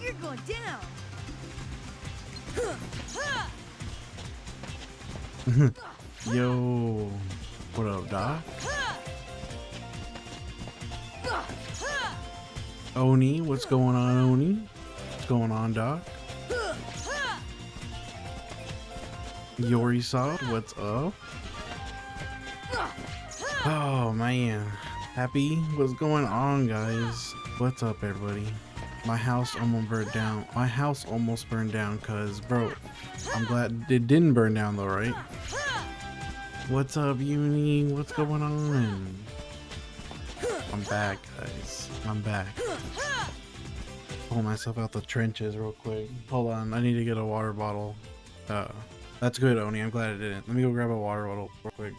You're going down. Yo, what up, Doc? Oni, what's going on, Oni? What's going on, Doc? Yorisod, what's up? Oh man, happy? What's going on, guys? What's up, everybody? My house almost burned down. My house almost burned down, cause bro, I'm glad it didn't burn down though, right? What's up, Uni? What's going on? I'm back, guys. I'm back. Pull myself out the trenches real quick. Hold on, I need to get a water bottle. That's good, Oni. I'm glad I didn't. Let me go grab a water bottle real quick.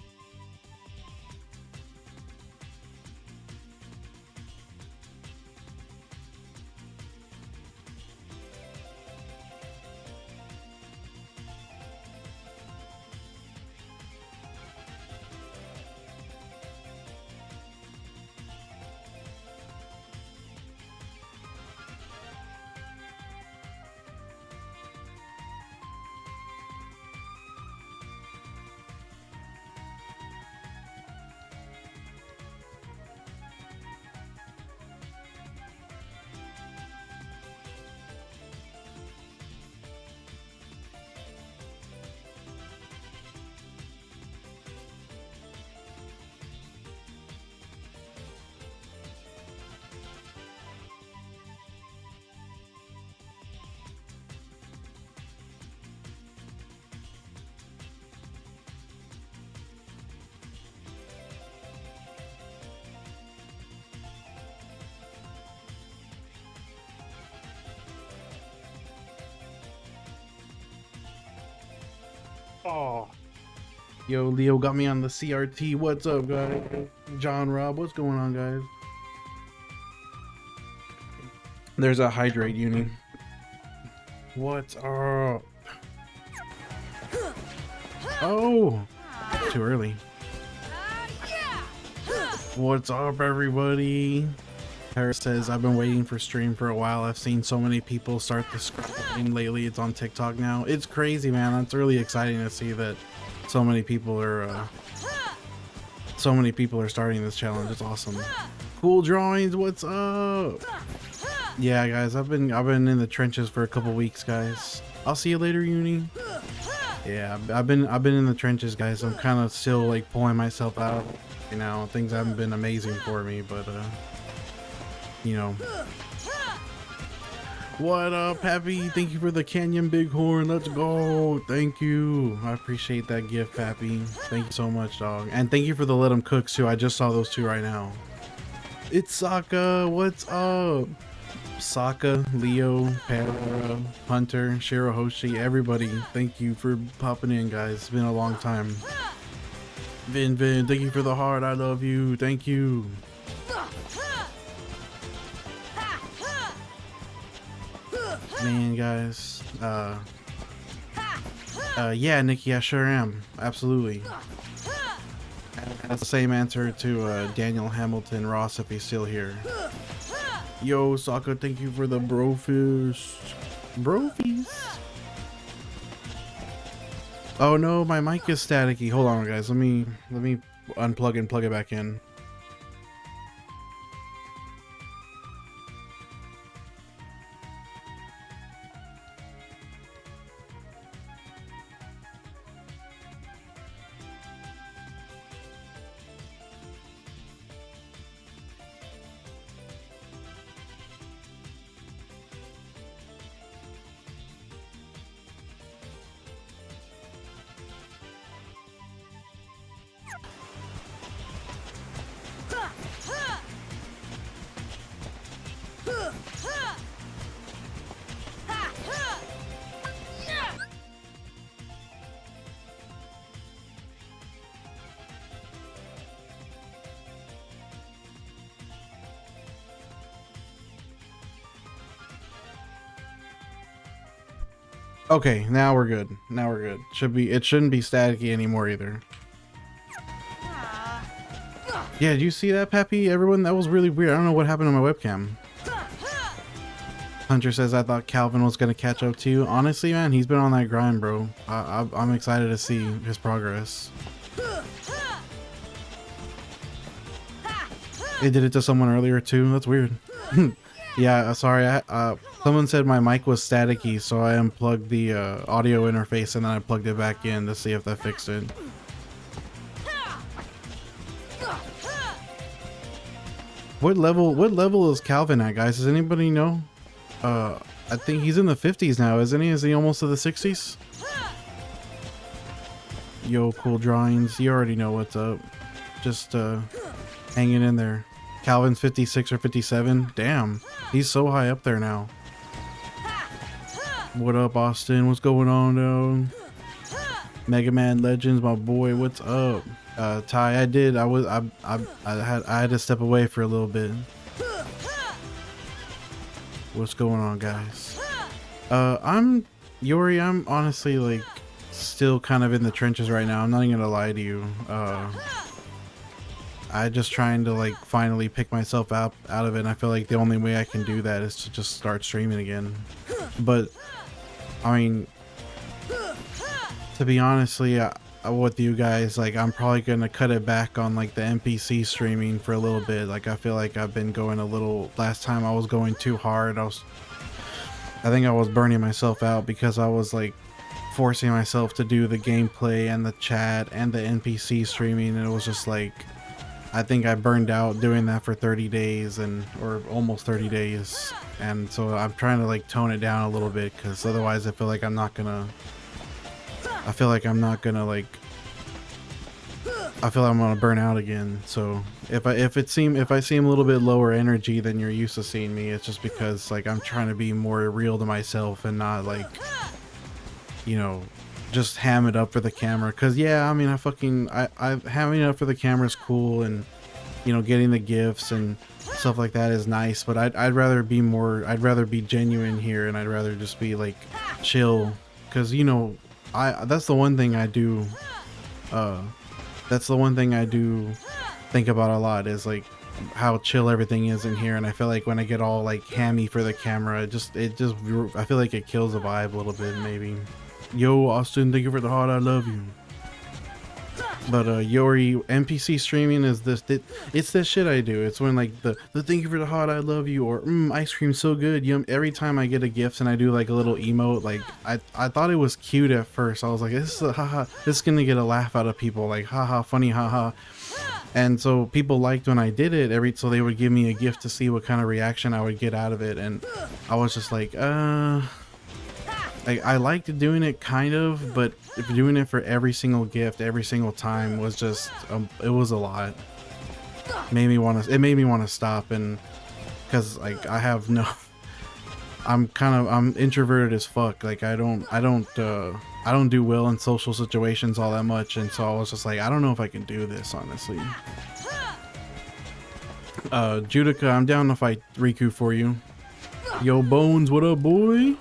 Oh, yo, Leo got me on the CRT. What's up, guys? John Rob, what's going on, guys? There's a hydrate, Uni. What's up? Oh, too early. What's up, everybody? Harris says, I've been waiting for stream for a while. I've seen so many people start the scrolling lately. It's on TikTok now. It's crazy, man. That's really exciting to see that so many people are starting this challenge. It's awesome. Cool drawings, what's up? Yeah, guys, I've been in the trenches for a couple weeks, guys. I'll see you later, Uni. Yeah, I've been in the trenches, guys. I'm kind of still like pulling myself out. You know, things haven't been amazing for me, but you know. What up, Pappy? Thank you for the Canyon Bighorn. Let's go. Thank you. I appreciate that gift, Pappy. Thank you so much, dog. And thank you for the Let 'em Cooks too. I just saw those two right now. It's Sokka. What's up? Sokka, Leo, Para, Hunter, Shirahoshi, everybody. Thank you for popping in, guys. It's been a long time. Vin, thank you for the heart. I love you. Thank you. Man, guys, yeah, Nikki, I sure am. Absolutely. That's the same answer to Daniel Hamilton Ross if he's still here. Yo, Sokka, thank you for the brofist. Brofist. Oh no, my mic is staticky. Hold on, guys. Let me unplug and plug it back in. Okay, now we're good. Now we're good. It shouldn't be staticky anymore either. Yeah, did you see that, Pappy? Everyone, that was really weird. I don't know what happened to my webcam. Hunter says, I thought Calvin was going to catch up to you. Honestly, man, he's been on that grind, bro. I'm excited to see his progress. They did it to someone earlier, too. That's weird. Yeah, sorry. Someone said my mic was staticky, so I unplugged the audio interface and then I plugged it back in to see if that fixed it. What level is Calvin at, guys? Does anybody know? I think he's in the 50s now, isn't he? Is he almost to the 60s? Yo, cool drawings. You already know what's up. Just hanging in there. Calvin's 56 or 57. Damn, he's so high up there now. What up, Austin? What's going on, though? Mega Man Legends, my boy. What's up? Ty, I had to step away for a little bit. What's going on, guys? I'm Yori. I'm honestly like still kind of in the trenches right now. I'm not even gonna lie to you. I just trying to like finally pick myself out of it, and I feel like the only way I can do that is to just start streaming again. But I mean, to be honestly, with you guys, like I'm probably gonna cut it back on like the NPC streaming for a little bit. Like I feel like I've been going a little, last time I was going too hard. I think I was burning myself out because I was like forcing myself to do the gameplay and the chat and the NPC streaming, and it was just like, I think I burned out doing that for 30 days or almost 30 days. And so I'm trying to like tone it down a little bit, because otherwise I feel like I'm not gonna burn out again. So if I seem a little bit lower energy than you're used to seeing me, it's just because like I'm trying to be more real to myself and not like, you know, just ham it up for the camera. Cause yeah, I mean, I hamming it up for the camera is cool, and you know, getting the gifts and stuff like that is nice, but I'd rather be genuine here, and I'd rather just be like chill. Cause you know, that's the one thing I do think about a lot, is like how chill everything is in here. And I feel like when I get all like hammy for the camera, I feel like it kills the vibe a little bit, maybe. Yo, Austin, thank you for the heart. I love you. But Yori, NPC streaming is it's this shit I do. It's when like the thank you for the heart, I love you, or ice cream so good, yum. Every time I get a gift and I do like a little emote, like I thought it was cute at first. I was like, this is a haha, this is gonna get a laugh out of people, like haha, funny, haha. And so people liked when I did it, so they would give me a gift to see what kind of reaction I would get out of it. And I was just like, I liked doing it kind of, but if doing it for every single gift every single time was just it was a lot. It made me want to stop, and because like I'm introverted as fuck. Like I don't do well in social situations all that much, and so I was just like, I don't know if I can do this, honestly. Judica, I'm down to fight Riku for you. Yo, Bones, what up, boy?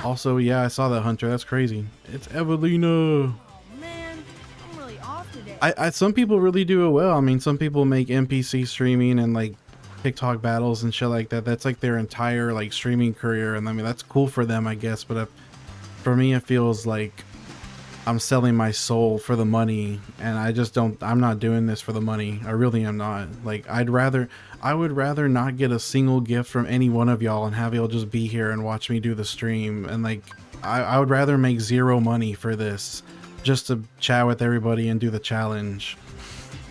Also, yeah, I saw that, Hunter. That's crazy. It's Evelina. Oh, man, I'm really off today. Some people really do it well. I mean, some people make NPC streaming and like TikTok battles and shit like that. That's like their entire like streaming career, and I mean that's cool for them, I guess. But for me, it feels like I'm selling my soul for the money, and I'm not doing this for the money. I really am not. Like I would rather not get a single gift from any one of y'all and have y'all just be here and watch me do the stream. And like I would rather make zero money for this just to chat with everybody and do the challenge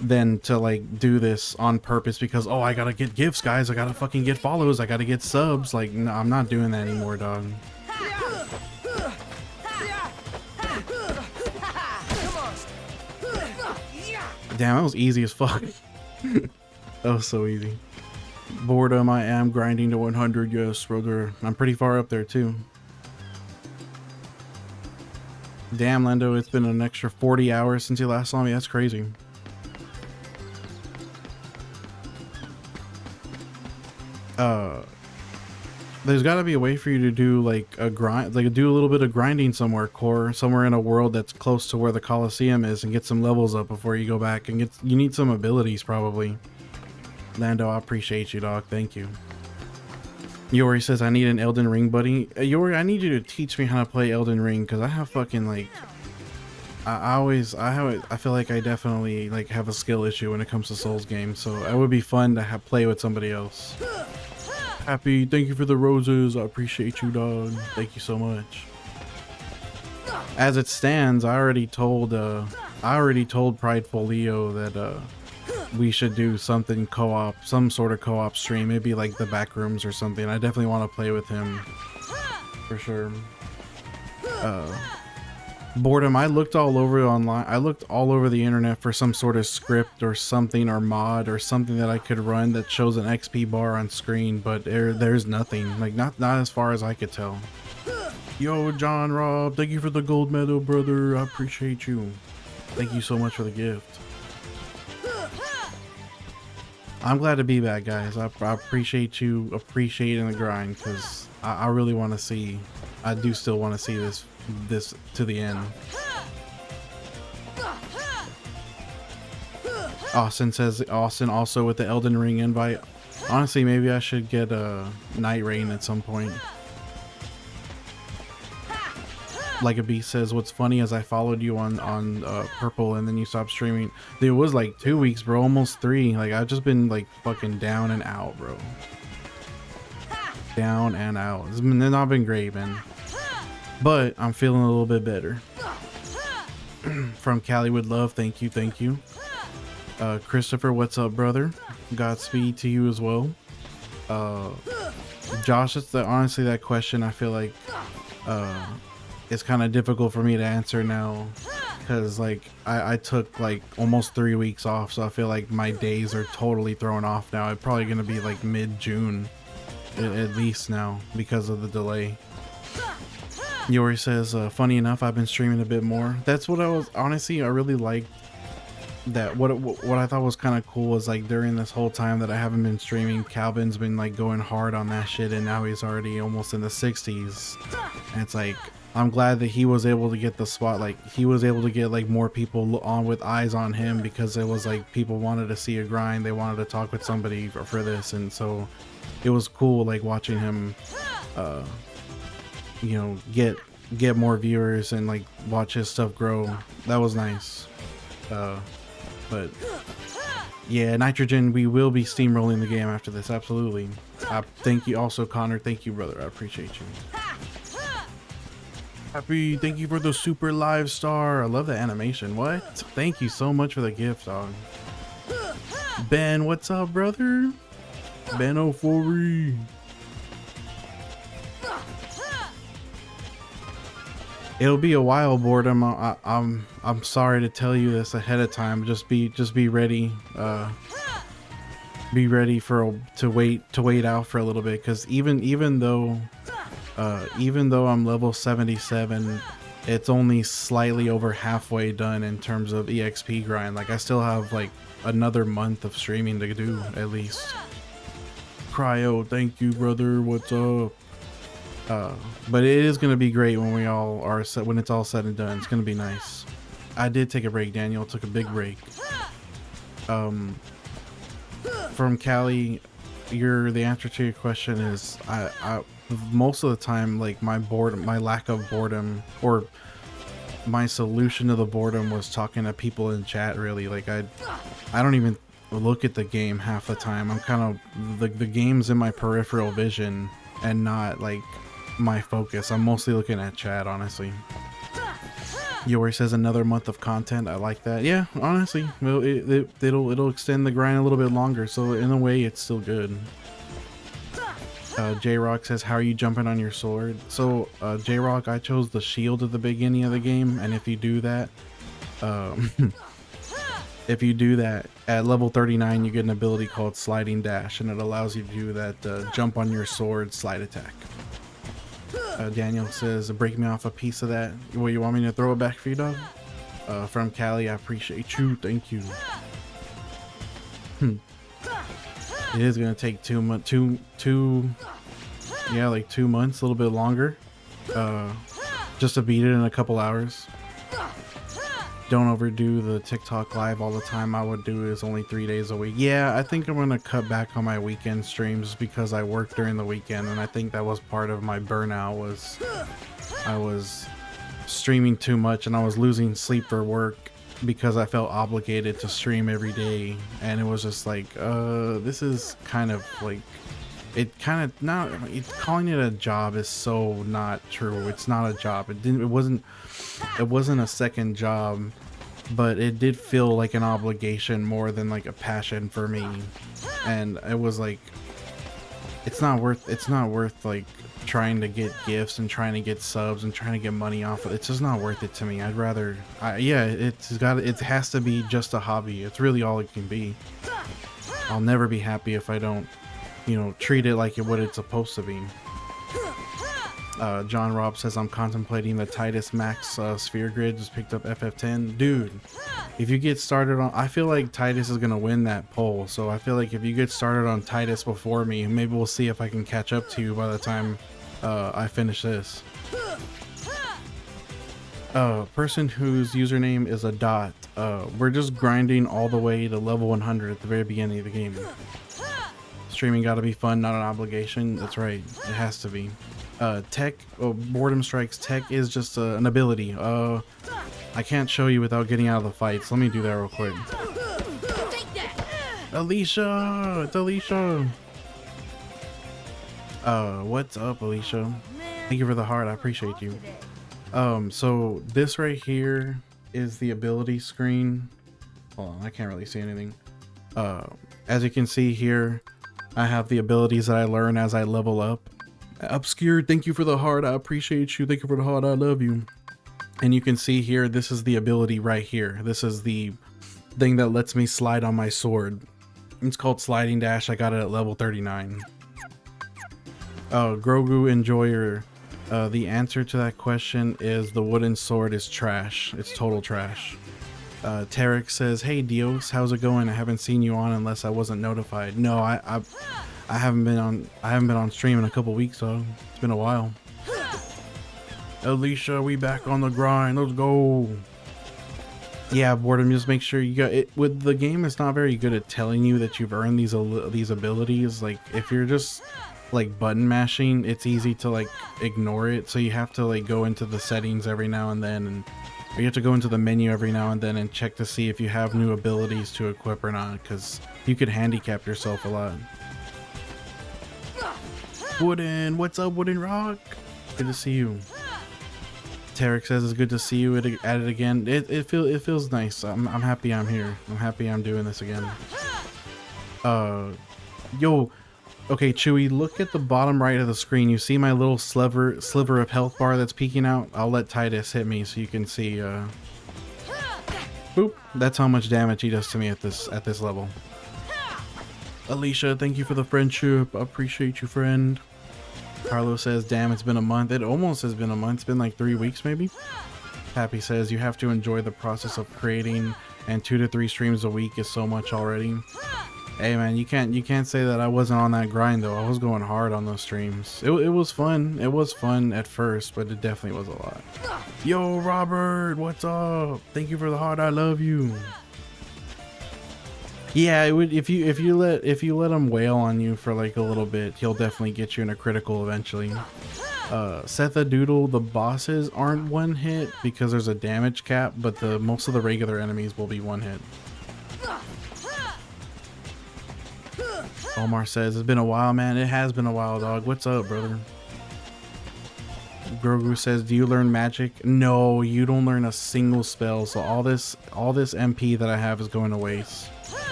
than to like do this on purpose because, oh, I gotta get gifts, guys, I gotta fucking get follows, I gotta get subs. Like no, I'm not doing that anymore, dog. Damn, that was easy as fuck. That was so easy. Boredom, I am grinding to 100. Yes, brother. I'm pretty far up there too. Damn, Lando, it's been an extra 40 hours since you last saw me. That's crazy. There's got to be a way for you to do like a grind, like do a little bit of grinding somewhere, core, somewhere in a world that's close to where the Coliseum is, and get some levels up before you go back and you need some abilities probably. Lando, I appreciate you, dog. Thank you. Yori says, I need an Elden Ring buddy. Yori, I need you to teach me how to play Elden Ring, because I have fucking like, I feel like I definitely like have a skill issue when it comes to Souls games, so it would be fun to play with somebody else. Happy, thank you for the roses. I appreciate you, dog. Thank you so much. As it stands, I already told Prideful Leo that we should do something co-op, some sort of co-op stream, maybe like the back rooms or something. I definitely want to play with him for sure. Boredom, I looked all over online. I looked all over the internet for some sort of script or something, or mod or something that I could run that shows an XP bar on screen, but there's nothing. Like not as far as I could tell. Yo, John Rob, thank you for the gold medal, brother. I appreciate you. Thank you so much for the gift. I'm glad to be back, guys. I appreciate you appreciating the grind, because I really want to see. I do still want to see this to the end. Austin says, Austin also with the Elden Ring invite. Honestly, maybe I should get a Night Rain at some point. Like a Beast says, what's funny is I followed you on Purple and then you stopped streaming. It was like 2 weeks, bro, almost 3. Like I've just been like fucking down and out, bro. Down and out. It's not been great, man. But I'm feeling a little bit better. From Cali with love, thank you, thank you. Christopher, what's up, brother? Godspeed to you as well. Josh, it's honestly that question I feel like it's kind of difficult for me to answer now, because like I took like almost 3 weeks off, so I feel like my days are totally thrown off now. It's probably gonna be like mid-June at least now because of the delay. Yori says, funny enough, I've been streaming a bit more. That's what I was, honestly, I really liked that. What I thought was kind of cool was like during this whole time that I haven't been streaming, Calvin's been like going hard on that shit, and now he's already almost in the 60s. And it's like, I'm glad that he was able to get the spot. Like he was able to get like more people on with eyes on him, because it was like people wanted to see a grind. They wanted to talk with somebody for this. And so it was cool like watching him, you know, get more viewers and like watch his stuff grow. That was nice. But yeah, Nitrogen, we will be steamrolling the game after this. Absolutely. Thank you also, Connor. Thank you, brother. I appreciate you. Happy, thank you for the super live star. I love the animation. What? Thank you so much for the gift, dog. Ben, what's up, brother? Ben 04. It'll be a while, Boredom. I'm sorry to tell you this ahead of time. Just be ready. Be ready to wait out for a little bit, because even though I'm level 77, it's only slightly over halfway done in terms of EXP grind. Like I still have like another month of streaming to do at least. Cryo, thank you, brother. What's up? But it is gonna be great when we all are set, when it's all said and done. It's gonna be nice. I did take a break, Daniel. Took a big break. From Cali, the answer to your question is I most of the time, like my lack of boredom, or my solution to the boredom, was talking to people in chat. Really, like I don't even look at the game half the time. I'm kind of the game's in my peripheral vision and not like my focus. I'm mostly looking at chat, honestly. Yori says another month of content. I like that. Yeah, honestly, it'll extend the grind a little bit longer, so in a way it's still good. J-Rock says, how are you jumping on your sword? So J-Rock, I chose the shield at the beginning of the game, and if you do that at level 39, you get an ability called Sliding Dash, and it allows you to do that jump on your sword slide attack. Daniel says, break me off a piece of that. What, you want me to throw it back for you, dog? From Cali, I appreciate you. Thank you. It is gonna take 2 months, like 2 months, a little bit longer, just to beat it in a couple hours. don't overdo the TikTok live all the time. I would do is only 3 days a week. Yeah, I think I'm gonna cut back on my weekend streams because I work during the weekend, and I think that was part of my burnout. Was I was streaming too much and I was losing sleep for work because I felt obligated to stream every day, and it was just like, this is kind of like, it kind of not, it's calling it a job is so not true. It's not a job. It wasn't a second job, but it did feel like an obligation more than like a passion for me. And it was like, it's not worth like trying to get gifts and trying to get subs and trying to get money off of it. It's just not worth it to me. I'd rather, yeah, it has to be just a hobby. It's really all it can be. I'll never be happy if I don't, you know, treat it like what it's supposed to be. John Robb says, I'm contemplating the Titus Max sphere grid. Just picked up FF10. Dude, if you get started on, I feel like Titus is gonna win that poll. So I feel like if you get started on Titus before me, maybe we'll see if I can catch up to you by the time I finish this. Person whose username is a dot. We're just grinding all the way to level 100 at the very beginning of the game. Streaming gotta be fun, not an obligation. That's right, it has to be. Tech, boredom strikes. Tech is just an ability. I can't show you without getting out of the fights. Let me do that real quick. Alicia, it's Alicia. What's up, Alicia? Thank you for the heart. I appreciate you. So this right here is the ability screen. Hold on, I can't really see anything. As you can see here, I have the abilities that I learn as I level up. Obscured, thank you for the heart. I appreciate you. Thank you for the heart. I love you. And you can see here, this is the ability right here. This is the thing that lets me slide on my sword. It's called Sliding Dash. I got it at level 39. Grogu Enjoyer. The answer to that question is the wooden sword is trash. It's total trash. Tarek says, hey Dios, how's it going? I haven't seen you on unless I wasn't notified. No, I haven't been on stream in a couple weeks, so it's been a while. Alicia, we back on the grind. Let's go. Yeah, boredom. Just make sure you got it. With the game, it's not very good at telling you that you've earned these abilities. Like if you're just like button mashing, it's easy to like ignore it. So you have to like go into the settings every now and then, or you have to go into the menu every now and then and check to see if you have new abilities to equip or not, because you could handicap yourself a lot. Wooden, what's up, Wooden Rock? Good to see you. Tarek says it's good to see you at it again. It feels nice. I'm happy I'm here. I'm happy I'm doing this again. Yo, okay, Chewy, look at the bottom right of the screen. You see my little sliver of health bar that's peeking out? I'll let Titus hit me so you can see. Boop. That's how much damage he does to me at this level. Alicia, thank you for the friendship. I appreciate you, friend. Carlos says, damn, it's been a month. It almost has been a month. It's been like 3 weeks maybe. Happy says, you have to enjoy the process of creating, and 2 to 3 streams a week is so much already. Hey man, you can't say that I wasn't on that grind though. I was going hard on those streams. It was fun. It was fun at first, but it definitely was a lot. Yo, Robert, what's up? Thank you for the heart. I love you. Yeah, it would if you let him wail on you for like a little bit, he'll definitely get you in a critical eventually. Setha Doodle, the bosses aren't one hit because there's a damage cap, but most of the regular enemies will be one hit. Omar says, it's been a while, man. It has been a while, dog. What's up, brother? Grogu says, do you learn magic? No, you don't learn a single spell, so all this MP that I have is going to waste.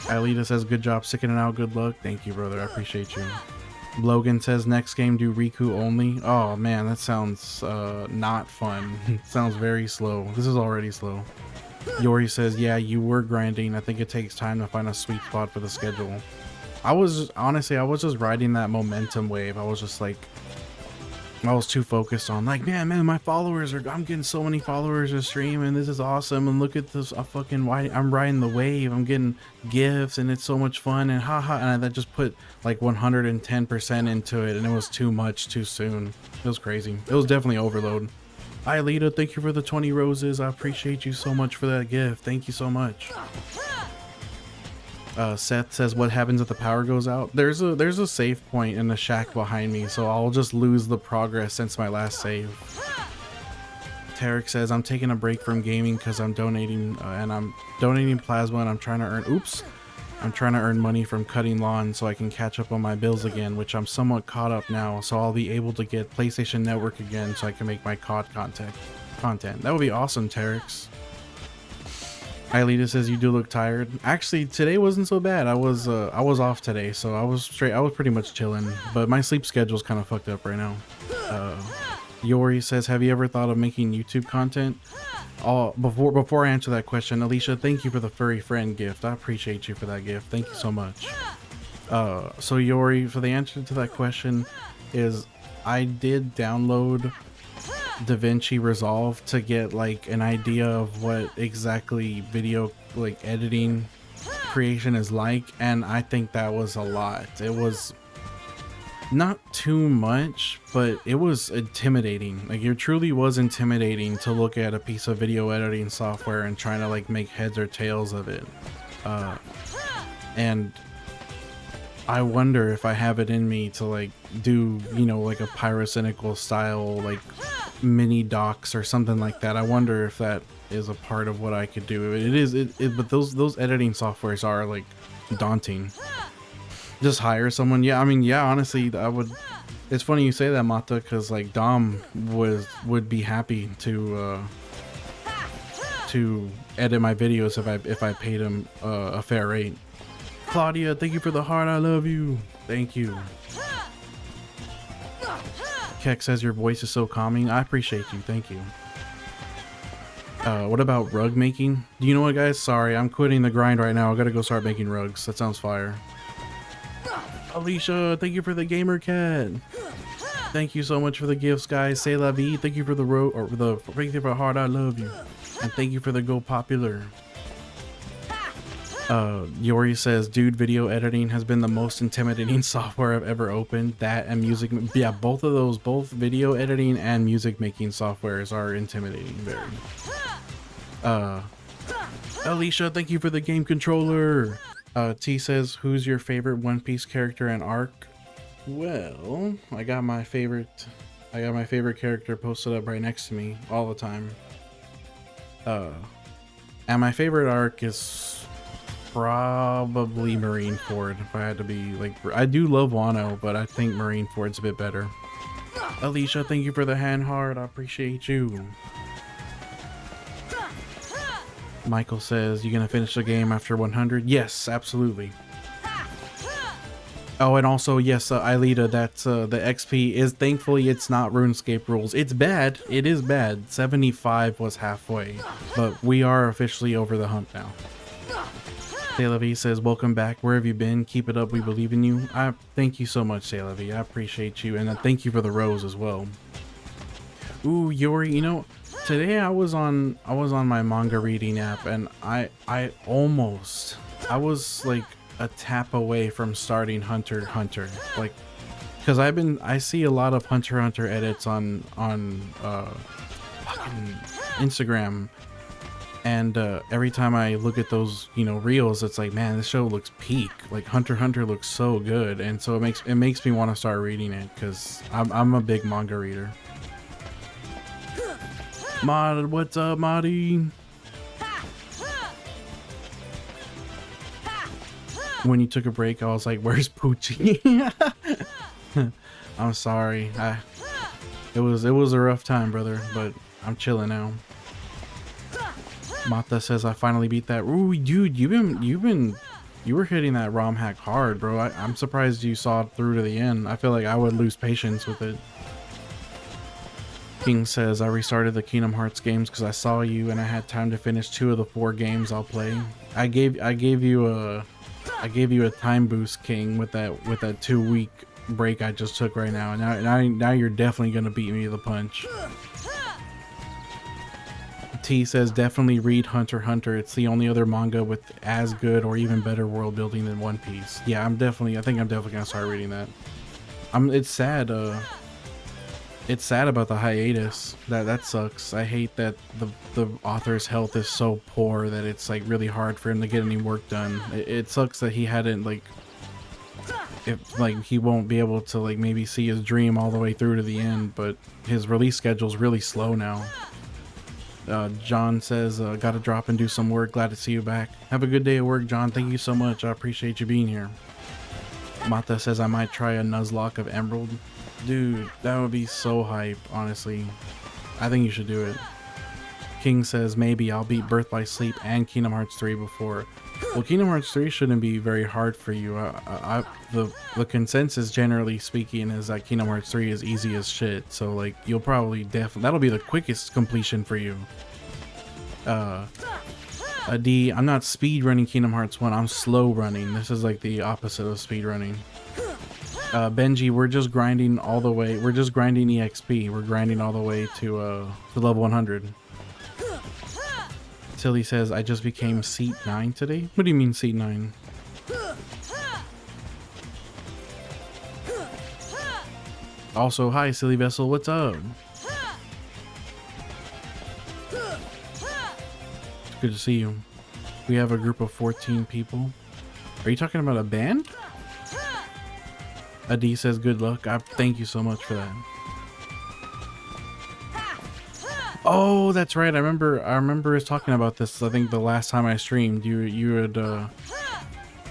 Alita says, good job sticking it out. Good luck. Thank you, brother. I appreciate you. Logan says, next game do Riku only. Oh man, that sounds not fun. Sounds very slow. This is already slow. Yori says, yeah, you were grinding. I think it takes time to find a sweet spot for the schedule. I was just riding that momentum wave. I was just like, I was too focused on like, man, my followers I'm getting so many followers to stream and this is awesome. And look at this, I'm riding the wave. I'm getting gifts and it's so much fun and haha. And I just put like 110% into it and it was too much too soon. It was crazy. It was definitely overload. Lita, thank you for the 20 roses. I appreciate you so much for that gift. Thank you so much. Seth says, what happens if the power goes out? There's a save point in the shack behind me, so I'll just lose the progress since my last save. Tarek says, I'm taking a break from gaming because I'm donating and I'm donating plasma and I'm trying to earn money from cutting lawns so I can catch up on my bills again, which I'm somewhat caught up now, so I'll be able to get PlayStation Network again so I can make my COD content. That would be awesome, Terex. Aelita says, you do look tired. Actually, today wasn't so bad. I was off today, so I was pretty much chilling, but my sleep schedule's kind of fucked up right now. Yori says, have you ever thought of making YouTube content? Before I answer that question, Alicia, thank you for the furry friend gift. I appreciate you for that gift. Thank you so much. So Yori, for the answer to that question is, I did download DaVinci Resolve to get like an idea of what exactly video like editing creation is like, and I think that was a lot. It was not too much, but it was intimidating. Like, it truly was intimidating to look at a piece of video editing software and trying to like make heads or tails of it. And I wonder if I have it in me to like do, you know, like a pyrocynical style like mini docs or something like that. I wonder if that is a part of what I could do. But those editing softwares are like daunting. Just hire someone. Yeah, I mean, yeah, honestly, I would. It's funny you say that, Mata, because like Dom would be happy to edit my videos if I paid him a fair rate. Claudia, thank you for the heart. I love you. Thank you. Keck says your voice is so calming. I appreciate you. Thank you. What about rug making? Do you know what, guys? Sorry, I'm quitting the grind right now. I gotta go start making rugs. That sounds fire. Alicia, thank you for the gamer cat. Thank you so much for the gifts, guys. Say la vie. Thank you for the thank you for the heart. I love you. And thank you for the go popular. Yori says, dude, video editing has been the most intimidating software I've ever opened. That and music. Yeah, both of those, both video editing and music making softwares are intimidating. Very. Alicia, thank you for the game controller. T says, who's your favorite One Piece character and arc? Well, I got my favorite character posted up right next to me all the time. And my favorite arc is probably Marineford. If I had to be like, I do love Wano, but I think Marineford's a bit better. Alicia, thank you for the hand heart. I appreciate you. Michael says, you gonna finish the game after 100? Yes, absolutely. Oh, and also, yes, Aelita, that's the XP is, thankfully, it's not RuneScape rules. It's bad. It is bad. 75 was halfway, but we are officially over the hump now. Saylavi says, welcome back. Where have you been? Keep it up. We believe in you. I thank you so much, Saylavi. I appreciate you, and thank you for the rose as well. Ooh, Yori, you know, today I was on my manga reading app, and I was like a tap away from starting Hunter x Hunter, like, because I see a lot of Hunter x Hunter edits on fucking Instagram, and every time I look at those, you know, reels, it's like, man, this show looks peak. Like Hunter x Hunter looks so good, and so it makes me want to start reading it because I'm a big manga reader. Mod, what's up, Moddy? When you took a break, I was like, where's Poochie? I'm sorry. It was a rough time, brother, but I'm chilling now. Mata says, I finally beat that. Ooh, dude, you were hitting that ROM hack hard, bro. I'm surprised you saw it through to the end. I feel like I would lose patience with it. King says, I restarted the Kingdom Hearts games because I saw you and I had time to finish 2 of the 4 games I'll play. I gave you a time boost, King, with that 2-week break I just took right now. Now you're definitely gonna beat me to the punch. T says, definitely read Hunter x Hunter. It's the only other manga with as good or even better world building than One Piece. Yeah, I think I'm definitely gonna start reading that. It's sad. It's sad about the hiatus. That sucks. I hate that the author's health is so poor that it's like really hard for him to get any work done. It sucks that he hadn't like, if like he won't be able to like maybe see his dream all the way through to the end, but his release schedule's really slow now. John says, gotta drop and do some work. Glad to see you back. Have a good day at work, John. Thank you so much. I appreciate you being here. Mata says I might try a Nuzlocke of Emerald. Dude, that would be so hype, honestly. I think you should do it. King says maybe I'll beat Birth by Sleep and Kingdom Hearts 3 before. Well, Kingdom Hearts 3 shouldn't be very hard for you. The consensus, generally speaking, is that Kingdom Hearts 3 is easy as shit. So like, you'll probably that'll be the quickest completion for you. D, I'm not speed running Kingdom Hearts 1. I'm slow running. This is like the opposite of speed running. Benji, we're just grinding all the way. We're just grinding EXP. We're grinding all the way to level 100. Tilly says, I just became seat 9 today. What do you mean seat 9? Also, hi Silly Vessel, what's up? It's good to see you. We have a group of 14 people. Are you talking about a band? Adi says good luck. Thank you so much for that. Oh, that's right. I remember us talking about this. I think the last time I streamed, you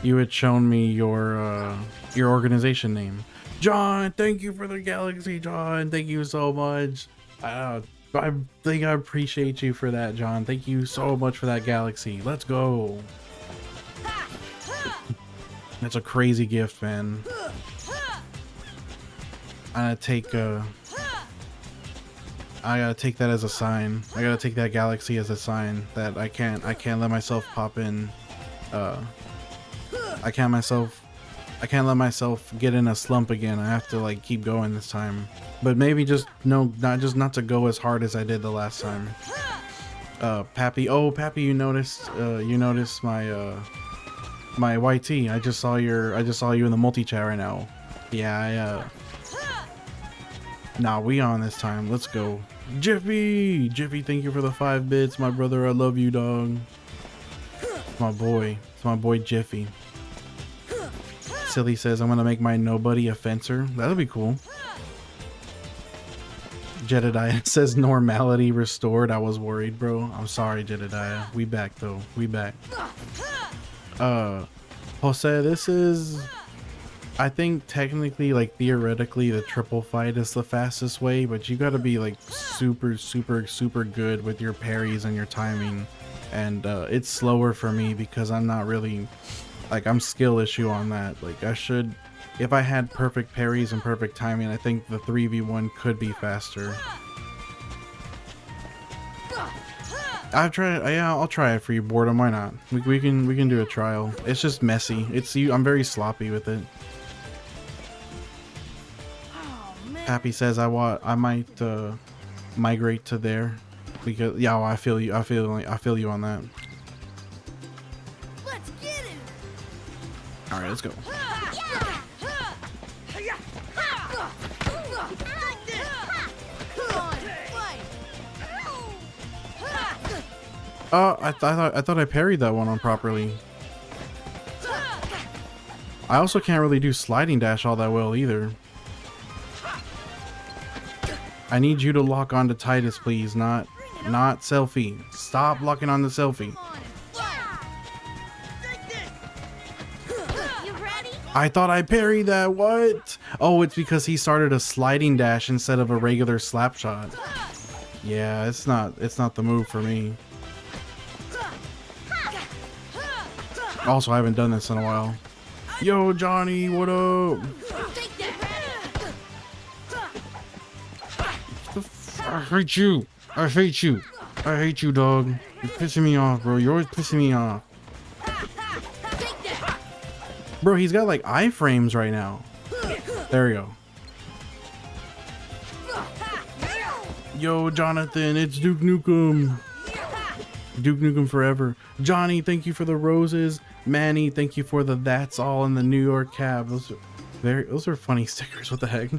had shown me your organization name. John, thank you for the galaxy, John. Thank you so much. I think I appreciate you for that, John. Thank you so much for that galaxy. Let's go. That's a crazy gift, man. I gotta take that as a sign. I gotta take that galaxy as a sign that I can't let myself pop in. I can't let myself get in a slump again. I have to like keep going this time. But maybe just not to go as hard as I did the last time. Pappy, Pappy, you noticed my my YT. I just saw you in the multi chat right now. Yeah, nah, we on this time. Let's go. Jiffy, thank you for the 5 bits, my brother. I love you, dog. It's my boy Jiffy. Silly says I'm gonna make my nobody a fencer. That'll be cool. Jedediah says normality restored. I was worried, bro. I'm sorry, Jedediah. We back though. We back. Jose, this is, I think technically, like theoretically, the triple fight is the fastest way, but you gotta be like super good with your parries and your timing. And it's slower for me because I'm not really, like, I'm skill issue on that. Like I should, if I had perfect parries and perfect timing, I think the 3v1 could be faster. I've tried, yeah, I'll try it for you, Boredom. Why not? We can do a trial. It's just messy. I'm very sloppy with it. Happy says I might migrate to there because yeah, well, I feel you on that. Let's get it. All right, let's go. I thought I parried that one on properly. I also can't really do sliding dash all that well either. I need you to lock onto Titus, please, not Selfie. Stop locking on the Selfie. I thought I parried that. What? Oh, it's because he started a sliding dash instead of a regular slap shot. Yeah, it's not the move for me. Also, I haven't done this in a while. Yo, Johnny, what up? I hate you. I hate you. I hate you, dog. You're pissing me off, bro. You're always pissing me off. Bro, he's got like iframes right now. There we go. Yo, Jonathan, it's Duke Nukem. Duke Nukem forever. Johnny, thank you for the roses. Manny, thank you for the that's all in the New York cab. Those are funny stickers. What the heck?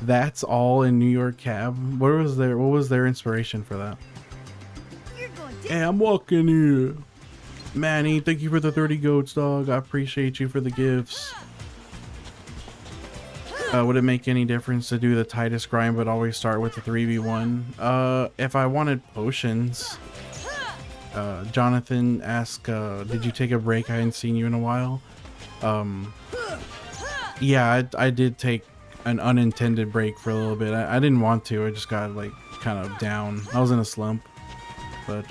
That's all in New York cab. What was their inspiration for that? Hey, I'm walking here. Manny, thank you for the 30 goats, dog. I appreciate you for the gifts. Would it make any difference to do the tightest grind but always start with the 3v1? If I wanted potions. Jonathan asked, did you take a break? I hadn't seen you in a while. Yeah, I did take an unintended break for a little bit. I didn't want to. I just got like kind of down. I was in a slump. But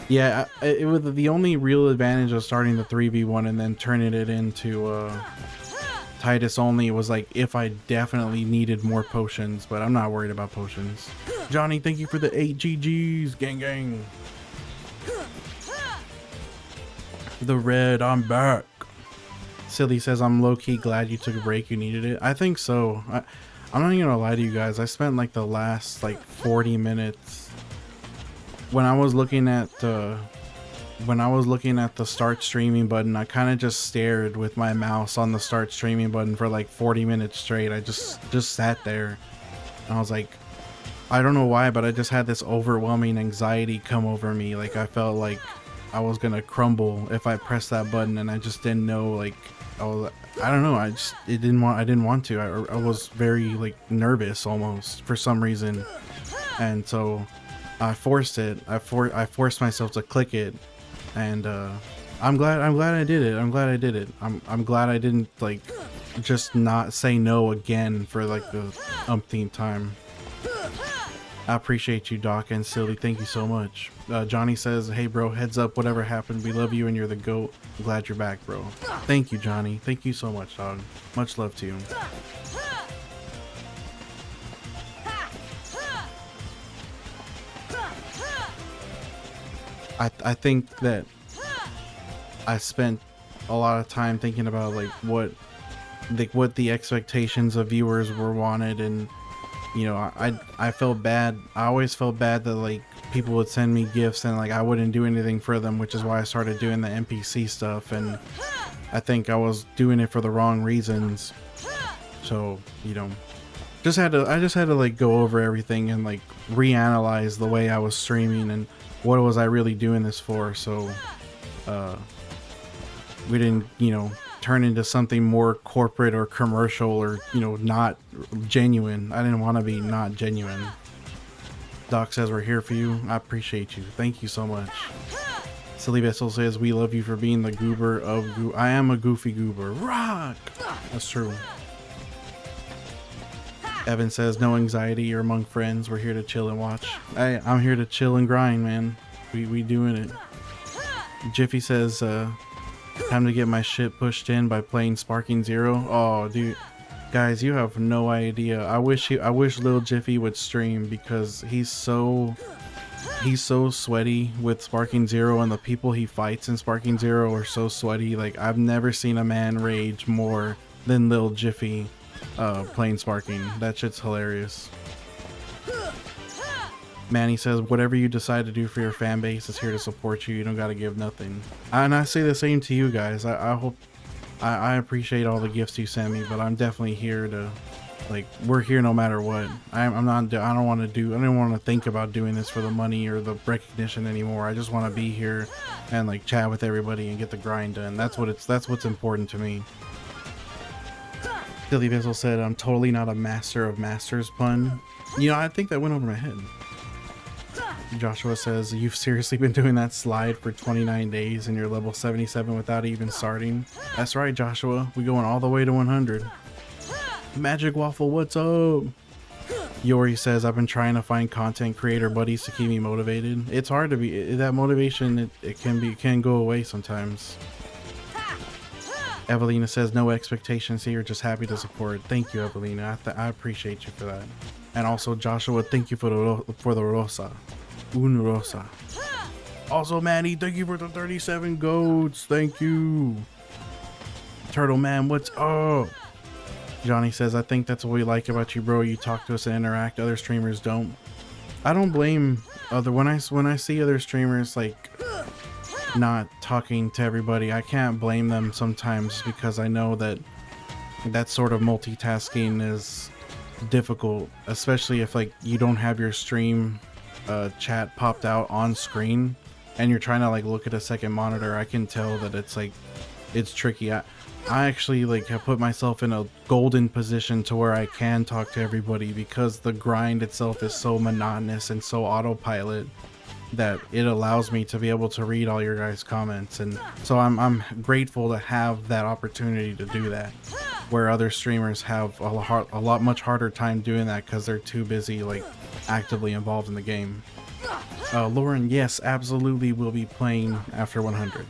yeah, it was the only real advantage of starting the 3v1 and then turning it into Titus only was like if I definitely needed more potions, but I'm not worried about potions. Johnny, thank you for the 8 GGs. Gang gang. The red, I'm back. Silly says, I'm low-key glad you took a break. You needed it. I think so. I'm not even gonna lie to you guys. I spent like the last like 40 minutes when I was looking at the start streaming button. I kind of just stared with my mouse on the start streaming button for like 40 minutes straight. I just sat there and I was like, I don't know why, but I just had this overwhelming anxiety come over me. Like I felt like I was gonna crumble if I pressed that button, and I just didn't know, like I don't know, I didn't want to. I was very like nervous almost for some reason, and so I forced it. I forced myself to click it, and I'm glad I did it. I'm glad I did it. I'm glad I didn't like just not say no again for like the umpteenth time. I appreciate you, Doc and Silly. Thank you so much. Johnny says, hey bro, heads up, whatever happened, we love you and you're the GOAT. I'm glad you're back, bro. Thank you, Johnny. Thank you so much, dog. Much love to you. I think that I spent a lot of time thinking about like what the expectations of viewers were wanted, and you know, I felt bad. I always felt bad that like people would send me gifts and like I wouldn't do anything for them, which is why I started doing the NPC stuff, and I think I was doing it for the wrong reasons. So, you know, I just had to like go over everything and like reanalyze the way I was streaming and what was I really doing this for, so we didn't, you know, turn into something more corporate or commercial or, you know, not genuine. I didn't want to be not genuine. Doc says we're here for you. I appreciate you. Thank you so much. Silly Vessel says we love you for being the goober of I am a goofy goober. Rock! That's true. Evan says no anxiety, you're among friends. We're here to chill and watch. Hey, I'm here to chill and grind, man. We doing it. Jiffy says time to get my shit pushed in by playing Sparking Zero. Oh, dude, guys, you have no idea. I wish Lil Jiffy would stream because he's so sweaty with Sparking Zero, and the people he fights in Sparking Zero are so sweaty. Like I've never seen a man rage more than Lil Jiffy playing Sparking. That shit's hilarious. Manny says, whatever you decide to do for your fan base is here to support you. You don't got to give nothing. And I say the same to you guys. I hope, I appreciate all the gifts you send me, but I'm definitely here to, like, we're here no matter what. I don't want to think about doing this for the money or the recognition anymore. I just want to be here and like chat with everybody and get the grind done. That's what's important to me. Silly Vessel said, I'm totally not a master of masters pun. You know, I think that went over my head. Joshua says, you've seriously been doing that slide for 29 days and you're level 77 without even starting? That's right, Joshua. We going all the way to 100. Magic Waffle, what's up? Yori says, I've been trying to find content creator buddies to keep me motivated. It's hard to be, that motivation, it can go away sometimes. Evelina says, no expectations here, just happy to support. Thank you, Evelina. I appreciate you for that. And also, Joshua, thank you for the rosa. Un rosa. Also, Manny, thank you for the 37 goats. Thank you. Turtle Man, what's up? Johnny says, I think that's what we like about you, bro. You talk to us and interact. Other streamers don't. I don't blame when I see other streamers like not talking to everybody, I can't blame them sometimes because I know that that sort of multitasking is difficult, especially if like you don't have your stream chat popped out on screen and you're trying to like look at a second monitor. I can tell that it's like it's tricky. I actually like have put myself in a golden position to where I can talk to everybody because the grind itself is so monotonous and so autopilot that it allows me to be able to read all your guys' comments. And so I'm grateful to have that opportunity to do that, where other streamers have a lot much harder time doing that because they're too busy like actively involved in the game. Lauren, yes, absolutely will be playing after 100.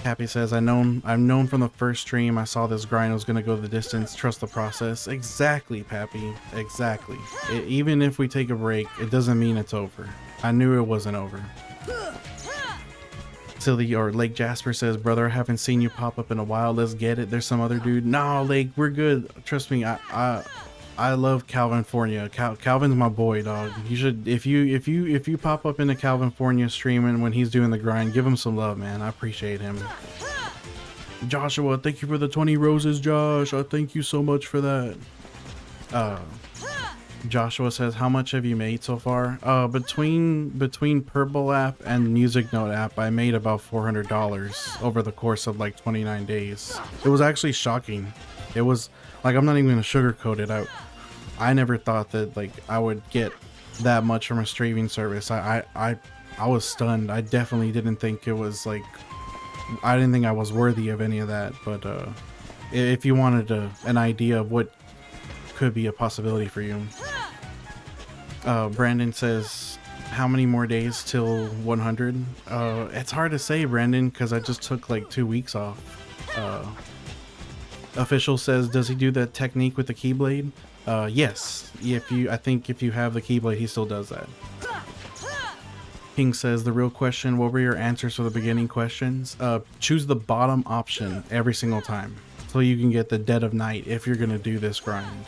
Happy says, I've known from the first stream I saw this grind was gonna go the distance. Trust the process. Exactly, Pappy. Exactly. Even if we take a break, it doesn't mean it's over. I knew it wasn't over. Silly or Lake Jasper says, brother, I haven't seen you pop up in a while. Let's get it. There's some other dude. No, Lake, we're good. Trust me. I love California. Calvin's my boy, dog. You should, if you pop up into California streaming when he's doing the grind, give him some love, man. I appreciate him. Joshua, thank you for the 20 roses, Josh. I thank you so much for that. Joshua says, how much have you made so far? Between Purple app and Music Note app, I made about $400 over the course of like 29 days. It was actually shocking. It was like, I'm not even gonna sugarcoat it. I never thought that like I would get that much from a streaming service. I was stunned. I definitely didn't think it was like, I didn't think I was worthy of any of that. But if you wanted an idea of what could be a possibility for you. Brandon says, how many more days till 100? It's hard to say, Brandon, because I just took like 2 weeks off. Official says, does he do that technique with the Keyblade? Yes. I think if you have the Keyblade, he still does that. King says, the real question, what were your answers for the beginning questions? Choose the bottom option every single time, so you can get the Dead of Night if you're gonna do this grind.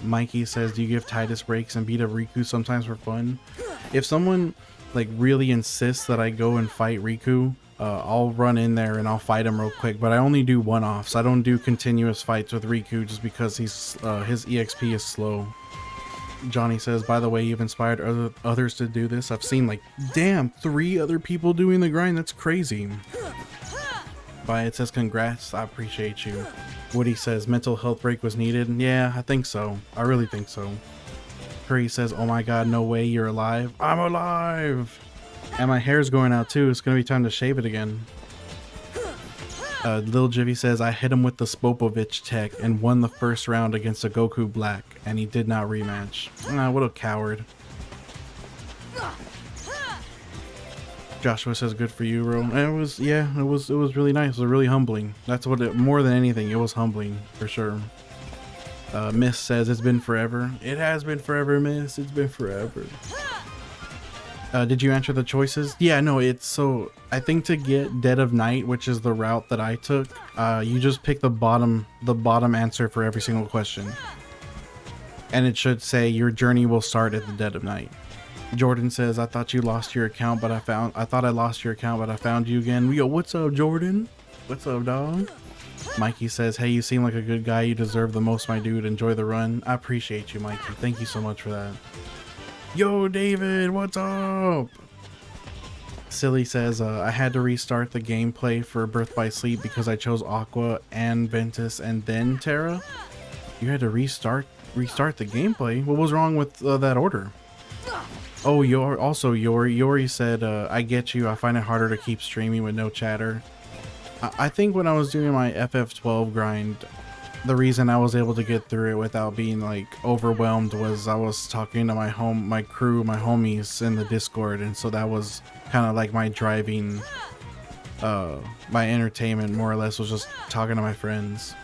Mikey says, do you give Titus breaks and beat up Riku sometimes for fun? If someone like really insists that I go and fight Riku, I'll run in there and I'll fight him real quick, but I only do one-offs. I don't do continuous fights with Riku just because his EXP is slow. Johnny says, by the way, you've inspired others to do this. I've seen like, damn, 3 other people doing the grind. That's crazy. It says, congrats, I appreciate you. Woody says, mental health break was needed. Yeah, I think so. I really think so. Curry says, oh my god, no way, you're alive. I'm alive! And my hair's going out too. It's gonna be time to shave it again. Lil Jivy says, I hit him with the Spopovich tech and won the first round against a Goku Black, and he did not rematch. What a coward. Joshua says, good for you, bro. And it was really nice. It was really humbling. That's what more than anything, it was humbling for sure. Miss says, it's been forever. It has been forever, Miss. It's been forever. Did you answer the choices? Yeah, no, it's so I think to get Dead of Night, which is the route that I took, you just pick the bottom answer for every single question. And it should say your journey will start at the Dead of Night. Jordan says, I thought you lost your account, but I thought I lost your account, but I found you again. Yo, what's up, Jordan? What's up, dog? Mikey says, hey, you seem like a good guy. You deserve the most, my dude. Enjoy the run. I appreciate you, Mikey. Thank you so much for that. Yo, David, what's up? Silly says, I had to restart the gameplay for Birth by Sleep because I chose Aqua and Ventus and then Terra. You had to restart the gameplay? What was wrong with that order? Oh, Yori said, I get you. I find it harder to keep streaming with no chatter. I think when I was doing my FF12 grind, the reason I was able to get through it without being like overwhelmed was I was talking to my crew, my homies in the Discord, and so that was kind of like my driving, my entertainment more or less was just talking to my friends.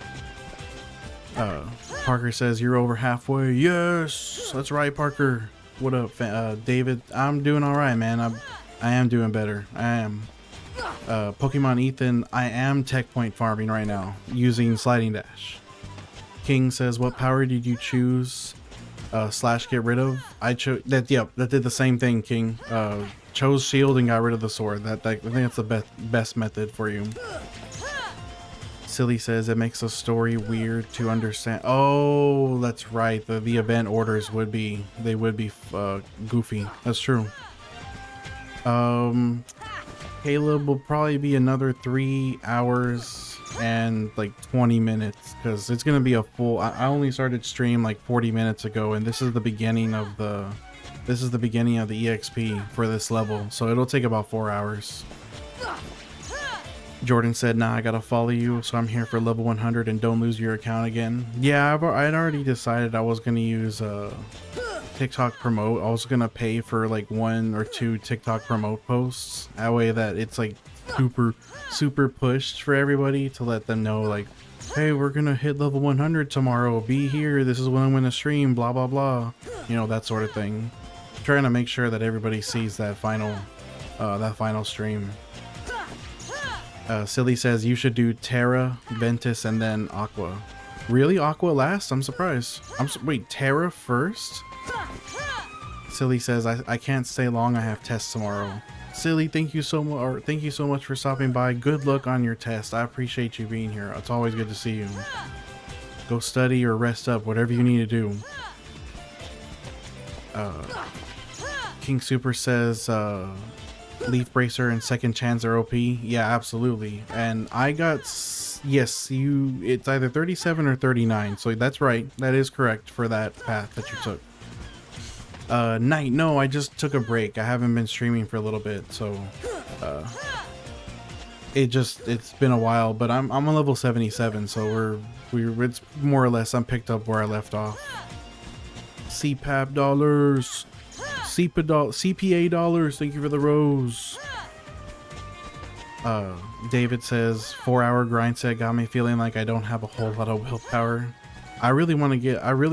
Parker says, you're over halfway. Yes, that's right, Parker. What up, David? I'm doing all right, man. I am doing better. I am. Pokemon Ethan, I am tech point farming right now using Sliding Dash. King says, what power did you choose slash get rid of? I chose that. Yep, that did the same thing, King. Chose shield and got rid of the sword. I think that's the best method for you. Silly says it makes the story weird to understand. Oh, that's right. The event orders would be goofy. That's true. Caleb will probably be another 3 hours and like 20 minutes because it's gonna be a full. I only started stream like 40 minutes ago, and this is the beginning of the EXP for this level, so it'll take about 4 hours. Jordan said, nah, I gotta follow you, so I'm here for level 100 and don't lose your account again. Yeah, I'd already decided I was gonna use TikTok promote. I was gonna pay for like 1 or 2 TikTok promote posts. That way that it's like super pushed for everybody to let them know like, hey, we're gonna hit level 100 tomorrow. Be here. This is when I'm gonna stream. Blah blah blah. You know, that sort of thing. Trying to make sure that everybody sees that final stream. Silly says you should do Terra, Ventus, and then Aqua. Really? Aqua last? I'm surprised. Wait, Terra first? Silly says I can't stay long. I have tests tomorrow. Silly, thank you so much for stopping by. Good luck on your test. I appreciate you being here. It's always good to see you. Go study or rest up, whatever you need to do. King Super says Leaf Bracer and Second Chance are OP. Yeah, absolutely. And I got, yes, it's either 37 or 39, so that's right. That is correct for that path that you took. Night, no, I just took a break. I haven't been streaming for a little bit, so it's been a while, but I'm on level 77, so it's more or less I'm picked up where I left off. CPAP dollars. CPA dollars. Thank you for the rose. David says 4-hour grind set got me feeling like I don't have a whole lot of willpower. I really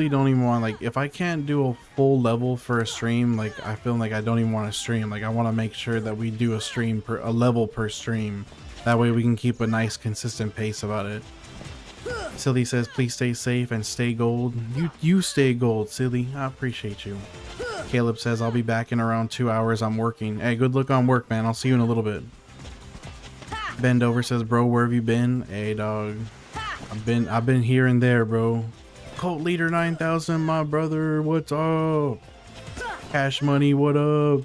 don't even want, like, if I can't do a full level for a stream, like, I feel like I don't even want to stream. Like, I want to make sure that we do a level per stream. That way we can keep a nice consistent pace about it. Silly says please stay safe and stay gold. You stay gold, Silly. I appreciate you. Caleb says I'll be back in around 2 hours. I'm working. Hey, good luck on work, man. I'll see you in a little bit. Bend over says, bro, where have you been? Hey, dog. I've been here and there, bro. Cult Leader 9000, my brother. What's up? Cash Money, what up?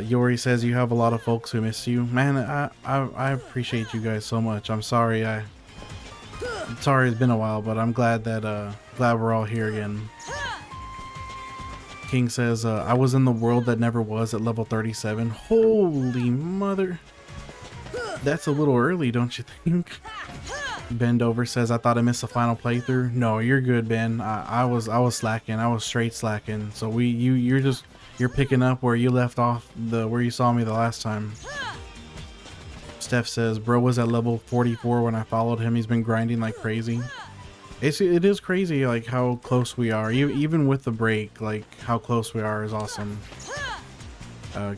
Yori says you have a lot of folks who miss you. Man, I appreciate you guys so much. I'm sorry it's been a while, but I'm glad that glad we're all here again. King says, I was in the world that never was at level 37. Holy mother. That's a little early, don't you think? Bend over says, I thought I missed the final playthrough. No, you're good, Ben. I was slacking. I was straight slacking. So you're picking up where you left off, where you saw me the last time. Steph says, bro was at level 44 when I followed him. He's been grinding like crazy. It is crazy, like, how close we are. Even with the break, like, how close we are is awesome.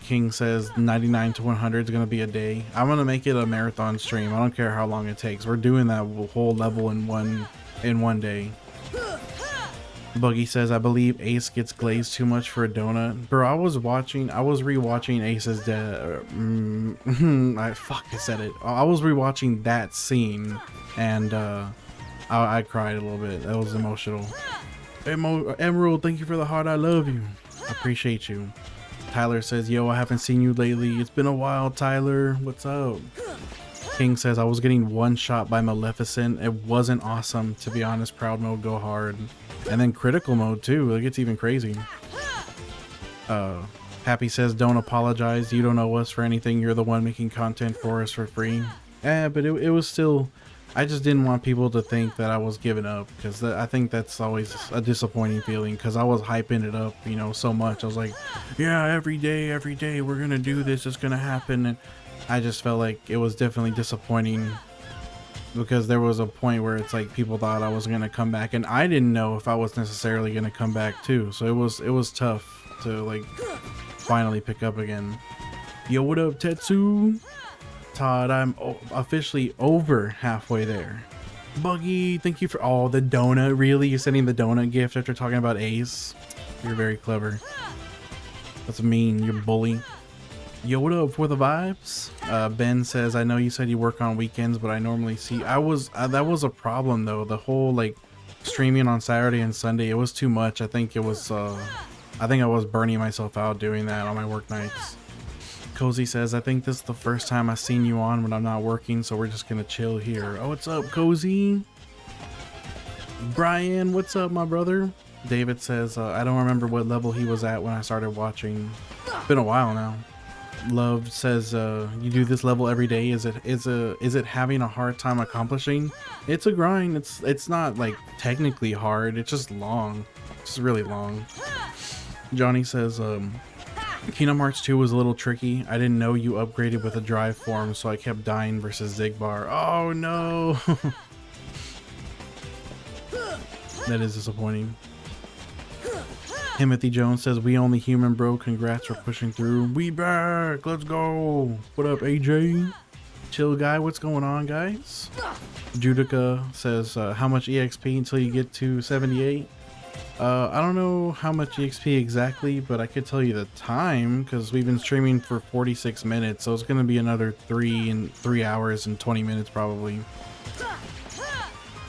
King says 99 to 100 is going to be a day. I'm going to make it a marathon stream. I don't care how long it takes. We're doing that whole level in one day. Buggy says, I believe Ace gets glazed too much for a donut. Bro, I was rewatching Ace's I said it. I was rewatching that scene, and I cried a little bit. That was emotional. Emerald, thank you for the heart. I love you. I appreciate you. Tyler says, yo, I haven't seen you lately. It's been a while, Tyler. What's up? King says, I was getting one shot by Maleficent. It wasn't awesome, to be honest. Proud mode, go hard. And then critical mode too. It gets even crazy. Happy says, don't apologize. You don't owe us for anything. You're the one making content for us for free. But it was still, I just didn't want people to think that I was giving up, because I think that's always a disappointing feeling, because I was hyping it up, you know, so much. I was like, yeah, every day we're gonna do this, it's gonna happen. And I just felt like it was definitely disappointing, because there was a point where it's like people thought I was gonna come back, and I didn't know if I was necessarily gonna come back too. So it was tough to, like, finally pick up again. Yo, what up, Tetsu? Todd, I'm officially over halfway there. Buggy, thank you for the donut. Really? You're sending the donut gift after talking about Ace? You're very clever. That's mean. You're bully. Yo, what up for the vibes? Ben says, I know you said you work on weekends, but I normally see. That was a problem though. The whole like streaming on Saturday and Sunday, it was too much. I think it was. I think I was burning myself out doing that on my work nights. Cozy says, I think this is the first time I've seen you on when I'm not working, so we're just gonna chill here. Oh, what's up, Cozy? Brian, what's up, my brother? David says, I don't remember what level he was at when I started watching. It's been a while now. Love says, you do this level every day. Is it having a hard time accomplishing? It's a grind. It's not like technically hard. It's just long. It's really long. Johnny says, Kingdom Hearts 2 was a little tricky. I didn't know you upgraded with a drive form, so I kept dying versus Zigbar. Oh no. That is disappointing. Timothy Jones says, we only human, bro. Congrats for pushing through. We back. Let's go. What up, AJ? Chill guy. What's going on, guys? Judica says, how much EXP until you get to 78? I don't know how much EXP exactly, but I could tell you the time because we've been streaming for 46 minutes. So it's going to be another 3 hours and 20 minutes probably.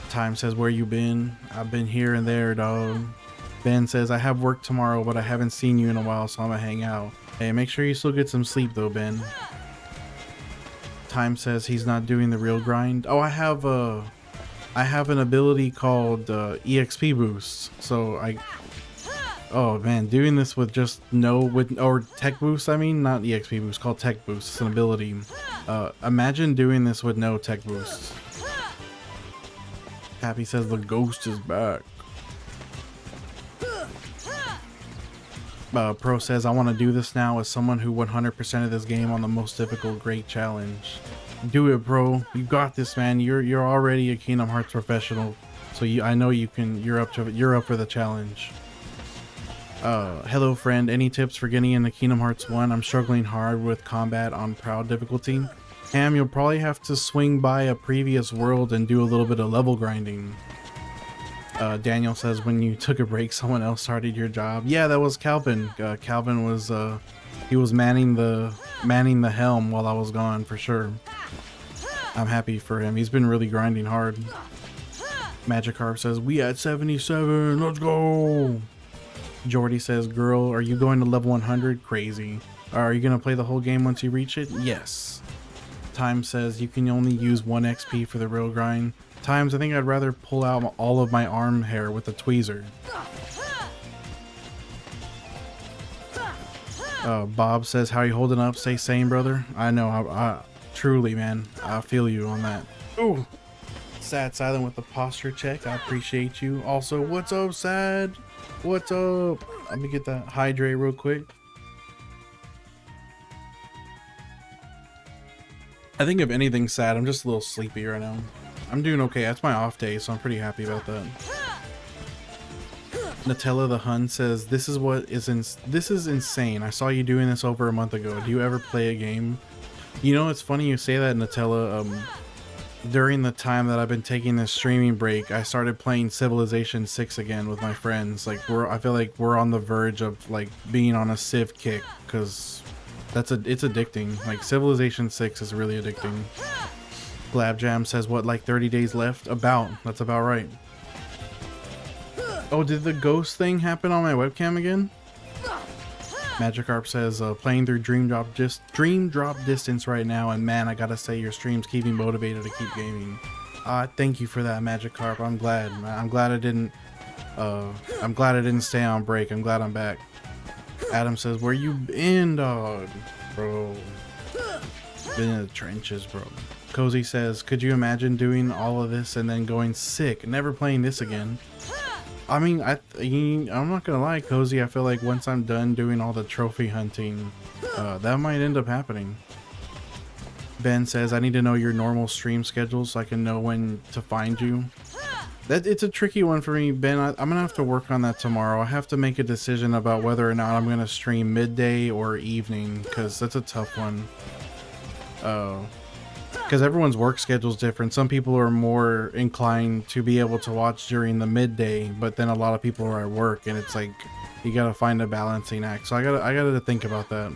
Time says, where you been? I've been here and there, dog. Ben says, I have work tomorrow, but I haven't seen you in a while, so I'm gonna hang out. Hey, make sure you still get some sleep though, Ben. Time says he's not doing the real grind. Oh, I have an ability called EXP boost. So oh man, doing this with just or tech boost. I mean, not EXP boost, called tech boost. It's an ability. Imagine doing this with no tech boost. Happy says the ghost is back. Pro says, I want to do this now as someone who 100% of this game on the most difficult great challenge. Do it, bro. You got this, man. You're already a Kingdom Hearts professional, so I know you can. You're up for the challenge. Hello, friend. Any tips for getting into Kingdom Hearts 1? I'm struggling hard with combat on proud difficulty. Cam, you'll probably have to swing by a previous world and do a little bit of level grinding. Daniel says, when you took a break, someone else started your job. Yeah, that was Calvin. Calvin was he was manning the helm while I was gone for sure. I'm happy for him. He's been really grinding hard. Magikarp says, we at 77. Let's go. Jordy says, girl, are you going to level 100? Crazy. Are you gonna play the whole game once you reach it? Yes. Time says you can only use 1 XP for the real grind. Times, I think I'd rather pull out all of my arm hair with a tweezer. Bob says, how you holding up? Stay sane, brother. I know, I truly, man, I feel you on that. Ooh, Sad Silent with the posture check. I appreciate you. Also, what's up, Sad? What's up? Let me get that hydrate real quick. I think if anything, Sad, I'm just a little sleepy right now. I'm doing okay. That's my off day, so I'm pretty happy about that. Nutella the Hun says, this is insane. I saw you doing this over a month ago. Do you ever play a game? You know, it's funny you say that, Nutella. During the time that I've been taking this streaming break, I started playing Civilization 6 again with my friends. Like I feel like we're on the verge of like being on a Civ kick, because it's addicting. Like Civilization 6 is really addicting. Blab Jam says, what, like 30 days left? That's about right. Oh, did the ghost thing happen on my webcam again? Magikarp says, playing through Dream Drop Distance right now, and man, I gotta say your streams keep me motivated to keep gaming. Thank you for that, Magikarp. I'm glad. I'm glad I didn't stay on break. I'm glad I'm back. Adam says, where you been, dog? Bro. Been in the trenches, bro. Cozy says, could you imagine doing all of this and then going sick, never playing this again? I mean, I'm not gonna lie, Cozy, I feel like once I'm done doing all the trophy hunting, that might end up happening. Ben says, I need to know your normal stream schedule so I can know when to find you. It's a tricky one for me, Ben. I'm gonna have to work on that tomorrow. I have to make a decision about whether or not I'm gonna stream midday or evening, because that's a tough one. Because everyone's work schedule is different. Some people are more inclined to be able to watch during the midday, but then a lot of people are at work, and it's like you gotta find a balancing act. So I gotta think about that.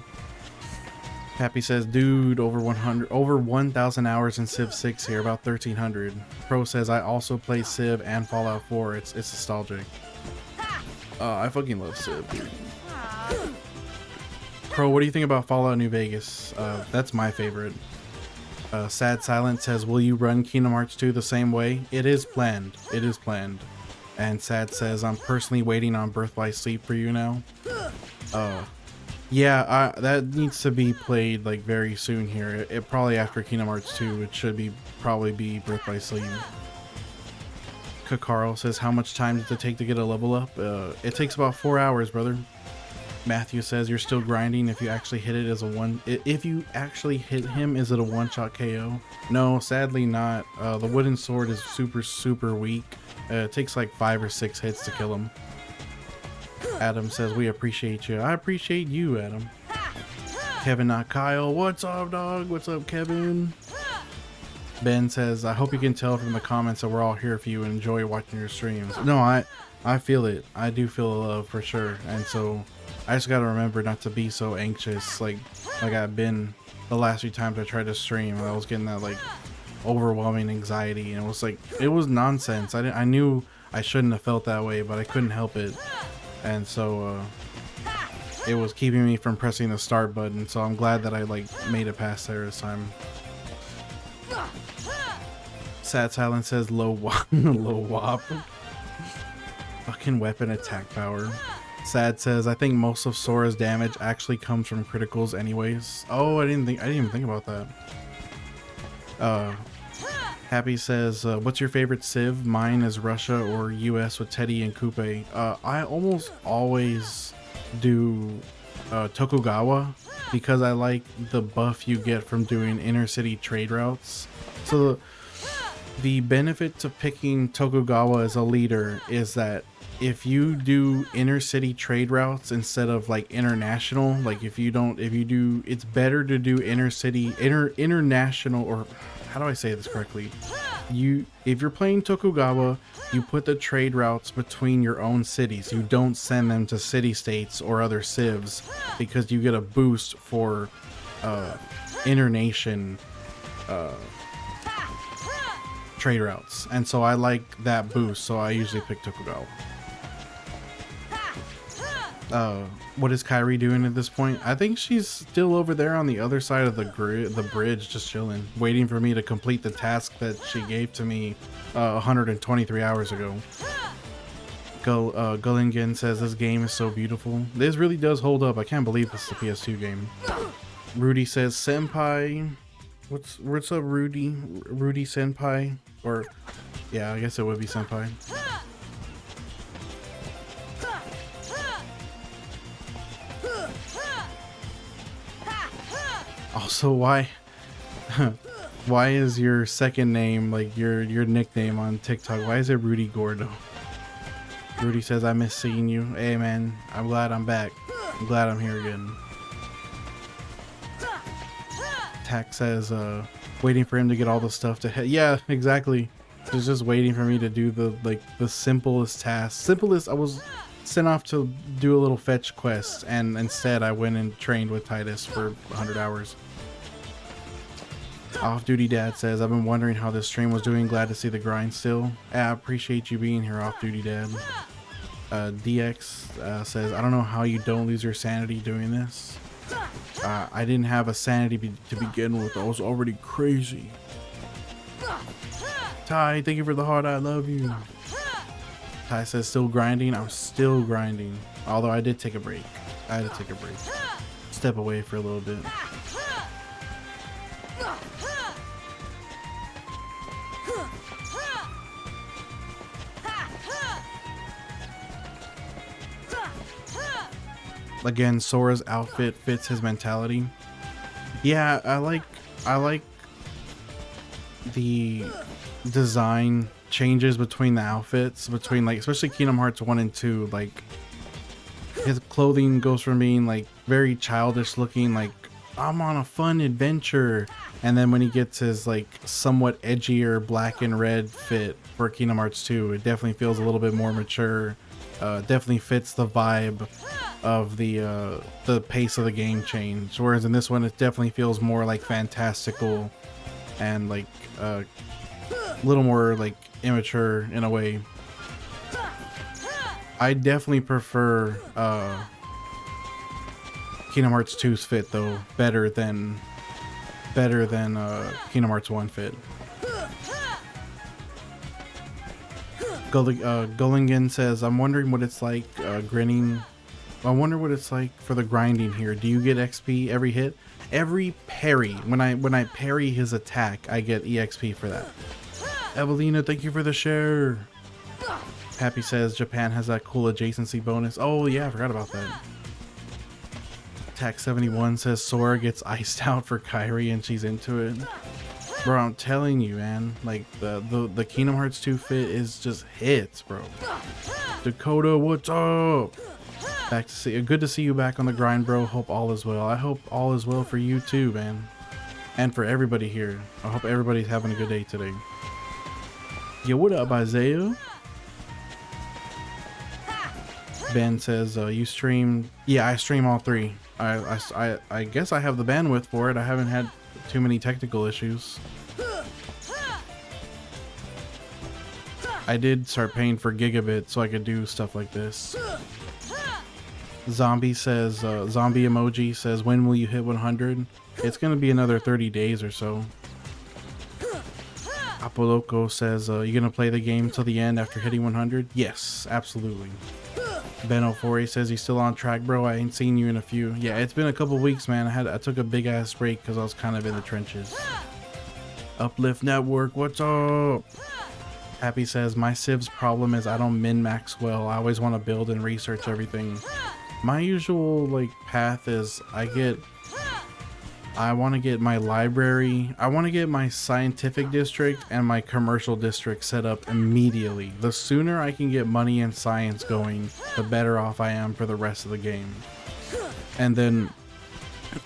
Happy says, dude, over 1,000 hours in Civ 6 here, about 1,300. Pro says, I also play Civ and Fallout 4. It's nostalgic. I fucking love Civ, dude. Pro, what do you think about Fallout New Vegas? That's my favorite. Sad Silent says, will you run Kingdom Hearts 2 the same way? It is planned. It is planned. And Sad says, I'm personally waiting on Birth by Sleep for you now. Yeah, that needs to be played like very soon here. It probably after Kingdom Hearts 2, it should probably be Birth by Sleep. Kakaro says, how much time does it take to get a level up? It takes about 4 hours, brother. Matthew says, you're still grinding if you actually hit it as a one. If you actually hit him, is it a one-shot KO? No, sadly not. The wooden sword is super weak. It takes like 5 or 6 hits to kill him. Adam says, we appreciate you. I appreciate you, Adam. Kevin, not Kyle. What's up, dog? What's up, Kevin? Ben says, I hope you can tell from the comments that we're all here for you and enjoy watching your streams. No, I feel it. I do feel the love for sure. And so I just got to remember not to be so anxious like I've been the last few times I tried to stream. I was getting that like overwhelming anxiety, and it was nonsense. I knew I shouldn't have felt that way, but I couldn't help it. And so it was keeping me from pressing the start button, so I'm glad that I like made it past there this time. Sad Silent says low wop. Fucking weapon attack power. Sad says, I think most of Sora's damage actually comes from criticals anyways. Oh, I didn't even think about that. Happy says, what's your favorite Civ? Mine is Russia or US with Teddy and Coupe. I almost always do Tokugawa because I like the buff you get from doing inner city trade routes. So the benefit to picking Tokugawa as a leader is that if you do inner city trade routes instead of like international, like if you do, it's better to do international, or how do I say this correctly? If you're playing Tokugawa, you put the trade routes between your own cities. You don't send them to city states or other civs because you get a boost for internation trade routes. And so I like that boost, so I usually pick Tokugawa. What is Kyrie doing at this point? I think she's still over there on the other side of the bridge, just chilling, waiting for me to complete the task that she gave to me 123 hours ago. Gullingen says, this game is so beautiful. This really does hold up. I can't believe this is a PS2 game. Rudy says, senpai. What's up, Rudy? Rudy senpai? Or, yeah, I guess it would be senpai. Also, why is your second name, like your nickname on TikTok, why is it Rudy Gordo? Rudy says, I miss seeing you. Hey man, I'm glad I'm back. I'm glad I'm here again. Tack says, waiting for him to get all the stuff to hit. Yeah, exactly. He's just waiting for me to do the simplest task. I was sent off to do a little fetch quest, and instead I went and trained with Titus for 100 hours. Off-Duty Dad says, I've been wondering how this stream was doing. Glad to see the grind still. I appreciate you being here, Off-Duty Dad. DX says, I don't know how you don't lose your sanity doing this. I didn't have a sanity to begin with. I was already crazy. Ty, thank you for the heart. I love you. Ty says, still grinding. I'm still grinding. Although I did take a break. I had to take a break. Step away for a little bit. Again, Sora's outfit fits his mentality. Yeah, I like the design changes between the outfits, between like especially Kingdom Hearts 1 and 2. Like his clothing goes from being like very childish looking, like I'm on a fun adventure, and then when he gets his like somewhat edgier black and red fit for Kingdom Hearts 2, it definitely feels a little bit more mature. Definitely fits the vibe of the pace of the game changed. Whereas in this one, it definitely feels more like fantastical and like a little more like immature in a way. I definitely prefer Kingdom Hearts 2's fit though, better than Kingdom Hearts 1 fit. Gullingen says, I'm wondering what it's like grinning. I wonder what it's like for the grinding here. Do you get XP every hit? Every parry. When I parry his attack, I get EXP for that. Evelina, thank you for the share. Happy says Japan has that cool adjacency bonus. Oh yeah, I forgot about that. Tax 71 says Sora gets iced out for Kairi and she's into it. Bro, I'm telling you, man. Like the Kingdom Hearts 2 fit is just hits, bro. Dakota, what's up? Back to see. Good to see you back on the grind, bro. Hope all is well. I hope all is well for you too, man. And for everybody here. I hope everybody's having a good day today. Yeah, what up, Isaiah? Ben says, you stream. Yeah, I stream all three. I guess I have the bandwidth for it. I haven't had too many technical issues. I did start paying for gigabit so I could do stuff like this. Zombie says, zombie emoji says, when will you hit 100? It's gonna be another 30 days or so. Apoloco says, you gonna play the game till the end after hitting 100? Yes, absolutely. Ben04 says, he's still on track, bro. I ain't seen you in a few. Yeah, it's been a couple weeks, man. I took a big ass break because I was kind of in the trenches. Uplift Network, what's up? Happy says, my Civ's problem is I don't min-max well. I always want to build and research everything. My usual like path is I want to get my library, I want to get my scientific district and my commercial district set up immediately. The sooner I can get money and science going, the better off I am for the rest of the game. And then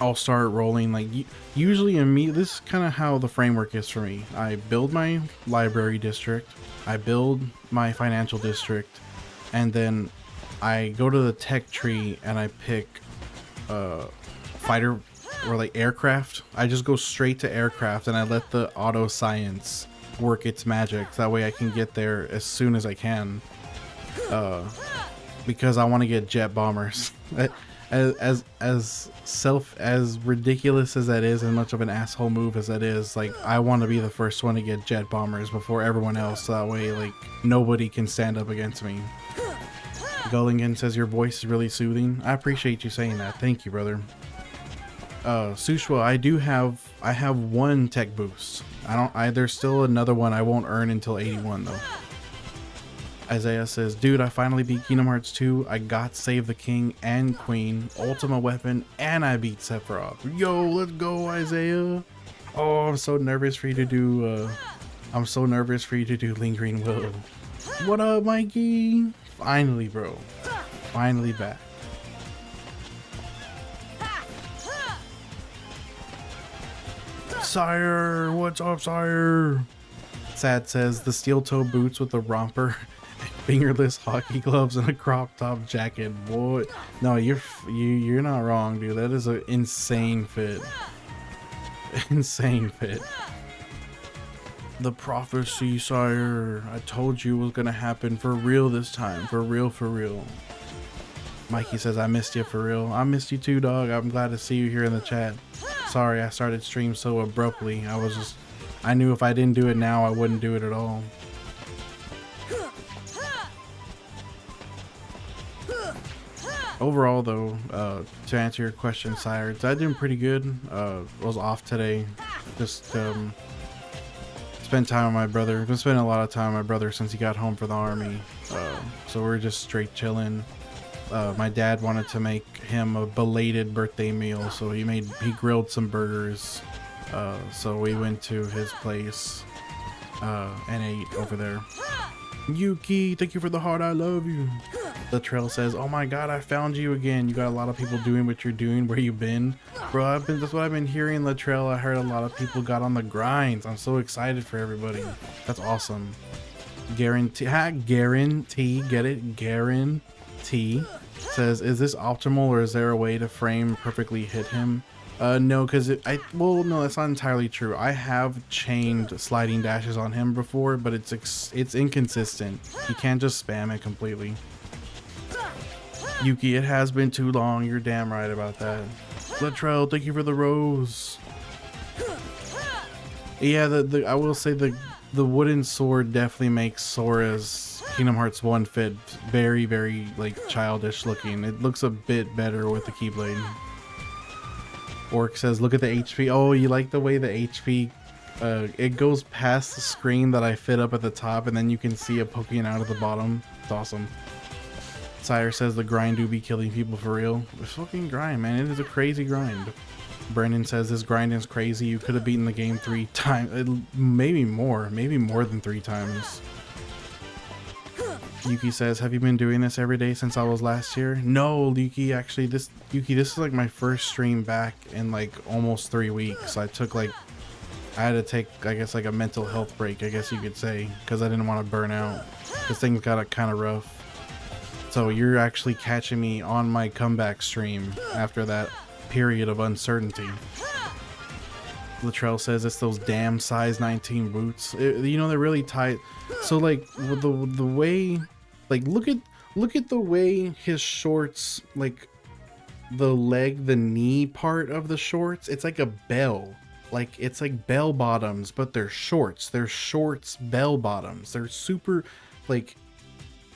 I'll start rolling like usually this is kind of how the framework is for me. I build my library district, I build my financial district, and then I go to the tech tree and I pick fighter or like aircraft. I just go straight to aircraft and I let the auto science work its magic. That way I can get there as soon as I can. Because I want to get jet bombers. As ridiculous as that is and much of an asshole move as that is, like I want to be the first one to get jet bombers before everyone else. So that way like nobody can stand up against me. Gullingen says your voice is really soothing. I appreciate you saying that. Thank you, brother. Sushwa, I have one tech boost. There's still another one I won't earn until 81 though. Isaiah says, dude, I finally beat Kingdom Hearts 2. I got Save the King and Queen, Ultima Weapon, and I beat Sephiroth. Yo, let's go, Isaiah. Oh, I'm so nervous for you to do Lingering Will. What up, Mikey? Finally, bro. Finally back. Sire, what's up, Sire? Sad says the steel toe boots with the romper, fingerless hockey gloves, and a crop top jacket. Boy, no, you're not wrong, dude. That is an insane fit. Insane fit. The prophecy, Sire. I told you it was gonna happen for real this time. For real, for real. Mikey says, I missed you for real. I missed you too, dog. I'm glad to see you here in the chat. Sorry I started stream so abruptly. I knew if I didn't do it now, I wouldn't do it at all. Overall though, to answer your question, Sire, I'm doing pretty good. Was off today. Just spent time with my brother. Been spending a lot of time with my brother since he got home from the army. So we're just straight chilling. My dad wanted to make him a belated birthday meal, so he grilled some burgers. So we went to his place and ate over there. Yuki, thank you for the heart. I love you. The Trail says, oh my god, I found you again. You got a lot of people doing what you're doing. Where you been? Bro, that's what I've been hearing, Latrell. I heard a lot of people got on the grinds. I'm so excited for everybody. That's awesome. Guarantee, get it? Guarantee. says, is this optimal or is there a way to frame perfectly hit him? No, because well, no, that's not entirely true. I have chained sliding dashes on him before, but it's inconsistent. You can't just spam it completely. Yuki, it has been too long. You're damn right about that. Latrell, thank you for the rose. Yeah, I will say the wooden sword definitely makes Sora's Kingdom Hearts 1 fit very, very like childish looking. It looks a bit better with the Keyblade. Orc says, look at the HP. Oh, you like the way the HP, it goes past the screen that I fit up at the top and then you can see it poking out at the bottom. It's awesome. Sire says the grind do be killing people for real. It's fucking grind, man. It is a crazy grind. Brendan says this grind is crazy. You could have beaten the game 3 times, maybe more than 3 times. Yuki says, have you been doing this every day since I was last here? No, Yuki, actually, this is like my first stream back in like almost 3 weeks. I had to take, I guess, like a mental health break, I guess you could say, because I didn't want to burn out. This thing's got kind of rough. So you're actually catching me on my comeback stream after that period of uncertainty. Latrell says it's those damn size 19 boots. You know, they're really tight. So like with the way, like look at the way his shorts, like the knee part of the shorts, it's like a bell. Like it's like bell bottoms, but they're shorts. They're shorts bell bottoms. They're super like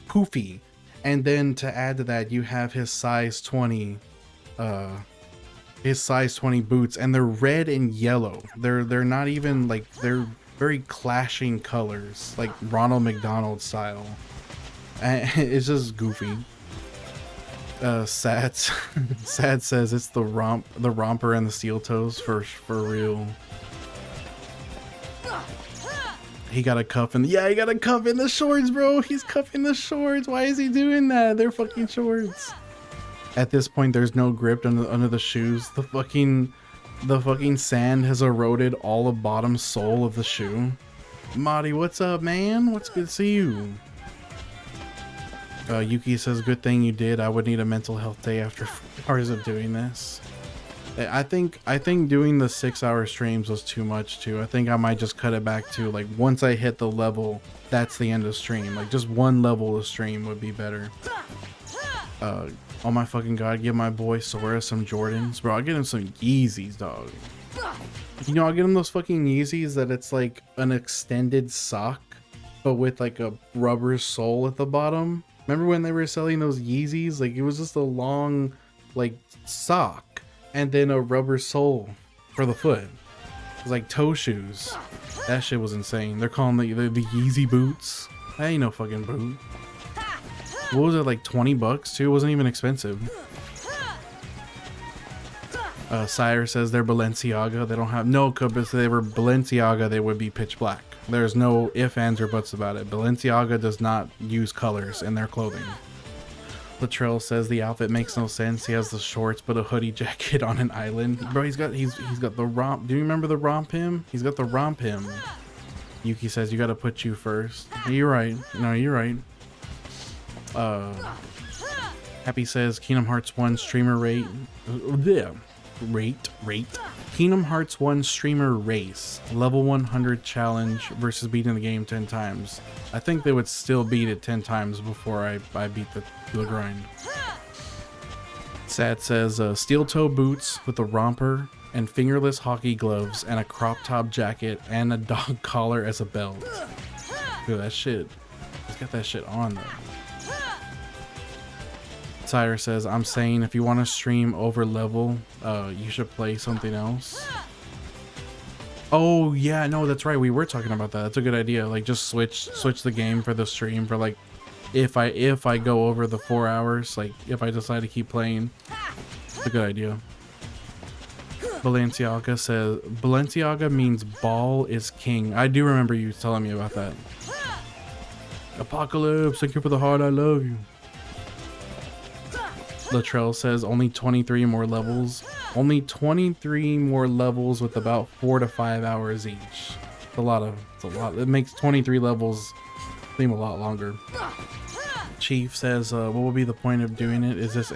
poofy. And then to add to that, you have his size 20 boots, and they're red and yellow. They're not even like, they're very clashing colors, like Ronald McDonald style. And it's just goofy. Sad says it's the romper and the steel toes for real. He got a cuff in he got a cuff in the shorts, bro. He's cuffing the shorts. Why is he doing that? They're fucking shorts. At this point, there's no grip under the shoes. The fucking sand has eroded all the bottom sole of the shoe. Marty, what's up, man? What's good to see you? Yuki says, good thing you did. I would need a mental health day after 4 hours of doing this. I think doing the 6-hour streams was too much too. I think I might just cut it back to like once I hit the level, that's the end of stream. Like just one level of stream would be better. Oh my fucking god, give my boy Sora some Jordans. Bro, I'll get him some Yeezys, dog. You know, I'll get him those fucking Yeezys that it's like an extended sock, but with like a rubber sole at the bottom. Remember when they were selling those Yeezys? Like it was just a long like sock and then a rubber sole for the foot. It was like toe shoes. That shit was insane. They're calling the Yeezy boots. That ain't no fucking boot. What was it, like 20 bucks too? It wasn't even expensive. Sire says they're Balenciaga. They don't have no cup. If they were Balenciaga, they would be pitch black. There's no ifs, ands, or buts about it. Balenciaga does not use colors in their clothing. Latrell says the outfit makes no sense. He has the shorts but a hoodie jacket on an island. Bro, he's got the romp. Do you remember the romp him? He's got the romp him. Yuki says you gotta put you first. You're right. No, you're right. Happy says Kingdom Hearts 1 streamer rate. Kingdom Hearts 1 streamer race. Level 100 challenge versus beating the game 10 times. I think they would still beat it 10 times before I beat the grind. Sad says steel toe boots with a romper and fingerless hockey gloves and a crop top jacket and a dog collar as a belt. Dude, that shit. He's got that shit on though. Sire says, I'm saying if you want to stream over level, you should play something else. Oh yeah, no, that's right. We were talking about that. That's a good idea. Like just switch the game for the stream for like if I go over the 4 hours, like if I decide to keep playing. It's a good idea. Balenciaga says Balenciaga means ball is king. I do remember you telling me about that. Apocalypse, thank you for the heart, I love you. Latrell says only 23 more levels. Only 23 more levels with about 4 to 5 hours each. It's a lot. It makes 23 levels seem a lot longer. Chief says, what will be the point of doing it? Is this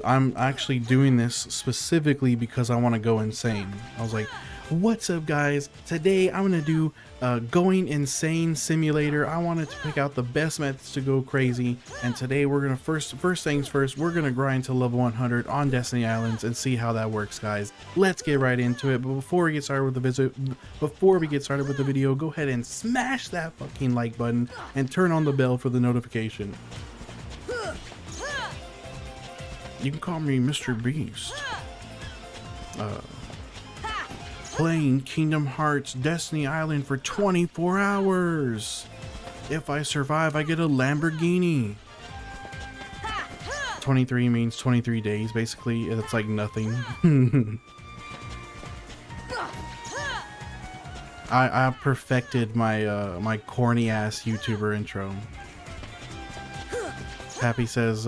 I'm actually doing this specifically because I want to go insane. I was like, what's up guys, today I'm gonna do going insane simulator. I wanted to pick out the best methods to go crazy, and today we're gonna first things first, we're gonna grind to level 100 on Destiny Islands and see how that works, guys. Let's get right into it. But before we get started with the video, go ahead and smash that fucking like button and turn on the bell for the notification. You can call me Mr. Beast. Playing Kingdom Hearts Destiny Island for 24 hours. If I survive, I get a Lamborghini. 23 means 23 days, basically. It's like nothing. I perfected my my corny ass YouTuber intro. Happy says,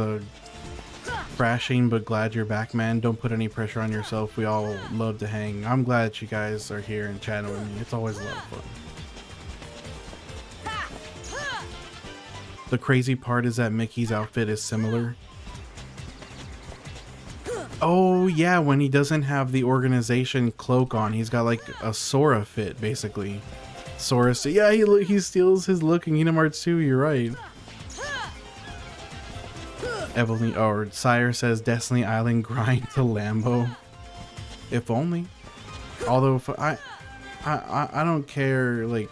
crashing, but glad you're back, man. Don't put any pressure on yourself. We all love to hang. I'm glad that you guys are here and chatting with me. It's always a lot of fun. The crazy part is that Mickey's outfit is similar. Oh yeah, when he doesn't have the organization cloak on, he's got like a Sora fit, basically. Sora, yeah, he steals his look in Kingdom Hearts 2. You're right. Evelyn or Sire says Destiny Island grind to Lambo. If only. Although if I don't care. Like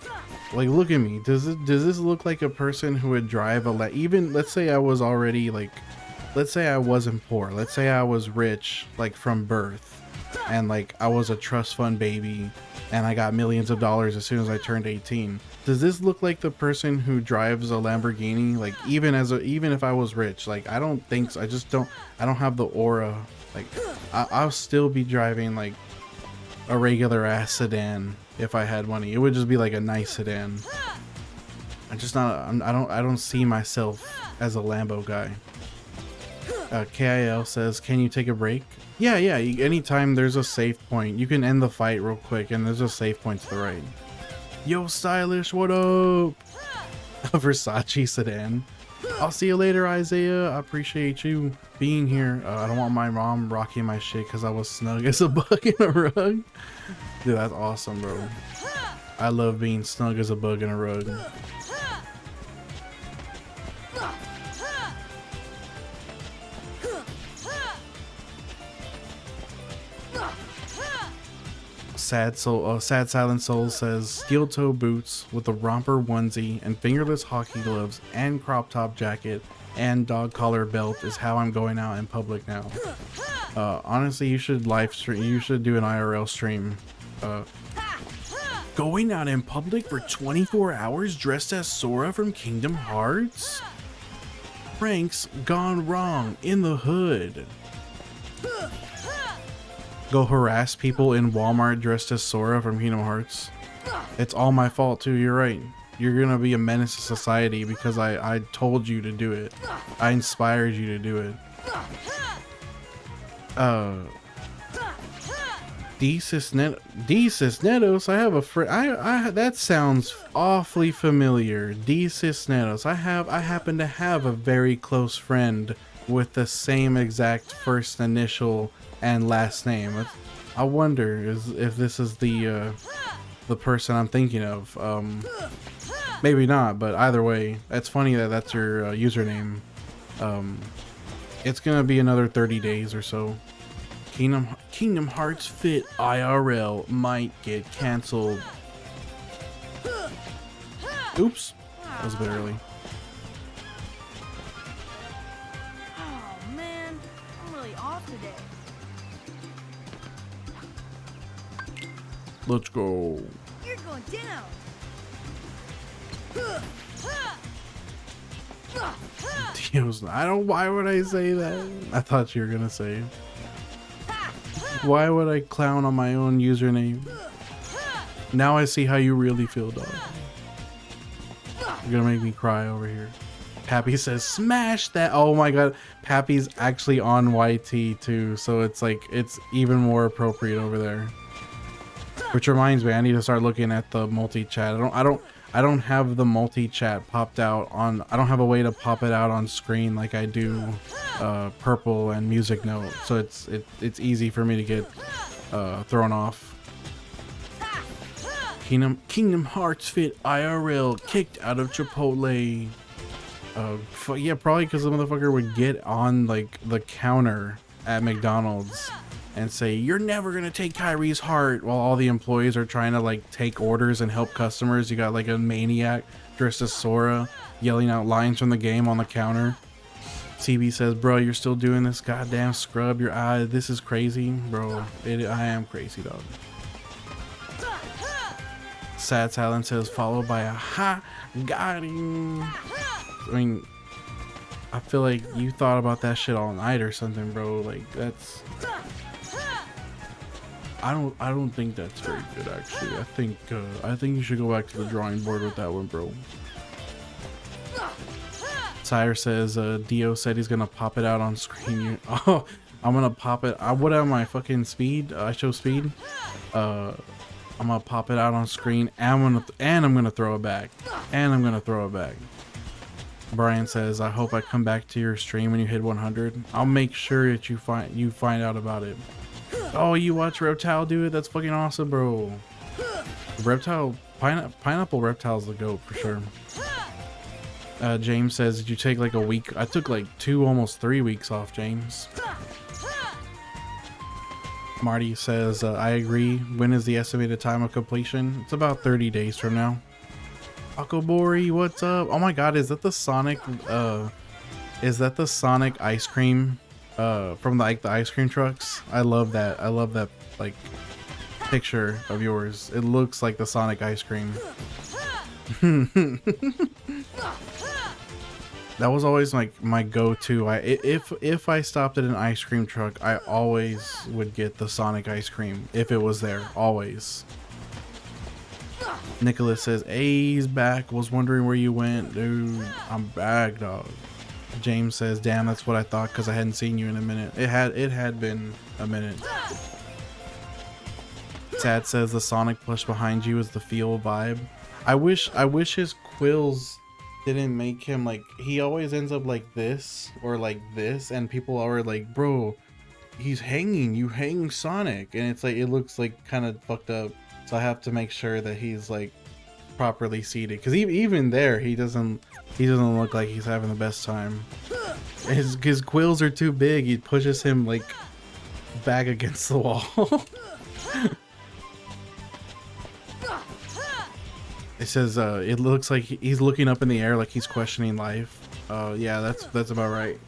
look at me. Does this look like a person who would drive a even let's say I was already like, let's say I wasn't poor. Let's say I was rich like from birth, and like I was a trust fund baby, and I got millions of dollars as soon as I turned 18. Does this look like the person who drives a Lamborghini? Like even if I was rich, like I don't think so. I don't have the aura. Like I'll still be driving like a regular ass sedan if I had money. It would just be like a nice sedan. I don't see myself as a Lambo guy. KIL says, can you take a break? Yeah, anytime there's a safe point, you can end the fight real quick, and there's a safe point to the right. Yo, Stylish, what up? A Versace sedan. I'll see you later, Isaiah. I appreciate you being here. I don't want my mom rocking my shit because I was snug as a bug in a rug. Dude, that's awesome, bro. I love being snug as a bug in a rug. Sad Silent Soul says steel toe boots with a romper onesie and fingerless hockey gloves and crop top jacket and dog collar belt is how I'm going out in public now. Honestly, you should live stream. You should do an IRL stream. Going out in public for 24 hours dressed as Sora from Kingdom Hearts? Pranks gone wrong in the hood. Go harass people in Walmart dressed as Sora from Kingdom Hearts. It's all my fault too, you're right. You're gonna be a menace to society because I told you to do it. I inspired you to do it. Cisneros, I have a friend. That sounds awfully familiar. Cisneros, I happen to have a very close friend with the same exact first initial and last name. I wonder if this is the person I'm thinking of. Maybe not, but either way, it's funny that that's your username. It's gonna be another 30 days or so. Kingdom Hearts Fit IRL might get canceled. Oops, that was a bit early. Oh man, I'm really off today. Let's go. You're going down. Why would I say that? I thought you were gonna say. Why would I clown on my own username? Now I see how you really feel, dog. You're gonna make me cry over here. Pappy says, smash that. Oh my god. Pappy's actually on YT too, so it's like, it's even more appropriate over there. Which reminds me, I need to start looking at the multi-chat. I don't have the multi-chat popped out on. I don't have a way to pop it out on screen like I do purple and music note. So it's easy for me to get thrown off. Kingdom Hearts Fit IRL kicked out of Chipotle. Yeah, probably because the motherfucker would get on like the counter at McDonald's and say, "You're never gonna take Kyrie's heart," while all the employees are trying to like take orders and help customers. You got like a maniac dressed as Sora yelling out lines from the game on the counter. CB says, "Bro, you're still doing this? Goddamn scrub your eye. This is crazy, bro. I am crazy, dog." Sad Silence says, followed by a ha, got him. I mean, I feel like you thought about that shit all night or something, bro. Like that's. I don't think that's very good, actually. I think you should go back to the drawing board with that one, bro. Sire says, Dio said he's gonna pop it out on screen. Oh, I'm gonna pop it. What am I fucking speed? I show speed. I'm gonna pop it out on screen, and I'm gonna throw it back, and I'm gonna throw it back. Brian says, I hope I come back to your stream when you hit 100. I'll make sure that you find out about it. Oh, you watch Reptile do it? That's fucking awesome, bro. Reptile, pineapple Reptile's the GOAT for sure. James says, did you take like a week? I took like 2, almost 3 weeks off, James. Marty says, I agree. When is the estimated time of completion? It's about 30 days from now. Akobori, what's up? Oh my god, is that the Sonic ice cream from like the ice cream trucks? I love that. I love that like picture of yours. It looks like the Sonic ice cream. That was always like my go-to. If I stopped at an ice cream truck, I always would get the Sonic ice cream if it was there. Always. Nicholas says, "Hey, he's back. Was wondering where you went, dude. I'm back, dog." James says, "Damn, that's what I thought because I hadn't seen you in a minute." It had been a minute. Sad says, "The Sonic plush behind you is the feel vibe." I wish his quills didn't make him like, he always ends up like this or like this, and people are like, "Bro, he's hanging. You hang Sonic," and it's like it looks like kind of fucked up. So I have to make sure that he's like properly seated, because even there he doesn't look like he's having the best time. His quills are too big. He pushes him like back against the wall. It says it looks like he's looking up in the air like he's questioning life. Yeah, that's about right.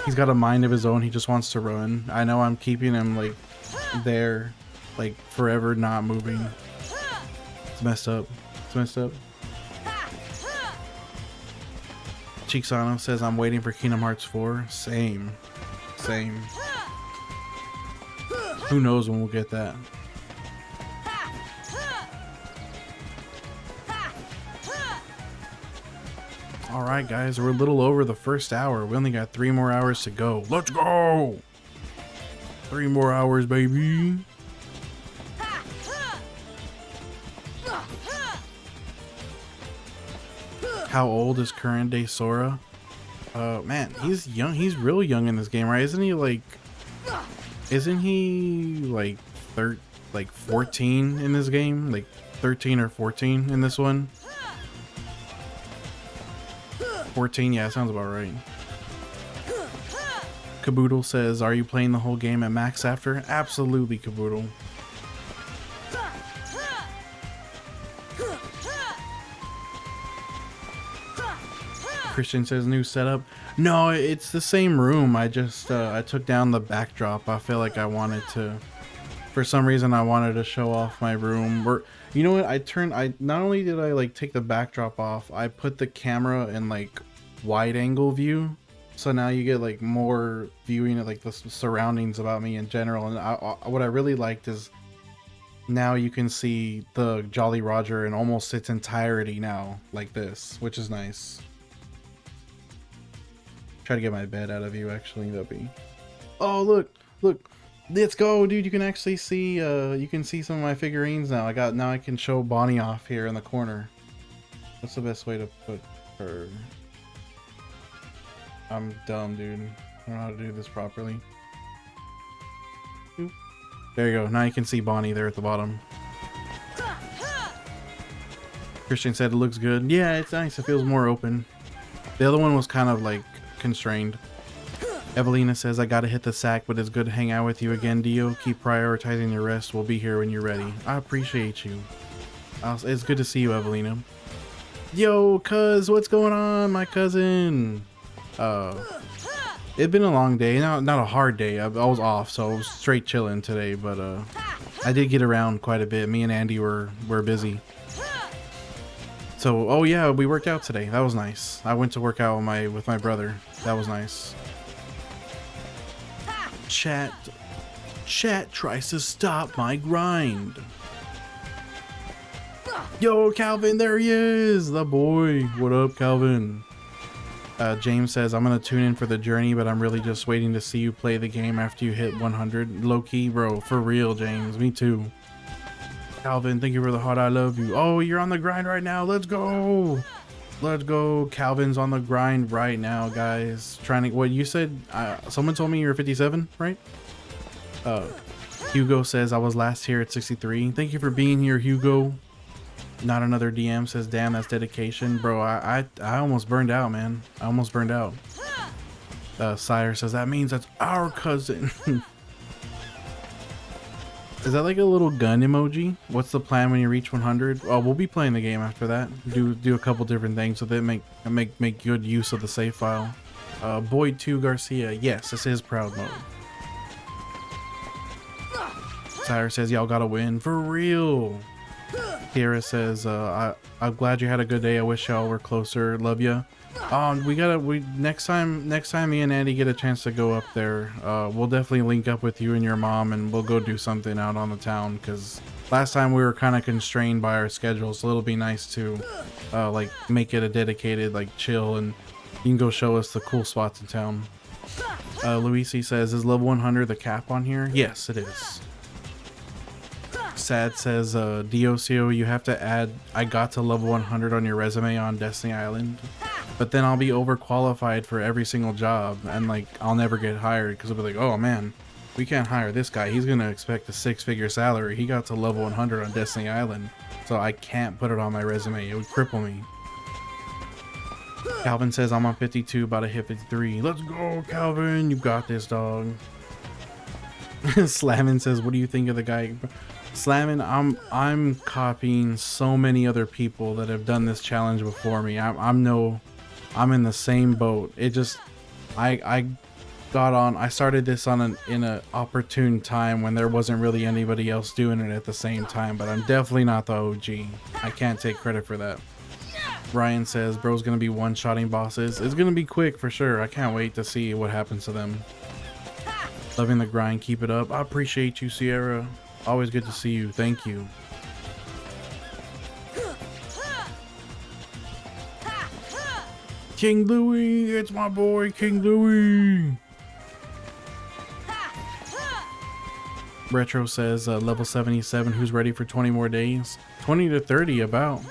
He's got a mind of his own. He just wants to run. I know I'm keeping him like there, like forever, not moving. It's messed up. It's messed up. Chixano says, I'm waiting for Kingdom Hearts 4. Same. Who knows when we'll get that. Alright guys, we're a little over the first hour. We only got 3 more hours to go. Let's go! 3 more hours, baby. How old is current day Sora? Man, he's young. He's real young in this game, right? Isn't he like 14 in this game? Like 13 or 14 in this one? 14, yeah, sounds about right. Caboodle says, are you playing the whole game at max after? Absolutely, Caboodle. Christian says, new setup. No, it's the same room. I just I took down the backdrop. I feel like I wanted to, for some reason I wanted to show off my room. Or you know what, I not only did I like take the backdrop off, I put the camera in like wide angle view, so now you get like more viewing of like the surroundings about me in general. And what I really liked is now you can see the Jolly Roger in almost its entirety now, like this, which is nice. Try to get my bed out of you, actually. That'd be... Oh, look Let's go, dude. You can actually see, you can see some of my figurines now. Now I can show Bonnie off here in the corner. What's the best way to put her? I'm dumb, dude. I don't know how to do this properly. Oop. There you go. Now you can see Bonnie there at the bottom. Christian said it looks good. Yeah, it's nice. It feels more open. The other one was kind of like constrained. Evelina says, I gotta hit the sack, but it's good to hang out with you again, Dio. Keep prioritizing your rest. We'll be here when you're ready. I appreciate you. It's good to see you, Evelina. Yo, cuz, what's going on, my cousin? It's been a long day. Not a hard day. I was off, so I was straight chilling today, but I did get around quite a bit. Me and Andy were busy. So, oh yeah, we worked out today. That was nice. I went to work out with my brother. That was nice. Chat tries to stop my grind. Yo, Calvin, there he is, the boy. What up, Calvin? James says, I'm gonna tune in for the journey, but I'm really just waiting to see you play the game after you hit 100. Low-key, bro, for real, James. Me too. Calvin, thank you for the heart. I love you. Oh, you're on the grind right now. Let's go. Let's go. Calvin's on the grind right now, guys. Trying to, what you said, someone told me you're 57, right? Hugo says, I was last here at 63. Thank you for being here, Hugo. Not another DM says, damn, that's dedication. Bro, I almost burned out, man. I almost burned out. Sire says, that means that's our cousin. Is that like a little gun emoji? What's the plan when you reach 100? Oh, we'll be playing the game after that. Do a couple different things so they make good use of the save file. Boyd2 Garcia, yes, this is proud mode. Sire says, y'all gotta win for real. Kira says, I'm glad you had a good day. I wish y'all were closer. Love ya. Next time me and Andy get a chance to go up there, we'll definitely link up with you and your mom, and we'll go do something out on the town, because last time we were kind of constrained by our schedule, so it'll be nice to like make it a dedicated like chill, and you can go show us the cool spots in town. Luisi says, is level 100 the cap on here? Yes, it is. Sad says, DOCO, you have to add I got to level 100 on your resume on Destiny Island, but then I'll be overqualified for every single job, and like I'll never get hired, because I'll be like, oh man, we can't hire this guy, he's gonna expect a 6-figure salary, he got to level 100 on Destiny Island, so I can't put it on my resume, it would cripple me. Calvin says, I'm on 52, about to hit 53. Let's go, Calvin, you got this, dog. Slammin says, what do you think of the guy? Slammin, I'm copying so many other people that have done this challenge before me. I'm in the same boat. It just, I started this in an opportune time when there wasn't really anybody else doing it at the same time, but I'm definitely not the OG. I can't take credit for that. Ryan says, bro's gonna be one-shotting bosses. It's gonna be quick for sure. I can't wait to see what happens to them. Loving the grind, keep it up. I appreciate you, Sierra. Always good to see you. Thank you. King Louie, it's my boy, King Louie. Retro says, level 77, who's ready for 20 more days? 20 to 30 about.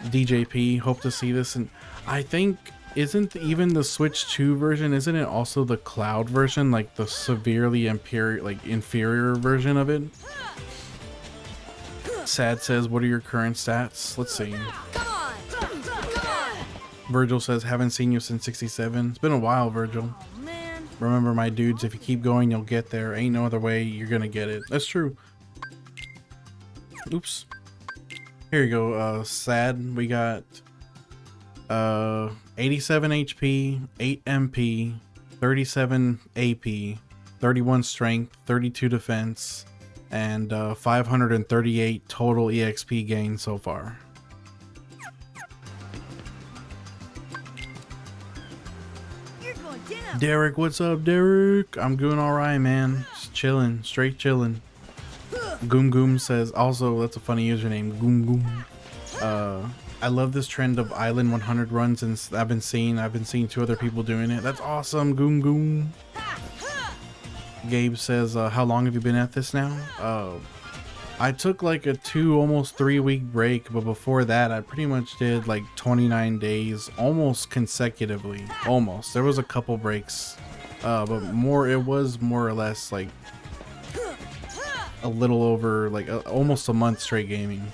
DJP, hope to see this. And I think, isn't even the Switch 2 version, isn't it also the cloud version, like the severely inferior version of it? Sad says, what are your current stats? Let's see. Virgil says, haven't seen you since 67. It's been a while, Virgil. Remember, my dudes, if you keep going, you'll get there. Ain't no other way you're gonna get it. That's true. Oops. Here you go. Sad, we got 87 HP, 8 MP, 37 AP, 31 strength, 32 defense, and 538 total EXP gain so far. Derek, what's up, Derek? I'm doing alright, man. Just chilling, straight chilling. Goom Goom says, also, that's a funny username, Goom Goom. I love this trend of LV.100 runs, and I've been seeing 2 other people doing it. That's awesome, Goom Goom. Gabe says, how long have you been at this now? I took like a 2, almost 3 week break, but before that I pretty much did like 29 days almost consecutively. Almost. There was a couple breaks, but it was more or less like a little over like almost a month straight gaming,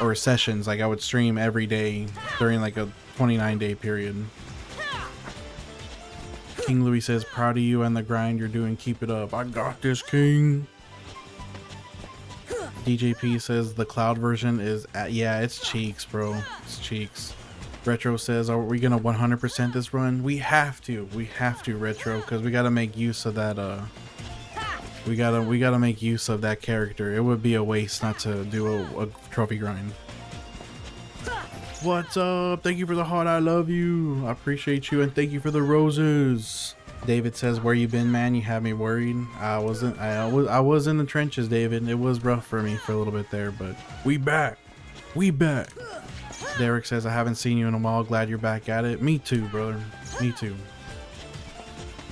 or sessions. Like I would stream every day during like a 29-day period. King Louis says, proud of you and the grind you're doing, keep it up. I got this, King. DJP says the cloud version is yeah, it's cheeks, bro. It's cheeks. Retro says, are we gonna 100% this run? We have to Retro, because we gotta make use of that we gotta make use of that character. It would be a waste not to do a trophy grind. What's up? Thank you for the heart. I love you. I appreciate you, and thank you for the roses. David says, where you been, man? You have me worried. I was in the trenches, David. It was rough for me for a little bit there, but we back. Derek says, I haven't seen you in a while. Glad you're back at it. Me too, brother. Me too.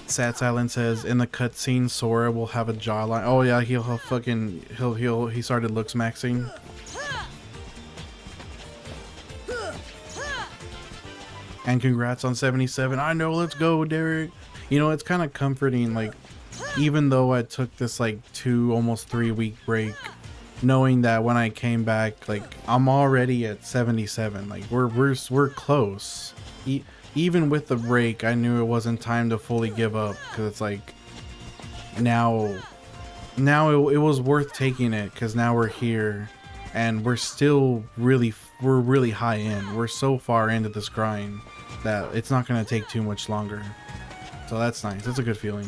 Sad Silent says, in the cutscene, Sora will have a jawline. Oh yeah, he started looks maxing. And congrats on 77. I know, let's go, Derek. You know, it's kind of comforting, like, even though I took this like 2, almost 3 week break, knowing that when I came back, like, I'm already at 77. Like, we're close. Even with the break, I knew it wasn't time to fully give up, because it's like now it was worth taking it, because now we're here and we're still really high end. We're so far into this grind that it's not going to take too much longer. So that's nice. That's a good feeling.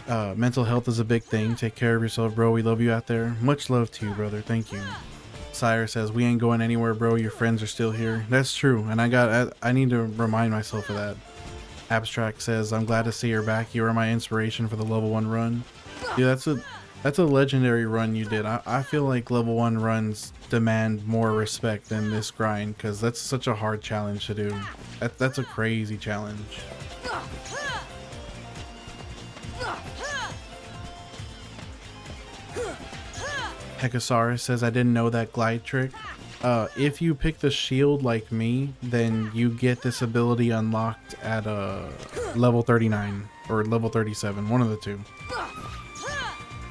Mental health is a big thing. Take care of yourself, bro. We love you out there. Much love to you, brother. Thank you. Sire says, we ain't going anywhere, bro. Your friends are still here. That's true, and I need to remind myself of that. Abstract says, I'm glad to see you're back. You are my inspiration for the level 1 run. Dude, that's a legendary run you did. I feel like level 1 runs demand more respect than this grind, because that's such a hard challenge to do. That's a crazy challenge. Hecasaurus says, I didn't know that glide trick. If you pick the shield like me, then you get this ability unlocked at level 39 or level 37, one of the two.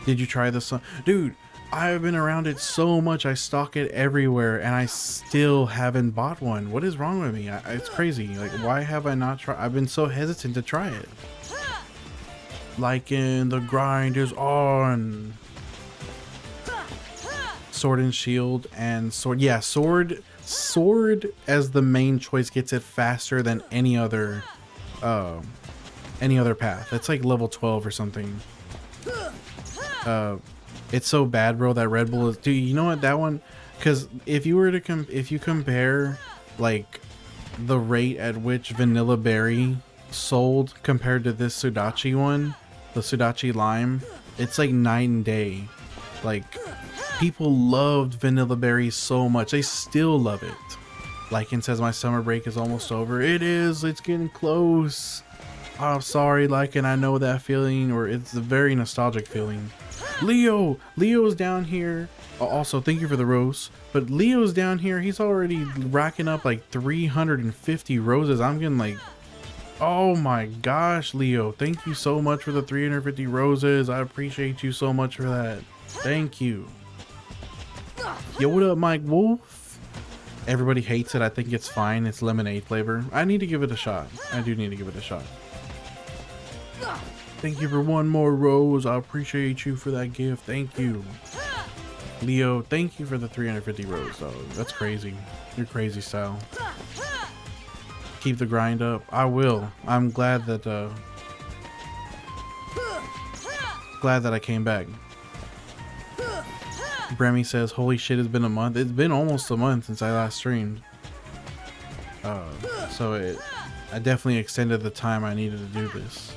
Did you try this? Dude, I've been around it so much. I stalk it everywhere, and I still haven't bought one. What is wrong with me? It's crazy. Like, why have I not tried? I've been so hesitant to try it. Like, in the grind is on. Sword and shield and sword. Yeah, sword as the main choice gets it faster than any other path. It's like level 12 or something. It's so bad, bro, that Red Bull is, dude, you know what, that one, because if you were to if you compare like the rate at which Vanilla Berry sold compared to this Sudachi one, the Sudachi Lime, it's like night and day. Like, people loved Vanilla Berry so much. They still love it. Lycan says, my summer break is almost over. It is. It's getting close. I'm sorry, Lycan. I know that feeling, or it's a very nostalgic feeling. Leo's down here. Also, thank you for the rose. But Leo's down here. He's already racking up like 350 roses. I'm getting like, oh my gosh, Leo. Thank you so much for the 350 roses. I appreciate you so much for that. Thank you. Yo, what up, Mike Wolf? Everybody hates it. I think it's fine. It's lemonade flavor. I need to give it a shot. I do need to give it a shot. Thank you for one more rose. I appreciate you for that gift. Thank you. Leo, thank you for the 350 rose, though. That's crazy. You're crazy style. Keep the grind up. I will. I'm glad that I came back. Bremy says, holy shit, it's been a month. It's been almost a month since I last streamed. So I definitely extended the time I needed to do this.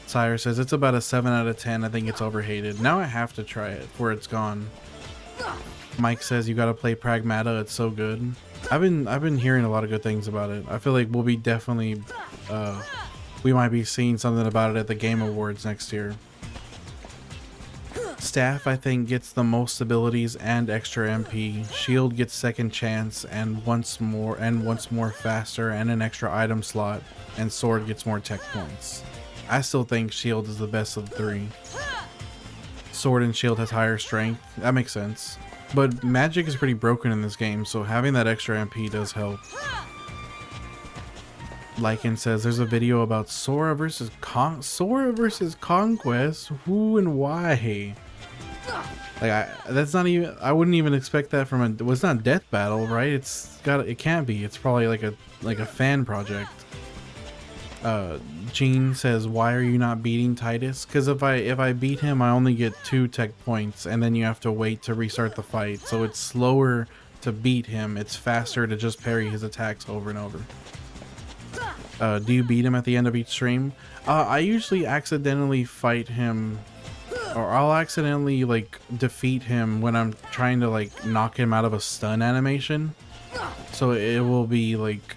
Sire says, it's about a 7 out of 10. I think it's overhated. Now I have to try it before it's gone. Mike says, you gotta play Pragmata. It's so good. I've been hearing a lot of good things about it. I feel like we'll be definitely We might be seeing something about it at the Game Awards next year. Staff, I think, gets the most abilities and extra MP. Shield gets second chance and once more faster and an extra item slot. And sword gets more tech points. I still think shield is the best of the three. Sword and shield has higher strength. That makes sense. But magic is pretty broken in this game, so having that extra MP does help. Lycan says there's a video about Sora versus Conquest. Who and why? Like that's not even. I wouldn't even expect that from a. Well, it's not Death Battle, right? It can't be. It's probably like a fan project. Gene says, why are you not beating Titus? Because if I beat him, I only get 2 tech points, and then you have to wait to restart the fight. So it's slower to beat him. It's faster to just parry his attacks over and over. Do you beat him at the end of each stream? I usually accidentally fight him, or I'll accidentally like defeat him when I'm trying to like knock him out of a stun animation. So it will be like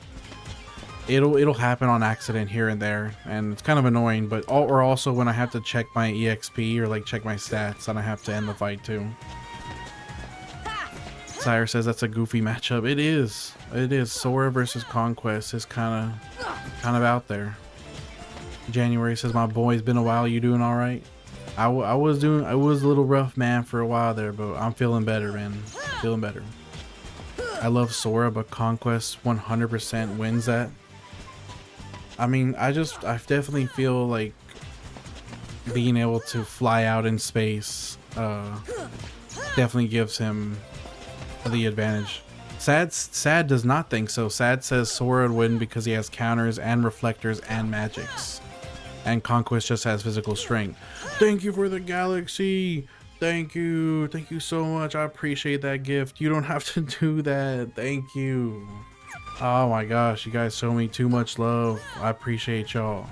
it'll happen on accident here and there, and it's kind of annoying. But or also when I have to check my EXP or like check my stats, and I have to end the fight too. Sire says that's a goofy matchup. It is. It is. Sora versus Conquest is kind of out there. January says my boy, it's been a while. You doing all right? I was a little rough, man, for a while there, but I'm feeling better, man. Feeling better. I love Sora, but Conquest 100% wins that. I mean, I definitely feel like being able to fly out in space definitely gives him the advantage. Sad does not think so. Sad says Sora would win because he has counters and reflectors and magics. And Conquest just has physical strength. Thank you for the galaxy. Thank you. Thank you so much. I appreciate that gift. You don't have to do that. Thank you. Oh my gosh, you guys show me too much love. I appreciate y'all.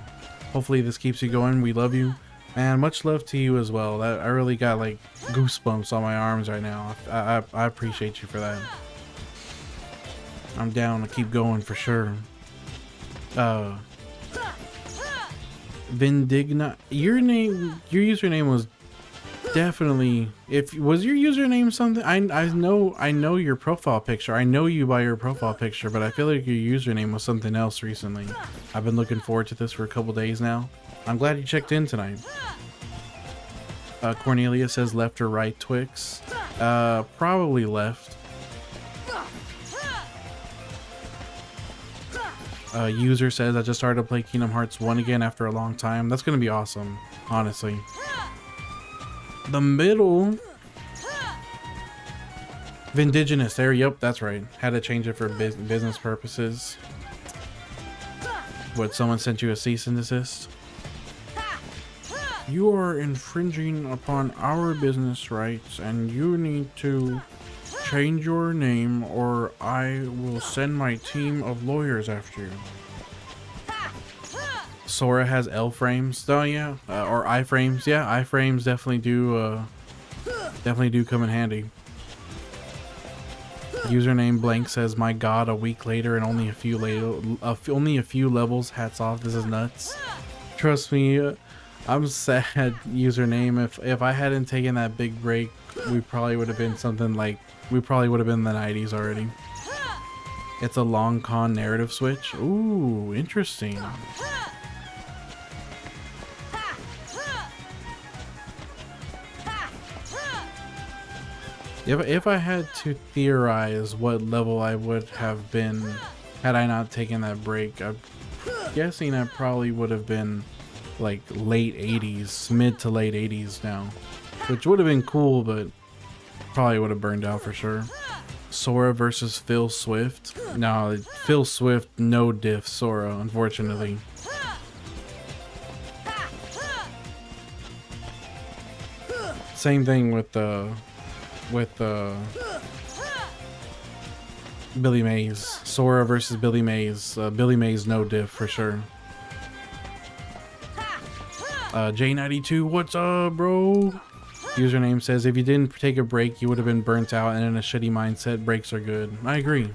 Hopefully this keeps you going. We love you. Man, much love to you as well. I really got like goosebumps on my arms right now. I appreciate you for that. I'm down to keep going for sure. Vindigna, your username was definitely, was your username something? I know your profile picture. I know you by your profile picture, but I feel like your username was something else recently. I've been looking forward to this for a couple days now. I'm glad you checked in tonight. Cornelia says left or right Twix? Probably left. User says I just started to play Kingdom Hearts 1 again after a long time. That's gonna be awesome, honestly. The middle. Vindigenous there, yep, that's right. Had to change it for business purposes. What, someone sent you a cease and desist? You are infringing upon our business rights and you need to change your name or I will send my team of lawyers after you. Sora has L frames. Oh yeah, or iframes. Yeah, iframes definitely do come in handy. Username blank says, "My God, a week later and only a few levels. Hats off. This is nuts." Trust me, I'm sad. Username. If I hadn't taken that big break, we probably would have been something like in the 90s already. It's a long con narrative switch. Ooh, interesting. If I had to theorize what level I would have been had I not taken that break, I'm guessing I probably would have been like late 80s, mid to late 80s now, which would have been cool, but probably would have burned out for sure. Sora versus Phil Swift. No, Phil Swift no diff Sora, unfortunately. Same thing with Billy Mays. Sora versus Billy Mays. Billy Mays no diff for sure. J92, what's up, bro? Username says, if you didn't take a break, you would have been burnt out and in a shitty mindset. Breaks are good. I agree.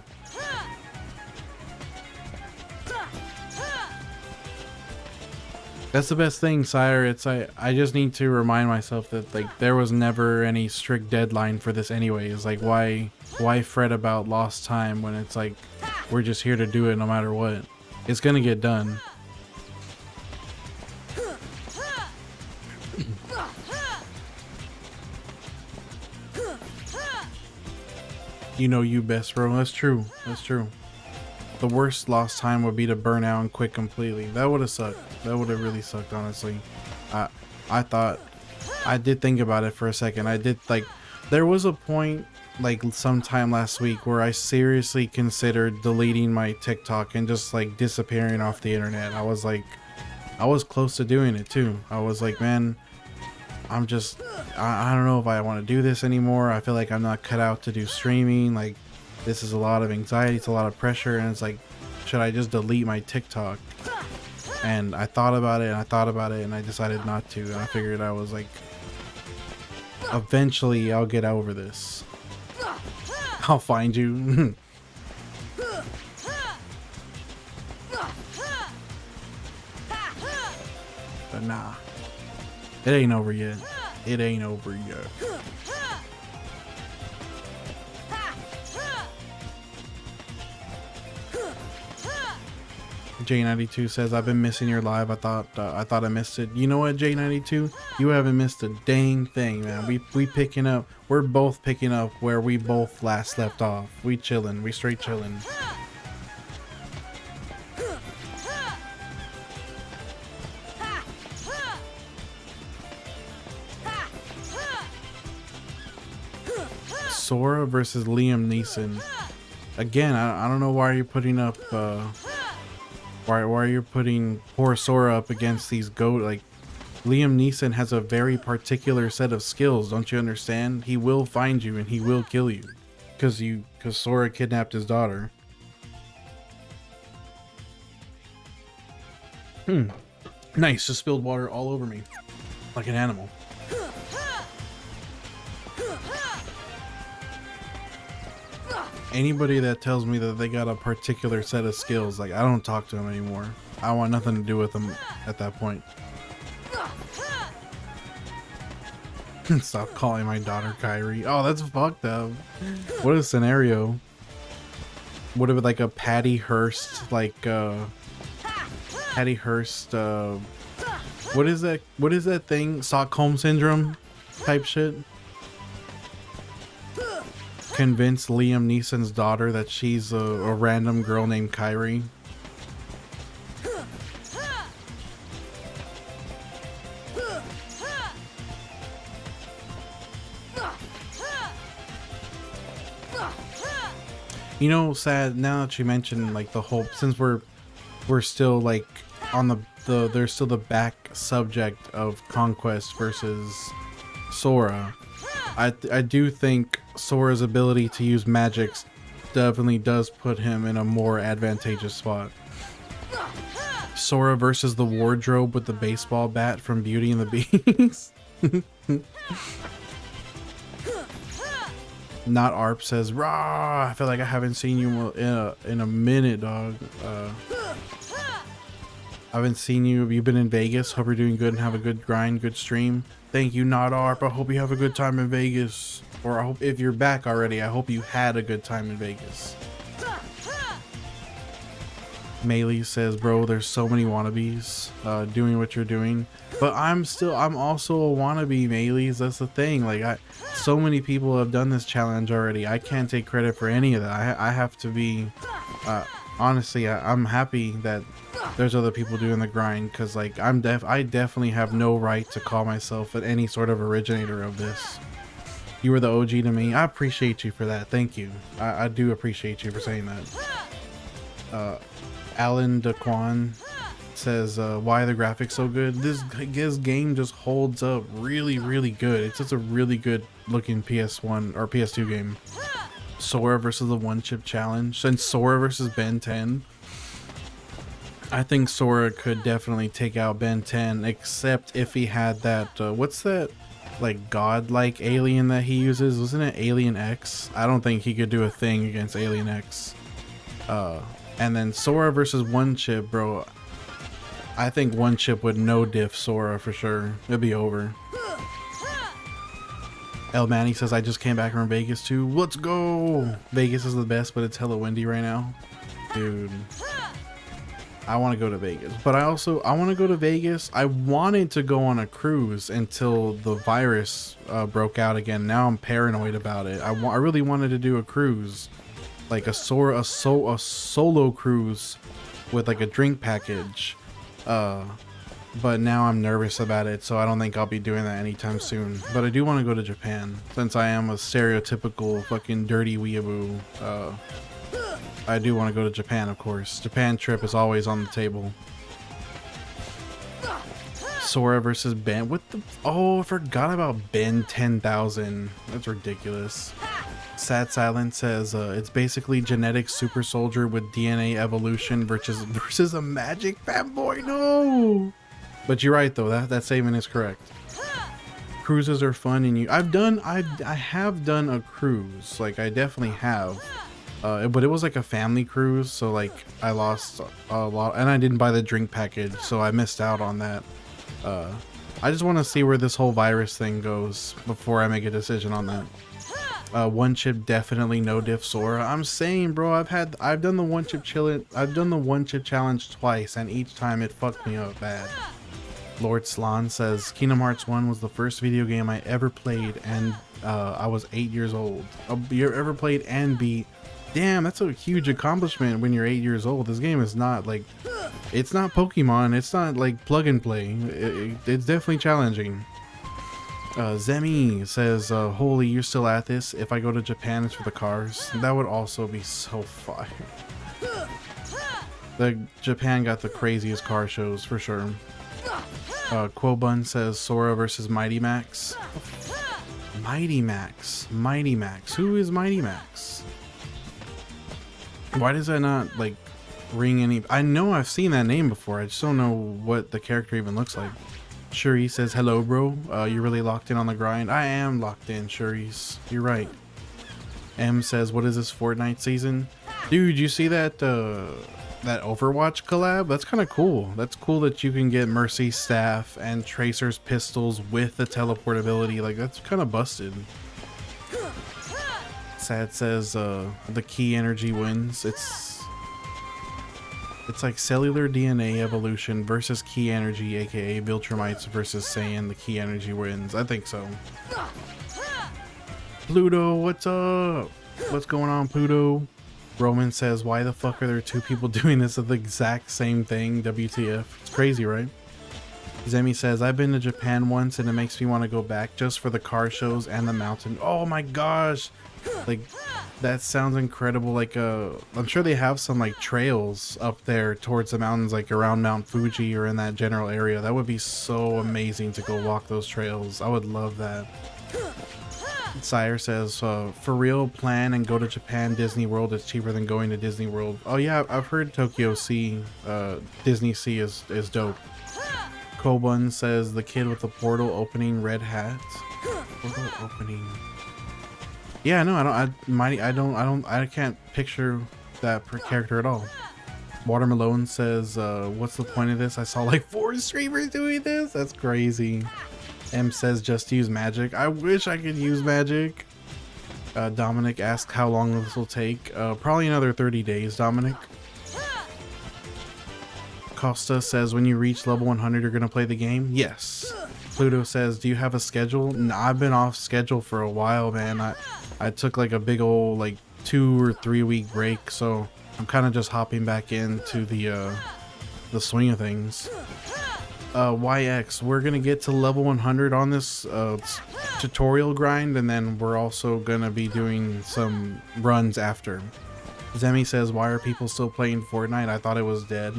That's the best thing, sire. It's I just need to remind myself that like there was never any strict deadline for this anyways. Like why fret about lost time when it's like we're just here to do it no matter what. It's gonna get done. You know you best, bro. That's true. That's true. The worst lost time would be to burn out and quit completely. That would have sucked. That would have really sucked, honestly. I thought, I did think about it for a second. I did, like, there was a point, like, sometime last week where I seriously considered deleting my TikTok and just, like, disappearing off the internet. I was like, I was close to doing it, too. I was like, man, I'm just, I don't know if I want to do this anymore. I feel like I'm not cut out to do streaming. Like, this is a lot of anxiety, it's a lot of pressure, and it's like, should I just delete my TikTok? And I thought about it, and I thought about it, and I decided not to. And I figured I was like, eventually I'll get over this. I'll find you. But nah, it ain't over yet. It ain't over yet. J92 says, I've been missing your live. I thought I missed it. You know what, J92? You haven't missed a dang thing, man. We picking up. We're both picking up where we both last left off. We chilling. We straight chilling. Sora versus Liam Neeson. Again, I don't know why you're putting up why are you putting poor Sora up against these like Liam Neeson has a very particular set of skills, don't you understand? He will find you and he will kill you because Sora kidnapped his daughter. Nice, just spilled water all over me like an animal. Anybody that tells me that they got a particular set of skills, like, I don't talk to them anymore. I want nothing to do with them at that point. Stop calling my daughter Kyrie. Oh, that's fucked up. What a scenario. What if like a Patty Hearst, like Patty Hearst, what is that thing? Stockholm Syndrome type shit? Convince Liam Neeson's daughter that she's a random girl named Kyrie. You know, sad now that you mentioned like the whole, since we're still like on there's still the back subject of Conquest versus Sora. I do think Sora's ability to use magics definitely does put him in a more advantageous spot. Sora versus the wardrobe with the baseball bat from Beauty and the Beast. Not ARP says, rah, I feel like I haven't seen you in a minute, dog. I haven't seen you. Have you been in Vegas? Hope you're doing good and have a good grind, good stream. Thank you, Not ARP. I hope you have a good time in Vegas. Or I hope if you're back already, I hope you had a good time in Vegas. Melee says, bro, there's so many wannabes doing what you're doing. But I'm also a wannabe, Melees. That's the thing. Like, so many people have done this challenge already. I can't take credit for any of that. I have to be, honestly, I'm happy that there's other people doing the grind, because like I definitely have no right to call myself any sort of originator of this. You were the OG to me. I appreciate you for that. Thank you. I do appreciate you for saying that. Alan DeQuan says, why are the graphics so good? This game just holds up really, really good. It's just a really good looking PS1 or PS2 game. Sora versus the one chip challenge, and Sora versus Ben 10. I think Sora could definitely take out Ben 10, except if he had that, what's that, like, godlike alien that he uses? Wasn't it Alien X? I don't think he could do a thing against Alien X. And then Sora versus one chip, bro. I think one chip would no diff Sora for sure. It'd be over. El Manny says, I just came back from Vegas too. Let's go! Vegas is the best, but it's hella windy right now. Dude. I want to go to Vegas. But I want to go to Vegas. I wanted to go on a cruise until the virus broke out again. Now I'm paranoid about it. I really wanted to do a cruise. Like a solo cruise with like a drink package. But now I'm nervous about it, so I don't think I'll be doing that anytime soon. But I do want to go to Japan, since I am a stereotypical fucking dirty weeaboo. I do want to go to Japan, of course. Japan trip is always on the table. Sora versus Ben. What the? Oh, I forgot about Ben 10,000. That's ridiculous. Sad Silence says it's basically genetic super soldier with DNA evolution versus a magic fanboy. No. But you're right though. That statement is correct. Cruises are fun, and I have done a cruise. Like I definitely have. But it was like a family cruise, so like I lost a lot, and I didn't buy the drink package, so I missed out on that. I just want to see where this whole virus thing goes before I make a decision on that. One chip definitely no diff Sora. I'm saying, bro, I've done the one chip challenge twice, and each time it fucked me up bad. Lord Slan says Kingdom Hearts 1 was the first video game I ever played, and I was 8 years old. Ever played and beat. Damn, that's a huge accomplishment when you're 8 years old. This game is not like, it's not Pokemon. It's not like plug and play. It's definitely challenging. Zemi says, holy, you're still at this? If I go to Japan, it's for the cars. That would also be so fire. Japan got the craziest car shows for sure. Quobun says Sora versus Mighty Max. Mighty Max. Who is Mighty Max? Why does that not like ring any? I know I've seen that name before. I just don't know what the character even looks like. Shuri says, hello bro, you really locked in on the grind? I am locked in, Shuri's. You're right. M says, what is this Fortnite season? Dude, you see that that Overwatch collab? That's kind of cool. That's cool that you can get Mercy's staff and Tracer's pistols with the teleportability. Like, that's kind of busted. Sad says the key energy wins. It's like cellular DNA evolution versus key energy, aka Viltrumites versus Saiyan. The key energy wins. I think so. Pluto, what's up? What's going on, Pluto? Roman says, why the fuck are there two people doing this at the exact same thing? WTF. It's crazy, right? Zemi says, I've been to Japan once and it makes me want to go back just for the car shows and the mountain. Oh my gosh. Like, that sounds incredible. Like, I'm sure they have some like trails up there towards the mountains, like around Mount Fuji or in that general area. That would be so amazing to go walk those trails. I would love that. Sire says, for real, plan and go to Japan. Disney World is cheaper than going to Disney World. Oh yeah, I've heard Tokyo Sea, Disney Sea is dope. Kobun says, the kid with the portal opening red hat. Portal opening. Yeah, no, I can't picture that character at all. Watermelon says, what's the point of this? I saw like 4 streamers doing this. That's crazy. M says, just use magic. I wish I could use magic. Dominic asked how long this will take. Probably another 30 days, Dominic. Costa says, when you reach level 100, you're going to play the game? Yes. Pluto says, do you have a schedule? No, I've been off schedule for a while, man. I took like a big old like 2 or 3 week break, so I'm kind of just hopping back into the swing of things. YX, we're gonna get to level 100 on this tutorial grind, and then we're also gonna be doing some runs after. Zemi says, why are people still playing Fortnite? I thought it was dead.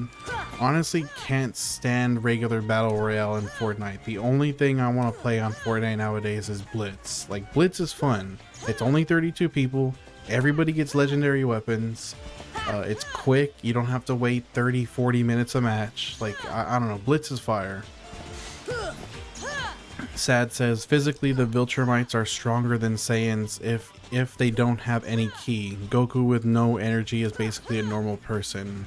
Honestly, can't stand regular battle royale in Fortnite. The only thing I want to play on Fortnite nowadays is Blitz. Like, Blitz is fun. It's only 32 people. Everybody gets legendary weapons. It's quick. You don't have to wait 30-40 minutes a match. Like, I don't know. Blitz is fire. Sad says, physically the Viltrumites are stronger than Saiyans if they don't have any ki. Goku with no energy is basically a normal person.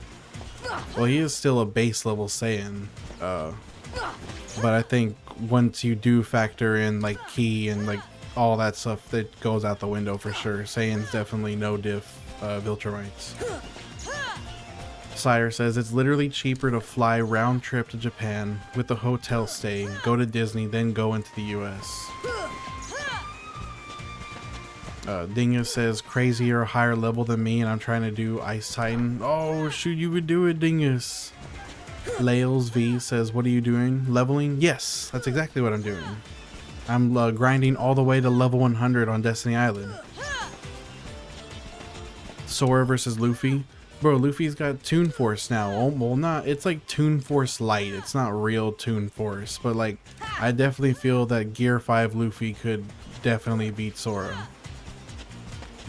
Well, he is still a base level Saiyan. But I think once you do factor in like ki and like all that stuff, that goes out the window for sure. Saiyan's definitely no diff Viltrumites. Sire says it's literally cheaper to fly round trip to Japan with a hotel stay, go to Disney, then go into the US. Dingus says crazier, higher level than me, and I'm trying to do Ice Titan. Oh shoot, you would do it, Dingus. Lails V says, what are you doing? Leveling? Yes, that's exactly what I'm doing. I'm grinding all the way to level 100 on Destiny Island. Sora versus Luffy. Bro, Luffy's got Toon Force now. Oh, well, not, it's like Toon Force Light. It's not real Toon Force, but like, I definitely feel that Gear 5 Luffy could definitely beat Sora.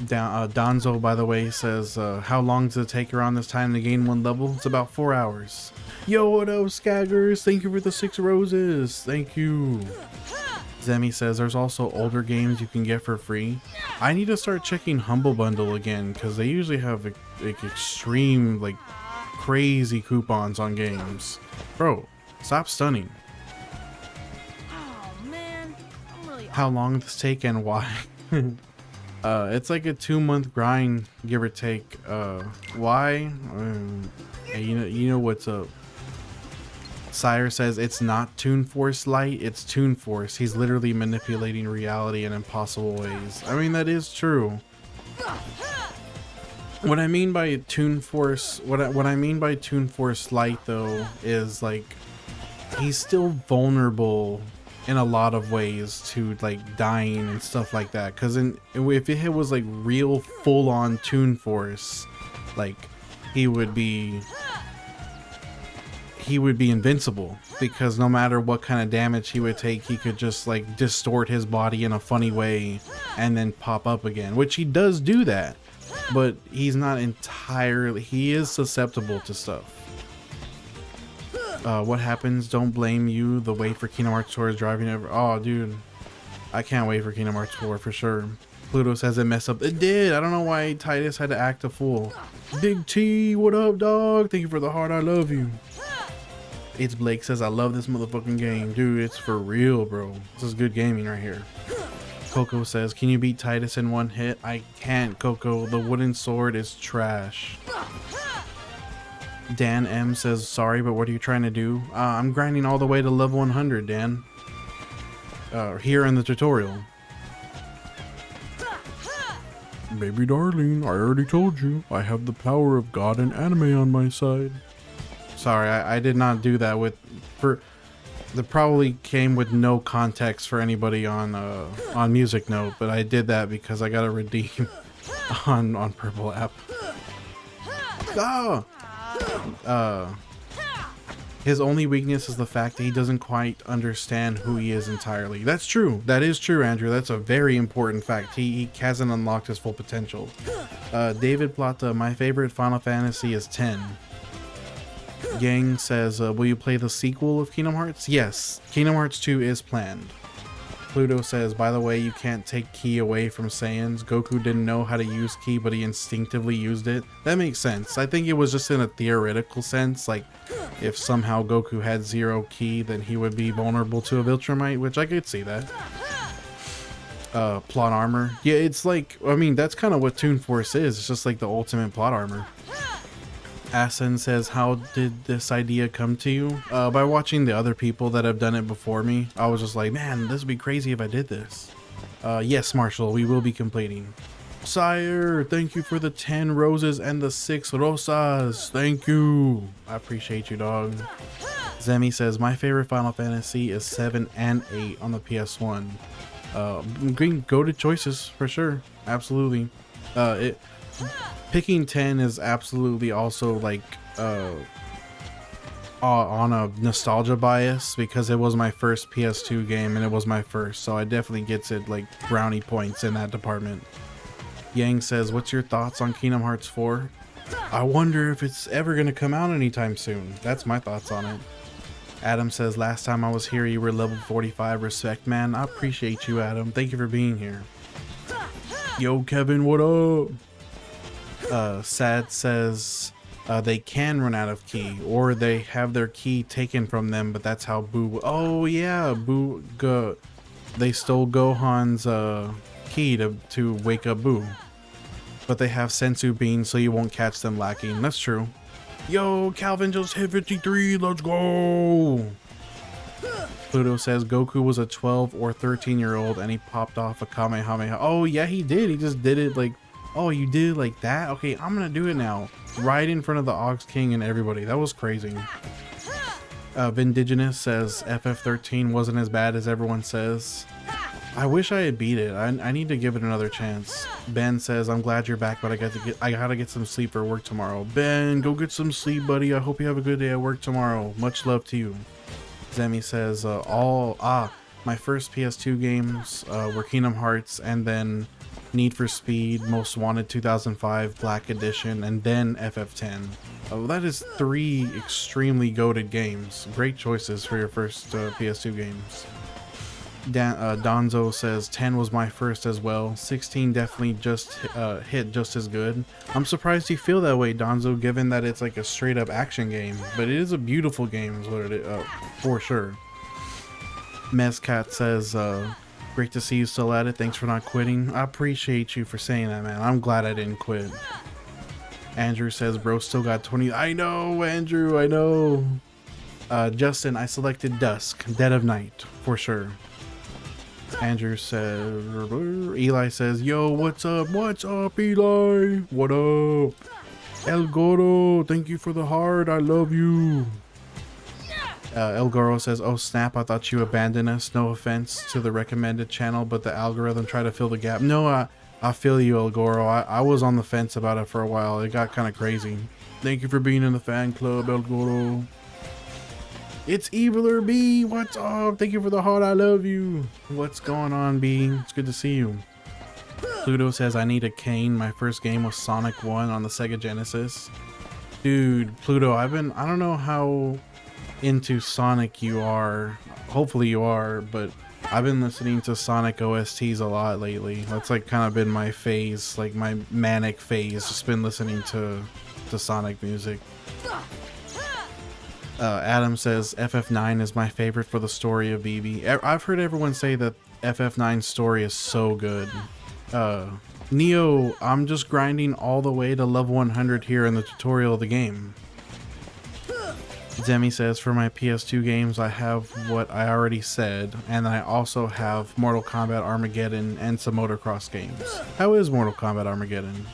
Donzo, by the way, says, how long does it take around this time to gain 1 level? It's about 4 hours. Yo, what up, Skaggers? Thank you for the 6 roses. Thank you. Zemi says there's also older games you can get for free. I need to start checking Humble Bundle again, because they usually have like extreme, like crazy coupons on games. Bro, stop stunning. Oh man, I'm really How long does this take and why? It's like a 2-month grind, give or take. Why? Hey, you know what's up. Sire says it's not Toon Force Light, it's Toon Force. He's literally manipulating reality in impossible ways. I mean, that is true. What I mean by Toon Force, what I mean by Toon Force Light though, is like he's still vulnerable in a lot of ways to like dying and stuff like that. Cause if it was like real full-on Toon Force, like he would be invincible, because no matter what kind of damage he would take, he could just like distort his body in a funny way and then pop up again, which he does do that, but he's not entirely, he is susceptible to stuff. What happens? Don't blame you. The wait for Kingdom Hearts 4 is driving over. Oh dude, I can't wait for Kingdom Hearts 4 for sure. Pluto says it messed up. It did. I don't know why Titus had to act a fool. Big T, what up dog? Thank you for the heart, I love you. It's Blake says, I love this motherfucking game. Dude, it's for real, bro. This is good gaming right here. Coco says, can you beat Titus in 1 hit? I can't, Coco. The wooden sword is trash. Dan M says, sorry, but what are you trying to do? I'm grinding all the way to level 100, Dan. Here in the tutorial. Baby darling, I already told you. I have the power of God and anime on my side. Sorry, I did not do that that probably came with no context for anybody on Music Note, but I did that because I got a redeem on Purple app. His only weakness is the fact that he doesn't quite understand who he is entirely. That's true. That is true, Andrew. That's a very important fact. He hasn't unlocked his full potential. David Plata, my favorite Final Fantasy is 10. Yang says, will you play the sequel of Kingdom Hearts? Yes, Kingdom Hearts 2 is planned. Pluto says, by the way, you can't take ki away from Saiyans. Goku didn't know how to use ki, but he instinctively used it. That makes sense. I think it was just in a theoretical sense, like if somehow Goku had 0 ki, then he would be vulnerable to a Viltrumite, which I could see that. Plot armor. Yeah, it's like, I mean, that's kind of what Toon Force is. It's just like the ultimate plot armor. Asen says, how did this idea come to you? By watching the other people that have done it before me. I was just like, man, this would be crazy if I did this. Yes, Marshall, we will be completing. Sire, thank you for the 10 roses and the 6 rosas. Thank you. I appreciate you, dog. Zemi says, my favorite Final Fantasy is 7 and 8 on the PS1. Go to choices for sure. Absolutely. Picking 10 is absolutely also like on a nostalgia bias, because it was my first PS2 game and it was my first, so I definitely gets it like brownie points in that department. Yang says, what's your thoughts on Kingdom Hearts 4? I wonder if it's ever gonna come out anytime soon. That's my thoughts on it. Adam says, last time I was here you were level 45. Respect, man. I appreciate you, Adam. Thank you for being here. Yo Kevin, what up? Sad says, they can run out of ki, or they have their ki taken from them, but that's how Boo. Oh yeah, they stole Gohan's ki to wake up Boo, but they have sensu beans, so you won't catch them lacking. That's true. Yo, Calvin just hit 53. Let's go. Pluto says Goku was a 12 or 13-year-old and he popped off a Kamehameha. Oh yeah, he did. He just did it like, oh, you did it like that? Okay, I'm gonna do it now. Right in front of the Ox King and everybody. That was crazy. Vindigenous says FF13 wasn't as bad as everyone says. I wish I had beat it. I need to give it another chance. Ben says, I'm glad you're back, but I gotta get some sleep for work tomorrow. Ben, go get some sleep, buddy. I hope you have a good day at work tomorrow. Much love to you. Zemi says, my first PS2 games were Kingdom Hearts, and then Need for Speed, Most Wanted 2005, Black Edition, and then FF10. Oh, that is 3 extremely goated games. Great choices for your first PS2 games. Donzo says 10 was my first as well. 16 definitely just hit just as good. I'm surprised you feel that way, Donzo, given that it's like a straight up action game, but it is a beautiful game, is what it is, for sure. Mezcat says, great to see you still at it. Thanks for not quitting. I appreciate you for saying that, man. I'm glad I didn't quit. Andrew says, bro, still got 20. I know, Andrew, I know. Justin, I selected Dusk, Dead of Night, for sure. Andrew says, Eli says, yo, what's up? What's up, Eli? What up? El Goro, thank you for the heart. I love you. El Goro says, oh snap, I thought you abandoned us. No offense to the recommended channel, but the algorithm tried to fill the gap. No, I feel you, El Goro. I was on the fence about it for a while. It got kind of crazy. Thank you for being in the fan club, El Goro. It's Eviler B. What's up? Thank you for the heart. I love you. What's going on, B? It's good to see you. Pluto says, I need a cane. My first game was Sonic 1 on the Sega Genesis. Dude, Pluto, I don't know how into Sonic you are. Hopefully you are, but I've been listening to Sonic OSTs a lot lately. That's like kind of been my phase, like my manic phase. Just been listening to Sonic music. Adam says FF9 is my favorite for the story of Vivi. I've heard everyone say that FF9's story is so good. Neo, I'm just grinding all the way to level 100 here in the tutorial of the game. Zemi says, for my PS2 games, I have what I already said, and I also have Mortal Kombat Armageddon and some motocross games. How is Mortal Kombat Armageddon?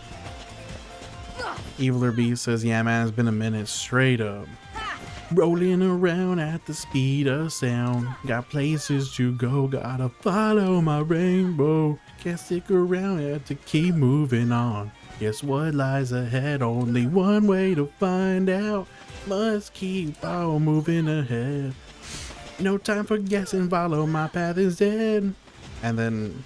Eviler B says, yeah man, it's been a minute, straight up. Rolling around at the speed of sound. Got places to go, gotta follow my rainbow. Can't stick around, have to keep moving on. Guess what lies ahead? Only one way to find out. Must keep on moving ahead. No time for guessing, follow my path instead. And then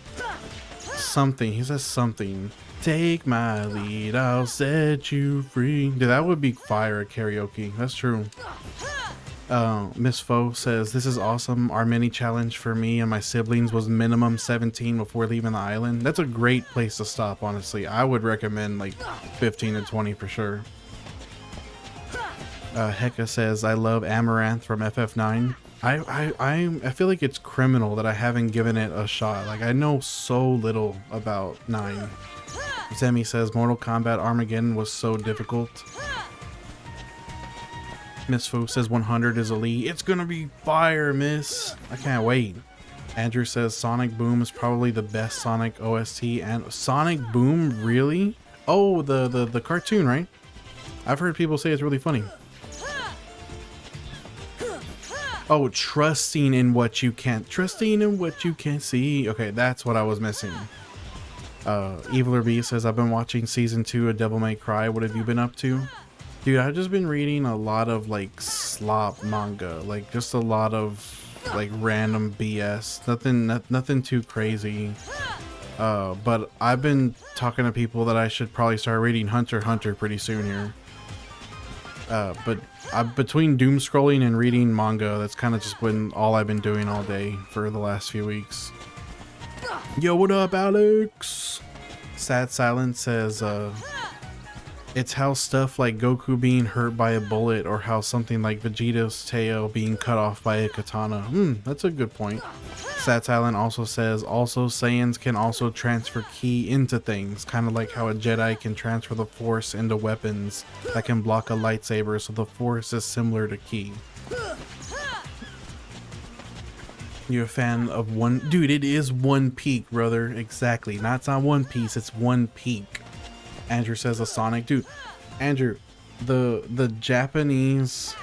something, he says something. Take my lead, I'll set you free. Dude, that would be fire at karaoke. That's true. Miss Foe says, this is awesome. Our mini challenge for me and my siblings was minimum 17 before leaving the island. That's a great place to stop, honestly. I would recommend like 15 to 20 for sure. Heka says, I love Amaranth from FF9. I feel like it's criminal that I haven't given it a shot. Like, I know so little about 9. Zemi says, Mortal Kombat Armageddon was so difficult. Miss Fu says 100 is elite. It's gonna be fire, miss. I can't wait. Andrew says Sonic Boom is probably the best Sonic OST. And Sonic Boom, really? Oh, the cartoon, right? I've heard people say it's really funny. Oh, trusting in what you can't see. Okay, that's what I was missing. Eviler B says, I've been watching season 2 of Devil May Cry. What have you been up to? Dude, I've just been reading a lot of like slop manga, like just a lot of like random BS. Nothing too crazy. But I've been talking to people that I should probably start reading Hunter x Hunter pretty soon here. But between doom scrolling and reading manga, that's kind of just been all I've been doing all day for the last few weeks. Yo, what up, Alex? Sad Silence says, It's how stuff like Goku being hurt by a bullet, or how something like Vegeta's tail being cut off by a katana. That's a good point. Sats Island also says, also Saiyans can also transfer ki into things, kind of like how a Jedi can transfer the Force into weapons that can block a lightsaber, so the Force is similar to ki. You're a fan of one? Dude, it is One Peak, brother. Exactly. It's not One Piece, it's One Peak. Andrew says a Sonic. Dude, Andrew, the Japanese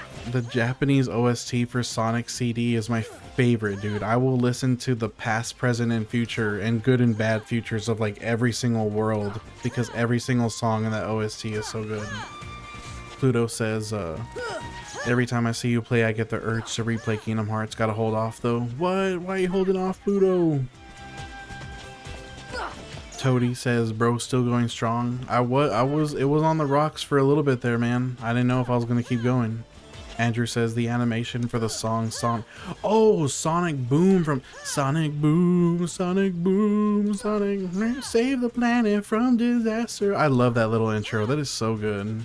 OST for Sonic CD is my favorite, dude. I will listen to the past, present, and future, and good and bad futures of like every single world, because every single song in that OST is so good. Pluto says, every time I see you play, I get the urge to replay Kingdom Hearts. Gotta hold off though. What? Why are you holding off, Pluto? Toady says, bro, still going strong. It was on the rocks for a little bit there, man. I didn't know if I was gonna keep going. Andrew says the animation for the song oh, Sonic Boom from Sonic Boom, Sonic Boom, Sonic save the planet from disaster. I love that little intro. That is so good.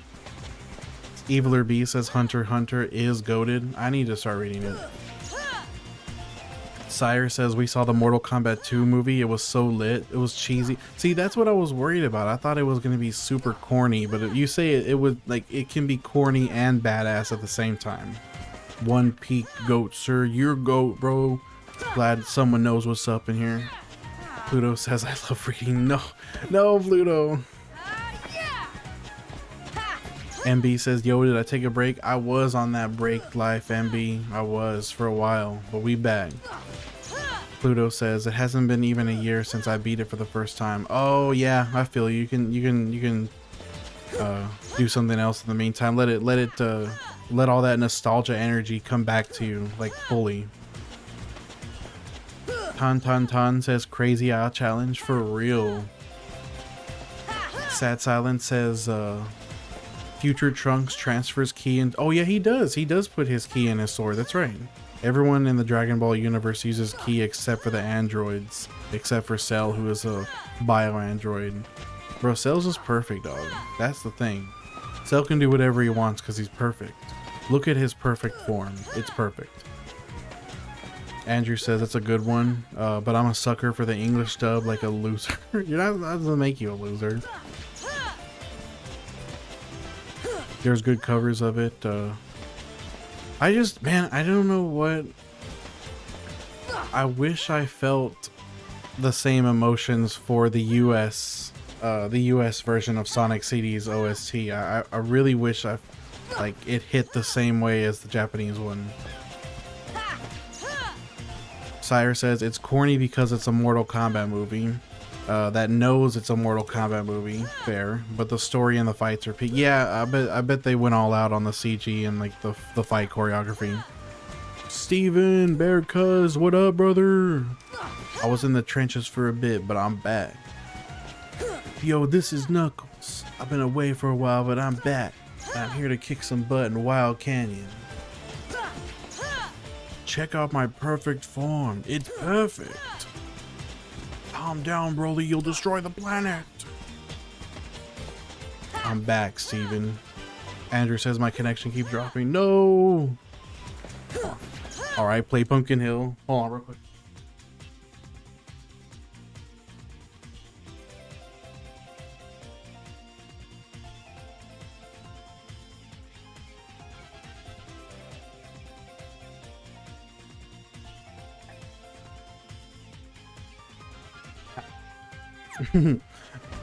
Eviler B says Hunter x Hunter is goated. I need to start reading it. Sire says we saw the Mortal Kombat 2 movie. It was so lit. It was cheesy. See, that's what I was worried about. I thought it was going to be super corny, but you say it would, like, it can be corny and badass at the same time. One Peak goat, sir. You're goat, bro. Glad someone knows what's up in here. Pluto says I love reading. No, Pluto. MB says, yo, did I take a break? I was on that break life, MB. I was for a while, but we back. Pluto says, it hasn't been even a year since I beat it for the first time. Oh yeah, I feel you. You can do something else in the meantime. Let all that nostalgia energy come back to you, like, fully. Ton says, crazy eye challenge for real. Sad Silence says, Future Trunks transfers ki and oh yeah, he does put his ki in his sword. That's right. Everyone in the Dragon Ball universe uses ki except for the androids, except for Cell, who is a bio android. Bro, Cell's just perfect, dog. That's the thing. Cell can do whatever he wants because he's perfect. Look at his perfect form. It's perfect. Andrew says it's a good one, but I'm a sucker for the English dub, like a loser. You're not, that doesn't make you a loser. There's good covers of it. I don't know what. I wish I felt the same emotions for the US version of Sonic CD's OST. I really wish it hit the same way as the Japanese one. Sire says it's corny because it's a Mortal Kombat movie. That knows it's a Mortal Kombat movie. Fair, but the story and the fights are peak. Yeah, I bet they went all out on the CG and like the fight choreography. Steven, Bear Cuz, what up, brother? I was in the trenches for a bit, but I'm back. Yo, this is Knuckles. I've been away for a while, but I'm back. I'm here to kick some butt in Wild Canyon. Check out my perfect form. It's perfect. Calm down, Broly. You'll destroy the planet. I'm back, Steven. Andrew says my connection keeps dropping. No. Alright, play Pumpkin Hill. Hold on real quick.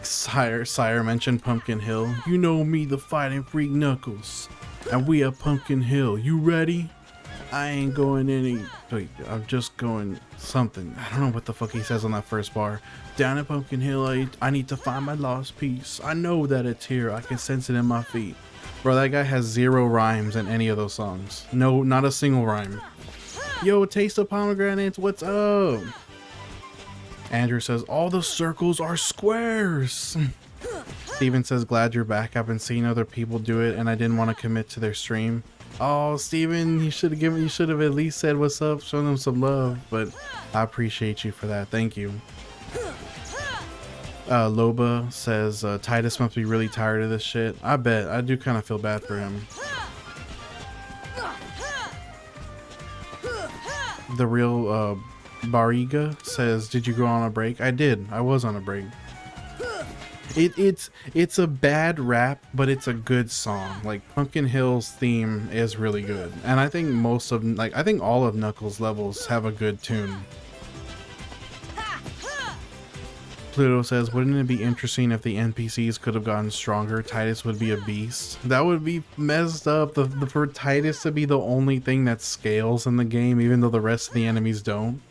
Sire mentioned Pumpkin Hill. You know me, the fighting freak Knuckles, and we at Pumpkin Hill. You ready? I ain't going any. Wait, I'm just going something. I don't know what the fuck he says on that first bar. Down at Pumpkin Hill, I need to find my lost piece. I know that it's here. I can sense it in my feet. Bro, that guy has 0 rhymes in any of those songs. No, not a single rhyme. Yo, taste of pomegranates. What's up? Andrew says, all the circles are squares. Steven says, glad you're back. I've been seeing other people do it and I didn't want to commit to their stream. Oh, Steven, you should have at least said what's up, shown them some love, but I appreciate you for that. Thank you. Loba says Titus must be really tired of this shit. I bet. I do kind of feel bad for him. The real Bariga says, did you go on a break? I did. I was on a break. It's a bad rap, but it's a good song. Like Pumpkin Hill's theme is really good, and I think I think all of Knuckles levels have a good tune. Pluto says, wouldn't it be interesting if the NPCs could have gotten stronger? Titus would be a beast. That would be messed up. For Titus to be the only thing that scales in the game, even though the rest of the enemies don't.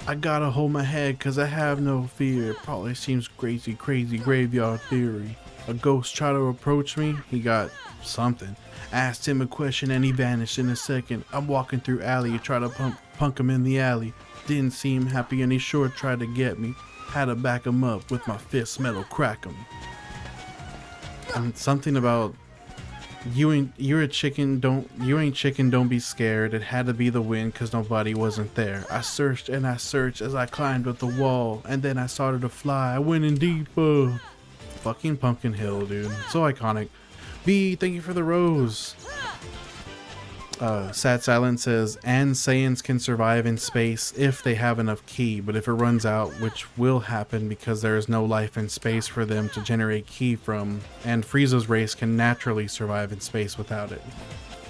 I gotta hold my head cause I have no fear. Probably seems crazy graveyard theory. A ghost tried to approach me, he got something. Asked him a question and he vanished in a second. I'm walking through alley, try to punk him in the alley. Didn't seem happy and he sure tried to get me. Had to back him up with my fist metal crack him. And something about you ain't chicken, don't be scared. It had to be the wind cause nobody wasn't there. I searched and I searched as I climbed up the wall, and then I started to fly. I went in deeper. Fucking Pumpkin Hill, dude. So iconic. B, thank you for the rose. Sad Silent says, and Saiyans can survive in space if they have enough ki, but if it runs out, which will happen because there is no life in space for them to generate ki from, and Frieza's race can naturally survive in space without it.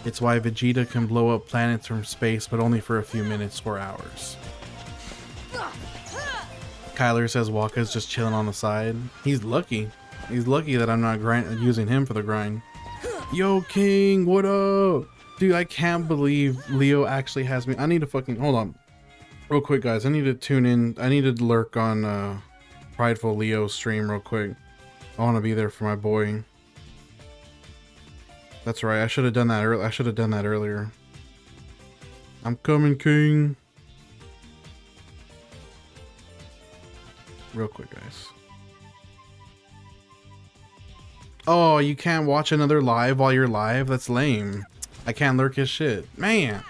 It's why Vegeta can blow up planets from space, but only for a few minutes or hours. Kyler says Waka's just chilling on the side. He's lucky. He's lucky that I'm not using him for the grind. Yo, King, what up? Dude, I can't believe Leo actually has me. I need to fucking... Hold on. Real quick, guys. I need to tune in. I need to lurk on Prideful Leo's stream real quick. I want to be there for my boy. That's right. I should have done that earlier. I should have done that earlier. I'm coming, King. Real quick, guys. Oh, you can't watch another live while you're live? That's lame. I can't lurk his shit. Man.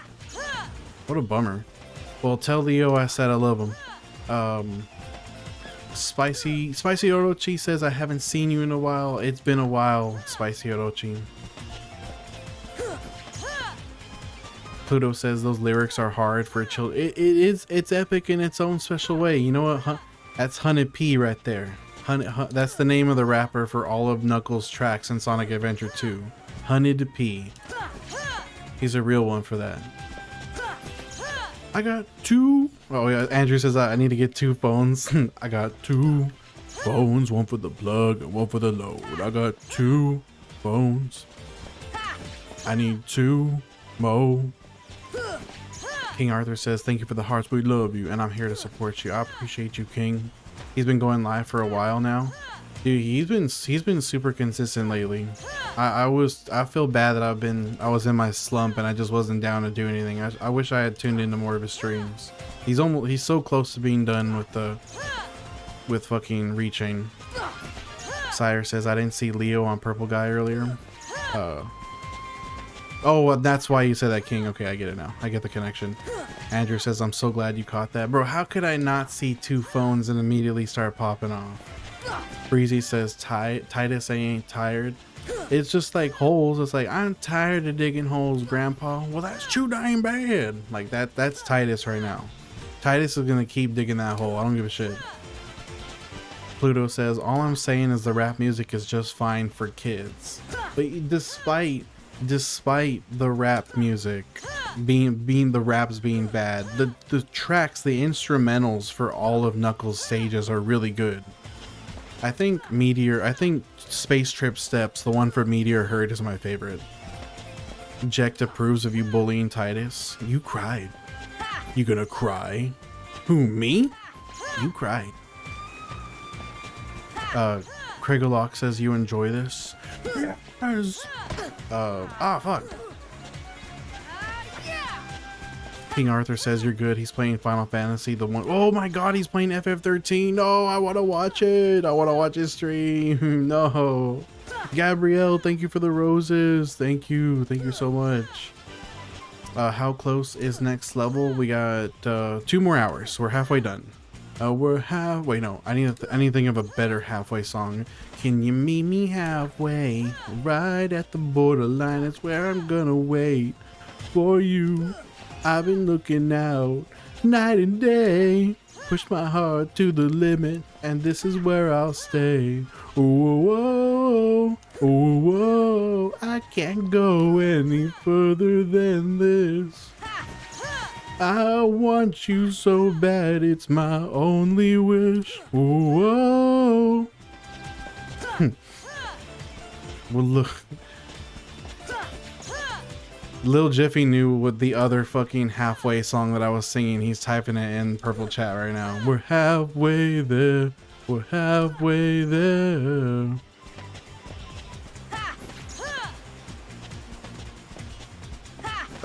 What a bummer. Well, tell Leo I said I love him. Spicy Orochi says I haven't seen you in a while. It's been a while, Spicy Orochi. Pluto says those lyrics are hard for children. It's epic in its own special way. You know what? That's Hunted P right there. That's the name of the rapper for all of Knuckles' tracks in Sonic Adventure 2. Hunted P. He's a real one for that. I got two. Oh yeah, Andrew says I need to get 2 phones. I got 2 phones, one for the plug and one for the load. I got 2 phones. I need 2 more. King Arthur says thank you for the hearts, we love you, and I'm here to support you. I appreciate you, King. He's been going live for a while now. Dude, he's been super consistent lately. I feel bad that I was in my slump and I just wasn't down to do anything. I wish I had tuned into more of his streams. He's so close to being done with fucking Rechain. Sire says I didn't see Leo on Purple Guy earlier. Oh, that's why you said that, King. Okay, I get it now. I get the connection. Andrew says I'm so glad you caught that. Bro, how could I not see 2 phones and immediately start popping off? Breezy says Titus, I ain't tired. It's just like holes. It's like, I'm tired of digging holes, Grandpa. Well, that's too dang bad. Like that's Titus right now. Titus is gonna keep digging that hole. I don't give a shit. Pluto says all I'm saying is the rap music is just fine for kids. But despite the rap music being the raps being bad, the tracks, the instrumentals for all of Knuckles stages are really good. I think Space Trip Steps, the one for Meteor Herd, is my favorite. Ject approves of you bullying Titus. You cried. You gonna cry? Who, me? You cried. Craigalok says you enjoy this. Yes. Fuck. King Arthur says you're good. He's playing Final Fantasy, the one. Oh my god, he's playing FF13. No, I want to watch it. I want to watch his stream. No. Gabrielle, thank you for the roses. Thank you so much. How close is next level? We got 2 more hours. So we're halfway done. Wait, no, I need to think of a better halfway song. Can you meet me halfway? Right at the borderline, it's where I'm gonna wait for you. I've been looking out night and day. Push my heart to the limit, and this is where I'll stay. Whoa, whoa, whoa, I can't go any further than this. I want you so bad, it's my only wish. Whoa. Well, look. Lil Jiffy knew what the other fucking halfway song that I was singing. He's typing it in purple chat right now. We're halfway there. We're halfway there.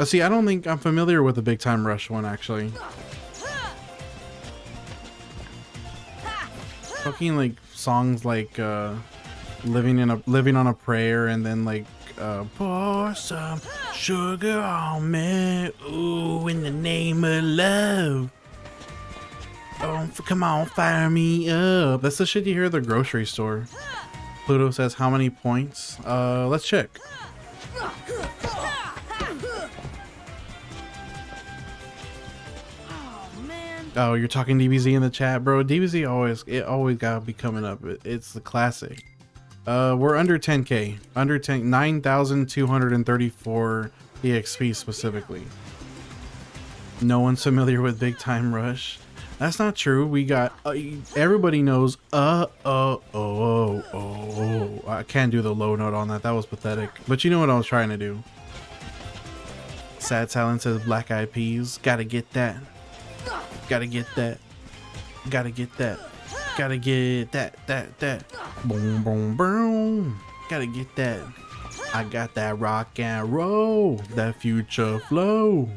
See, I don't think I'm familiar with the Big Time Rush one, actually. Fucking like songs like living on a prayer, and then like pour some sugar on me, ooh, in the name of love. Oh, come on, fire me up. That's the shit you hear at the grocery store. Pluto says how many points? Let's check. Oh, you're talking DBZ in the chat, bro. DBZ always gotta be coming up. It's the classic. We're under 10k, under 9,234 EXP specifically. No one's familiar with Big Time Rush. That's not true. We got everybody knows. I can't do the low note on that. That was pathetic. But you know what I was trying to do. Sad Silence says Black Eyed Peas. Gotta get that. Gotta get that. Gotta get that. Gotta get that. Boom, boom, boom. Gotta get that. I got that rock and roll. That future flow.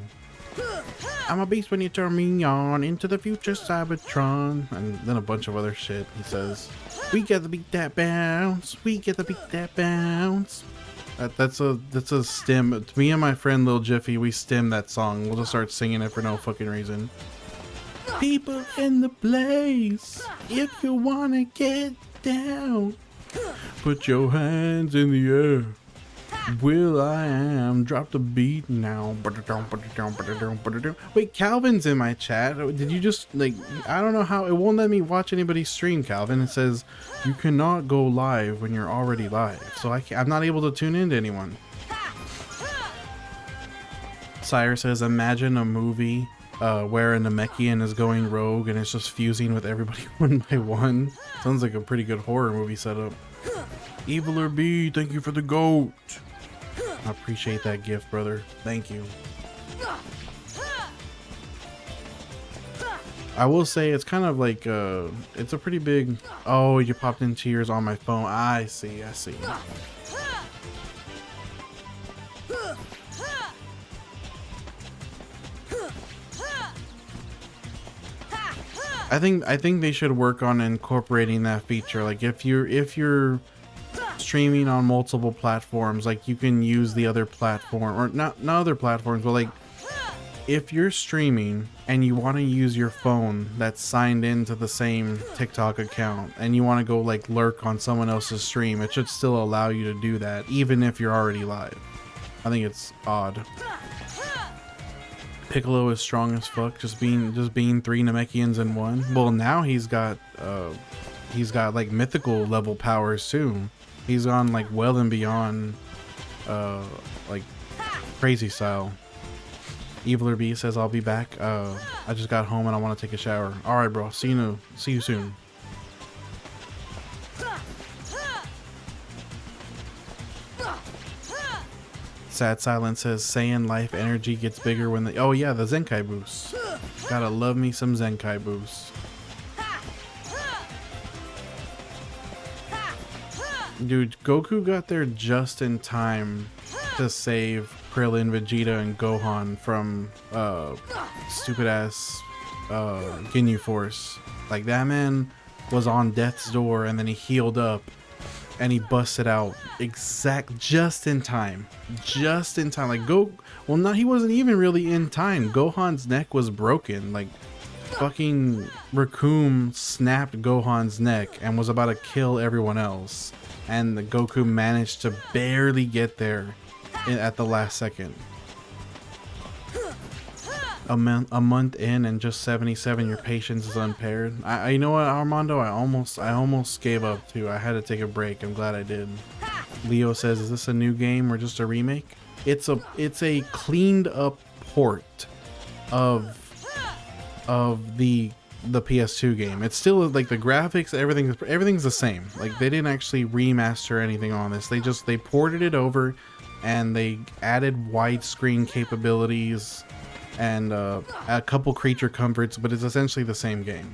I'm a beast when you turn me on into the future Cybertron. And then a bunch of other shit. He says, we gotta beat that bounce. We gotta beat that bounce. That's a stem. Me and my friend Lil Jiffy, we stem that song. We'll just start singing it for no fucking reason. People in the place, if you wanna get down, put your hands in the air. Will I am, drop the beat now. Wait, Calvin's in my chat. Did you just, like, I don't know how, it won't let me watch anybody stream, Calvin. It says you cannot go live when you're already live. So I'm not able to tune in to anyone. Sire says, imagine a movie where a Namekian is going rogue and it's just fusing with everybody one by one. Sounds like a pretty good horror movie setup. Evil or B, thank you for the goat. I appreciate that gift, brother. Thank you. I will say it's kind of like it's a pretty big. Oh, you popped in tears on my phone. I see. I think they should work on incorporating that feature. Like if you're streaming on multiple platforms, like you can use the other platform, or not other platforms, but like if you're streaming and you want to use your phone that's signed into the same TikTok account and you want to go like lurk on someone else's stream, it should still allow you to do that even if you're already live. I think it's odd. Piccolo is strong as fuck, just being 3 Namekians in one. Well, now he's got like mythical level powers too. He's on like well and beyond like crazy style. Eviler B says I'll be back. I just got home and I want to take a shower. All right, bro. See you soon. Sad Silence says Saiyan life energy gets bigger when the. Oh yeah, the Zenkai boost. Gotta love me some Zenkai boost. Dude, Goku got there just in time to save Krillin, Vegeta, and Gohan from stupid ass Ginyu Force. Like that man was on death's door and then he healed up and he busted out just in time, like he wasn't even really in time. Gohan's neck was broken, like fucking Raccoon snapped Gohan's neck and was about to kill everyone else, and the Goku managed to barely get there at the last second. A month in and just 77, your patience is impaired. You know what, Armando, I almost gave up too. I had to take a break. I'm glad I did. Leo says, is this a new game or just a remake? It's a cleaned up port of the PS2 game. It's still like the graphics, everything's the same. Like they didn't actually remaster anything on this. They ported it over and they added widescreen capabilities and a couple creature comforts, but it's essentially the same game.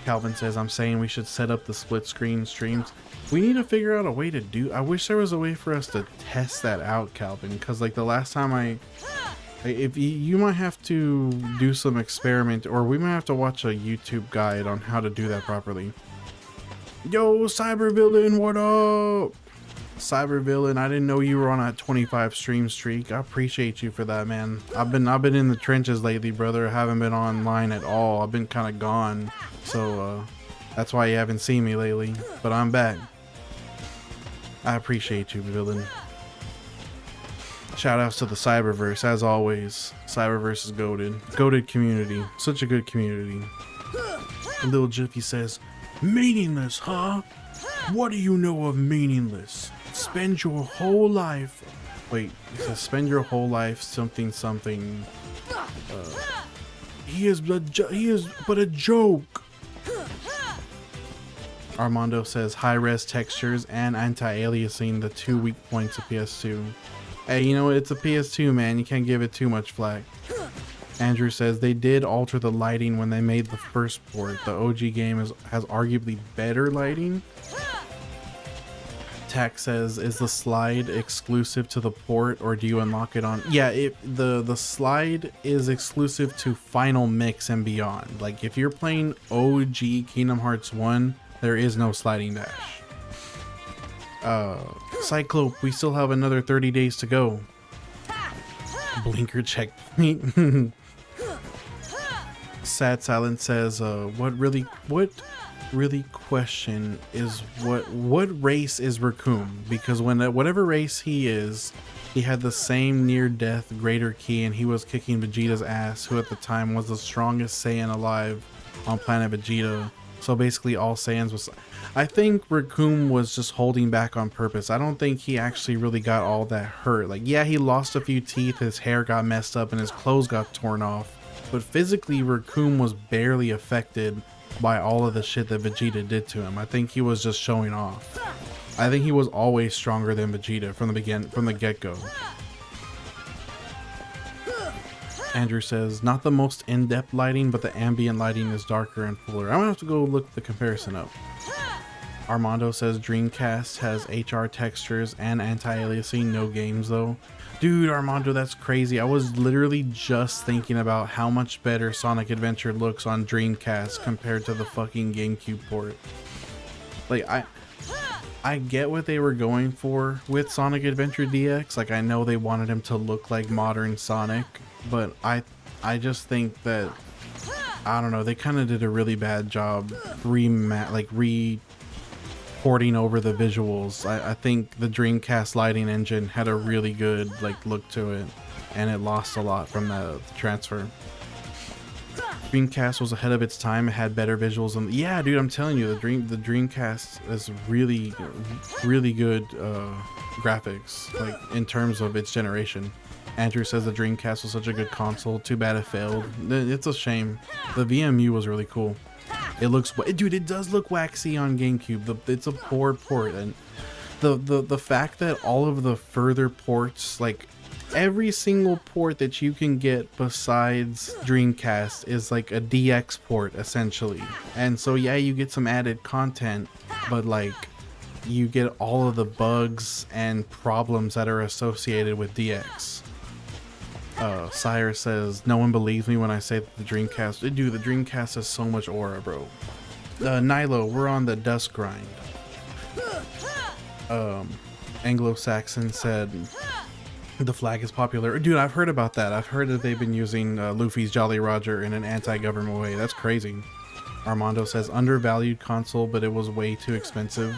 Calvin says, I'm saying we should set up the split screen streams. We need to figure out a way to do. I wish there was a way for us to test that out, Calvin, because like the last time if you might have to do some experiment, or we might have to watch a YouTube guide on how to do that properly. Yo, Cybervillain, what up? Cybervillain, I didn't know you were on a 25 stream streak. I appreciate you for that, man. I've been in the trenches lately, brother. I haven't been online at all. I've been kind of gone, so that's why you haven't seen me lately. But I'm back. I appreciate you, villain. Shout outs to the Cyberverse, as always. Cyberverse is goated community. Such a good community. Little Jiffy says, meaningless, huh? What do you know of meaningless? Spend your whole life. Wait, it says spend your whole life something. He is but a joke. Armando says high-res textures and anti-aliasing, the 2 weak points of PS2. Hey, you know what? It's a PS2, man. You can't give it too much flack. Andrew says they did alter the lighting when they made the first port. The OG game has arguably better lighting. Tax says, is the slide exclusive to the port, or do you unlock it on? Yeah, the slide is exclusive to Final Mix and beyond. Like if you're playing OG Kingdom Hearts 1, there is no sliding dash. Cyclope, we still have another 30 days to go. Blinker checkpoint. Sad Silence says, what really question is what race is Raccoon? Because whatever race he is, he had the same near-death greater key, and he was kicking Vegeta's ass, who at the time was the strongest Saiyan alive on planet Vegeta. So basically all Saiyans was... I think Raccoon was just holding back on purpose. I don't think he actually really got all that hurt. Like, yeah, he lost a few teeth, his hair got messed up, and his clothes got torn off. But physically, Raccoon was barely affected by all of the shit that Vegeta did to him. I think he was just showing off. I think he was always stronger than Vegeta from the get-go. Andrew says, not the most in-depth lighting, but the ambient lighting is darker and fuller. I'm gonna have to go look the comparison up. Armando says Dreamcast has HR textures and anti-aliasing, no games though. Dude, Armando, that's crazy. I was literally just thinking about how much better Sonic Adventure looks on Dreamcast compared to the fucking GameCube port. Like, I get what they were going for with Sonic Adventure DX. Like, I know they wanted him to look like modern Sonic, but I just think that, I don't know, they kind of did a really bad job porting over the visuals. I think the Dreamcast lighting engine had a really good look to it, and it lost a lot from the transfer. Dreamcast was ahead of its time. It had better visuals, and yeah, dude, I'm telling you, the Dreamcast is really good graphics, like in terms of its generation. Andrew says the Dreamcast was such a good console. Too bad it failed. It's a shame. The VMU was really cool. It looks, dude, it does look waxy on GameCube. It's a poor port, and the fact that all of the further ports, like every single port that you can get besides Dreamcast, is like a DX port essentially. And so yeah, you get some added content, but like you get all of the bugs and problems that are associated with DX. Sire says, no one believes me when I say that the Dreamcast... Dude, the Dreamcast has so much aura, bro. Nilo, we're on the dust grind. Anglo-Saxon said the flag is popular. Dude, I've heard about that. I've heard that they've been using Luffy's Jolly Roger in an anti-government way. That's crazy. Armando says undervalued console, but it was way too expensive.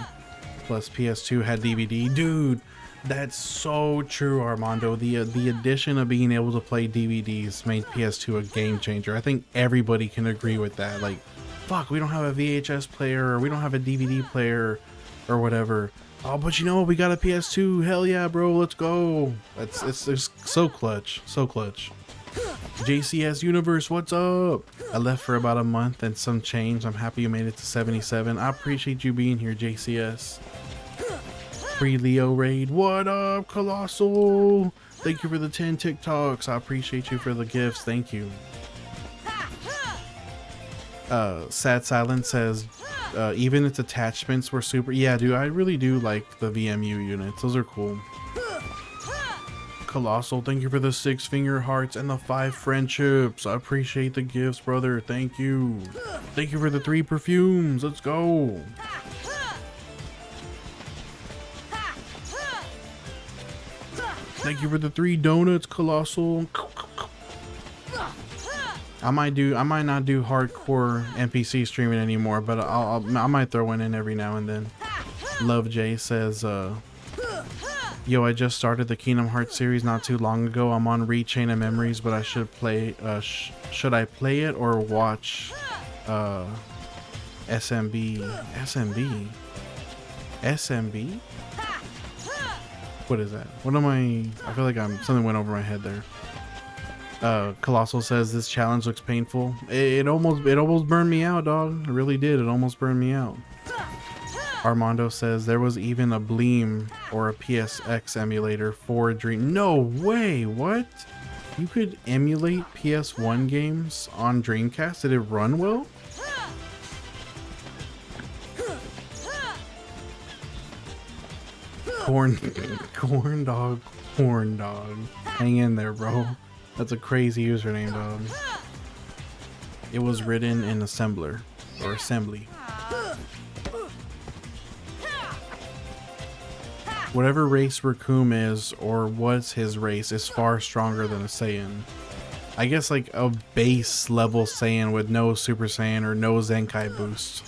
Plus PS2 had DVD. Dude, that's so true, Armando. The addition of being able to play DVDs made PS2 a game changer. I think everybody can agree with that. Like, fuck, we don't have a VHS player, or we don't have a DVD player, or whatever. Oh, but you know what? We got a PS2. Hell yeah, bro. Let's go. It's so clutch. So clutch. JCS Universe, what's up? I left for about a month and some change. I'm happy you made it to 77. I appreciate you being here, JCS. Free Leo raid. What up, Colossal? Thank you for the 10 TikToks. I appreciate you for the gifts. Thank you. Sad Silence says, even its attachments were super. Yeah, dude, I really do like the VMU units. Those are cool. Colossal, thank you for the 6 finger hearts and the 5 friendships. I appreciate the gifts, brother. Thank you. Thank you for the 3 perfumes. Let's go. Thank you for the 3 donuts, Colossal. I might not do hardcore NPC streaming anymore, but I might throw one in every now and then. Love J says, yo, I just started the Kingdom Hearts series not too long ago. I'm on Chain of Memories, but I should play, should I play it or watch, SMB? What is that? What am I feel like something went over my head there. Colossal says this challenge looks painful. It almost burned me out, dog. It really did. It almost burned me out. Armando says there was even a Bleem or a PSX emulator for Dream. No way! What? You could emulate PS1 games on Dreamcast? Did it run well? Corn dog. Hang in there, bro. That's a crazy username, dog. It was written in assembler or assembly. Whatever race Raccoon is, or was his race, is far stronger than a Saiyan. I guess like a base level Saiyan with no Super Saiyan or no Zenkai boost.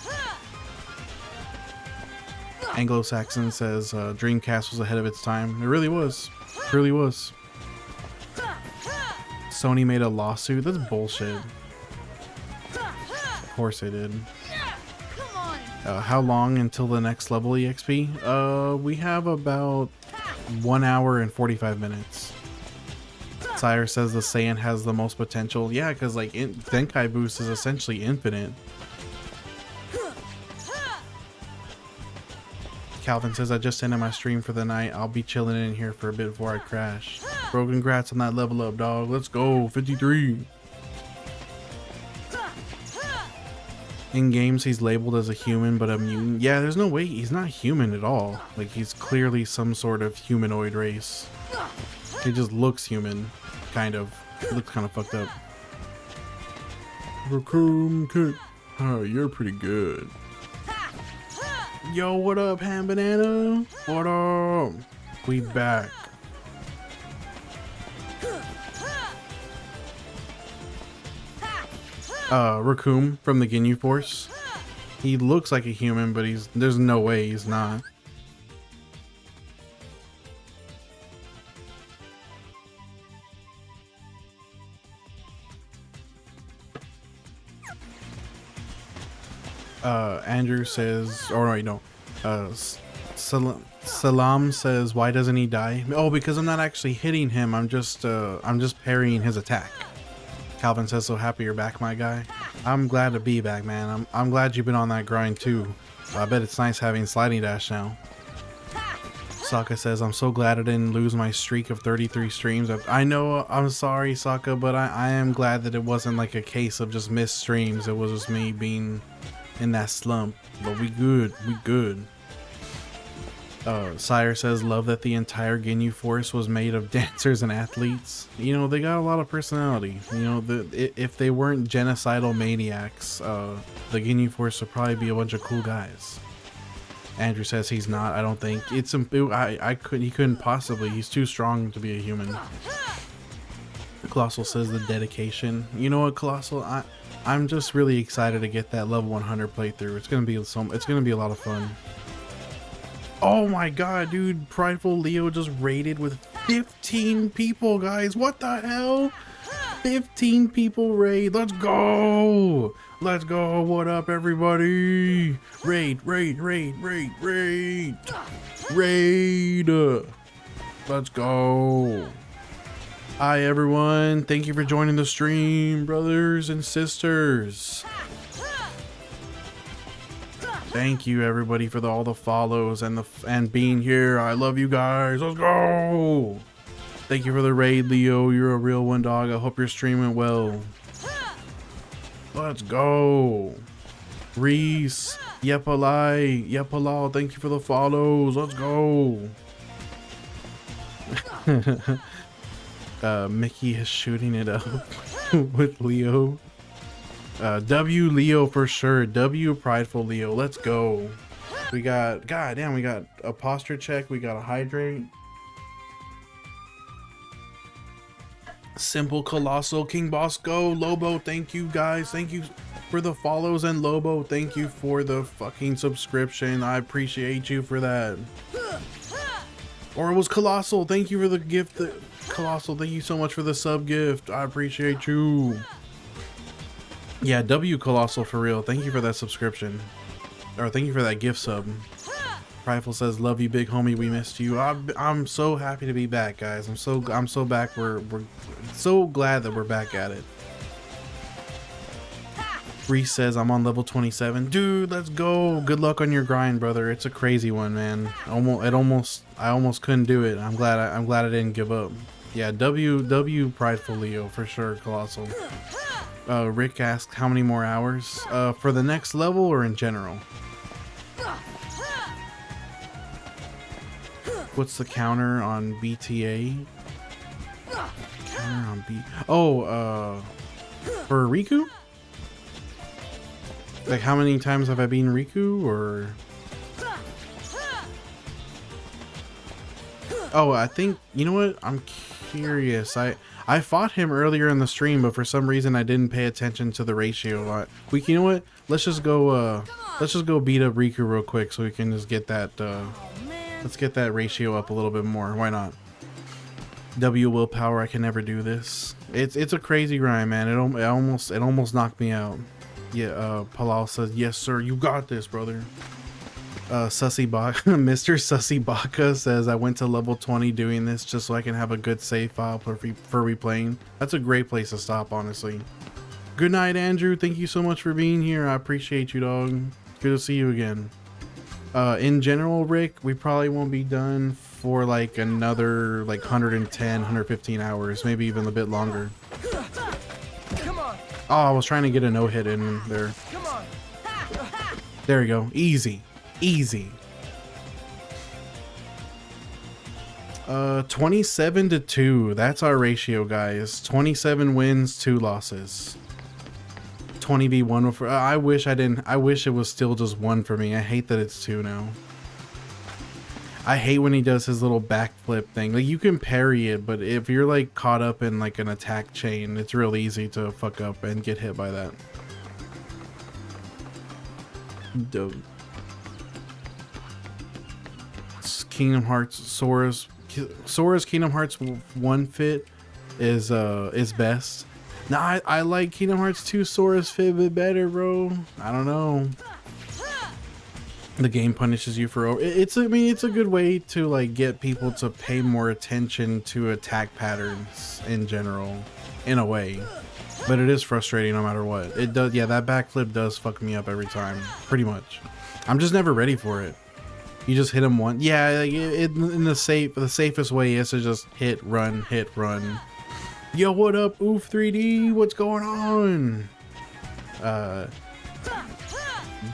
Anglo-Saxon says Dreamcast was ahead of its time. It really was. It really was. Sony made a lawsuit? That's bullshit. Of course they did. How long until the next level EXP? We have about 1 hour and 45 minutes. Sire says the Saiyan has the most potential. Yeah, because like Zenkai boost is essentially infinite. Calvin says I just ended my stream for the night. I'll be chilling in here for a bit before I crash. Bro, congrats on that level up, dog. Let's go. 53. In games, he's labeled as a human, but a mutant. Yeah, there's no way. He's not human at all. Like, he's clearly some sort of humanoid race. He just looks human. Kind of. He looks kind of fucked up. Raccoon Cook. Oh, you're pretty good. Yo, what up, Ham Banana? What up? We back. Raccoon from the Ginyu Force. He looks like a human, but there's no way he's not. Andrew says, or wait, no. Salam says, why doesn't he die? Oh, because I'm not actually hitting him. I'm just parrying his attack. Calvin says, so happy you're back, my guy. I'm glad to be back, man. I'm glad you've been on that grind too. I bet it's nice having sliding dash now. Sokka says, I'm so glad I didn't lose my streak of 33 streams. I know, I'm sorry, Sokka, but I am glad that it wasn't like a case of just missed streams. It was just me being in that slump. But we good. Sire says, love that the entire Ginyu Force was made of dancers and athletes. You know, they got a lot of personality. You know, if they weren't genocidal maniacs, the Ginyu Force would probably be a bunch of cool guys. Andrew says he's not. I don't think it's he couldn't possibly. He's too strong to be a human. Colossal says the dedication. You know what, Colossal? I'm just really excited to get that level 100 playthrough. It's gonna be a lot of fun. Oh my god, dude! Prideful Leo just raided with 15 people, guys. What the hell? 15 people raid. Let's go! Let's go! What up, everybody? Raid, raid, raid, raid, raid, raid! Let's go! Hi, everyone. Thank you for joining the stream, brothers and sisters. Thank you, everybody, for all the follows and being here. I love you guys. Let's go! Thank you for the raid, Leo. You're a real one, dog. I hope you're streaming well. Let's go. Reese, Yepalai, Yepalal, thank you for the follows. Let's go. Mickey is shooting it up with Leo. W Leo for sure. W Prideful Leo. Let's go. We got, goddamn, we got a posture check. We got a hydrate. Simple Colossal, King Bosco, Lobo, thank you guys. Thank you for the follows, and Lobo, thank you for the fucking subscription. I appreciate you for that. Or it was Colossal, thank you for the gift. Colossal, thank you so much for the sub gift. I appreciate you. Yeah, W Colossal for real. Thank you for that subscription. Or thank you for that gift sub. Prideful says, "Love you, big homie. We missed you." I'm so happy to be back, guys. I'm so back. We're so glad that we're back at it. Reese says, "I'm on level 27, dude. Let's go. Good luck on your grind, brother. It's a crazy one, man. I almost couldn't do it. I'm glad I didn't give up." Yeah, W Prideful Leo for sure. Colossal. Rick asked, "How many more hours? For the next level or in general?" What's the counter on BTA? Counter on B. Oh, for Riku? Like, how many times have I been Riku, or? Oh, I think, you know what? I'm curious. I fought him earlier in the stream, but for some reason I didn't pay attention to the ratio a lot. You know what? Let's just go beat up Riku real quick so we can just get that, let's get that ratio up a little bit more. Why not? W willpower, I can never do this. It's a crazy grind, man. It almost knocked me out. Yeah, Palal says, "Yes, sir, you got this, brother." Sussy Baka, Mr. Sussy Baka says, "I went to level 20 doing this just so I can have a good save file for replaying." That's a great place to stop, honestly. Good night, Andrew. Thank you so much for being here. I appreciate you, dog. Good to see you again. In general, Rick, we probably won't be done for like another 110, 115 hours, maybe even a bit longer. Oh, I was trying to get a no-hit in there. There we go. Easy. Easy. 27-2. That's our ratio, guys. 27 wins, 2 losses. 20v1 for. I wish it was still just 1 for me. I hate that it's 2 now. I hate when he does his little backflip thing. Like, you can parry it, but if you're like caught up in like an attack chain, it's real easy to fuck up and get hit by that. Dope. Kingdom Hearts Sora's Kingdom Hearts 1 fit is best. Nah, I like Kingdom Hearts 2 Sora's fit a bit better, bro. I don't know. The game punishes you for it's a good way to like get people to pay more attention to attack patterns in general, in a way. But it is frustrating no matter what. It does, yeah, that backflip does fuck me up every time, pretty much. I'm just never ready for it. You just hit him once. Yeah, like in the safest way is to just hit, run. Yo, what up, Oof 3D? What's going on?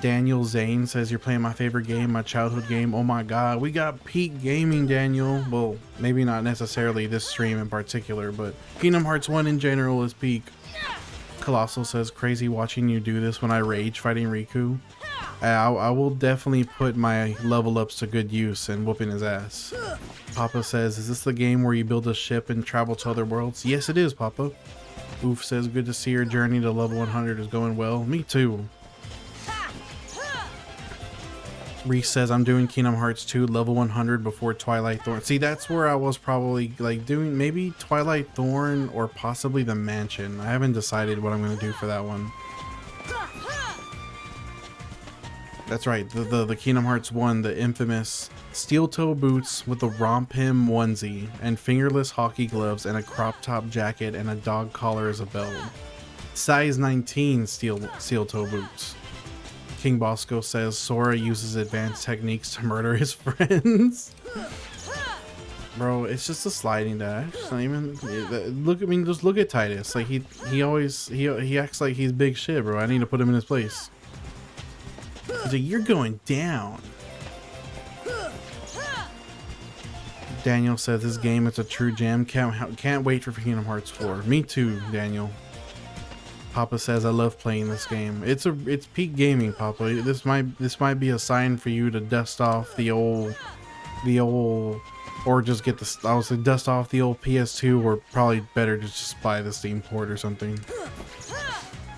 Daniel Zane says, "You're playing my favorite game, my childhood game." Oh my god, we got peak gaming, Daniel. Well, maybe not necessarily this stream in particular, but Kingdom Hearts 1 in general is peak. Colossal says, "Crazy watching you do this when I rage fighting Riku." I will definitely put my level ups to good use and whooping his ass. Papa says, is this the game where you build a ship and travel to other worlds? Yes, it is, Papa. Oof says, good to see your journey to level 100 is going well. Me too. Reese says, I'm doing Kingdom Hearts 2 level 100 before Twilight Thorn. See, that's where I was probably like doing maybe Twilight Thorn or possibly the Mansion. I haven't decided what I'm going to do for that one. That's right, the Kingdom Hearts 1, the infamous steel toe boots with a romp him onesie and fingerless hockey gloves and a crop top jacket and a dog collar as a belt. Size 19 steel toe boots. King Bosco says Sora uses advanced techniques to murder his friends. Bro, it's just a sliding dash. It's not even look. I mean, just look at Titus. Like he acts like he's big shit, bro. I need to put him in his place. He's like, you're going down. Daniel says this game is a true gem. Can't wait for Kingdom Hearts 4. Me too, Daniel. Papa says I love playing this game. It's peak gaming, Papa. This might be a sign for you to dust off the old or just get the I would say dust off the old PS2, or probably better to just buy the Steam port or something.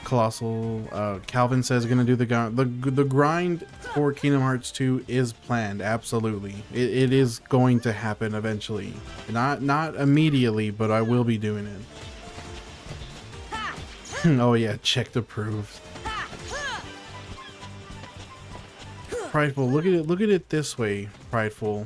Colossal Calvin says gonna do the grind for Kingdom Hearts 2 is planned. Absolutely, it is going to happen eventually. Not immediately, but I will be doing it. Oh yeah, checked approved. Prideful, look at it this way, Prideful.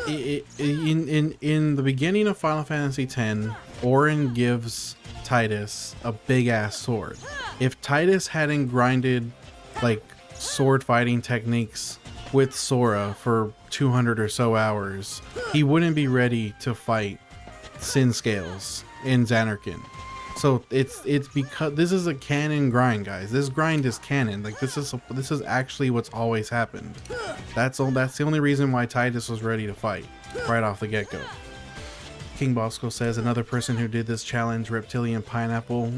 In the beginning of Final Fantasy X, Auron gives Titus a big ass sword. If Titus hadn't grinded like sword fighting techniques with Sora for 200 or so hours, he wouldn't be ready to fight Sin Scales in Xanarkand. So it's because this is a canon grind, guys. This grind is canon. Like this is actually what's always happened. That's the only reason why Titus was ready to fight right off the get-go. King Bosco says another person who did this challenge, Reptilian Pineapple,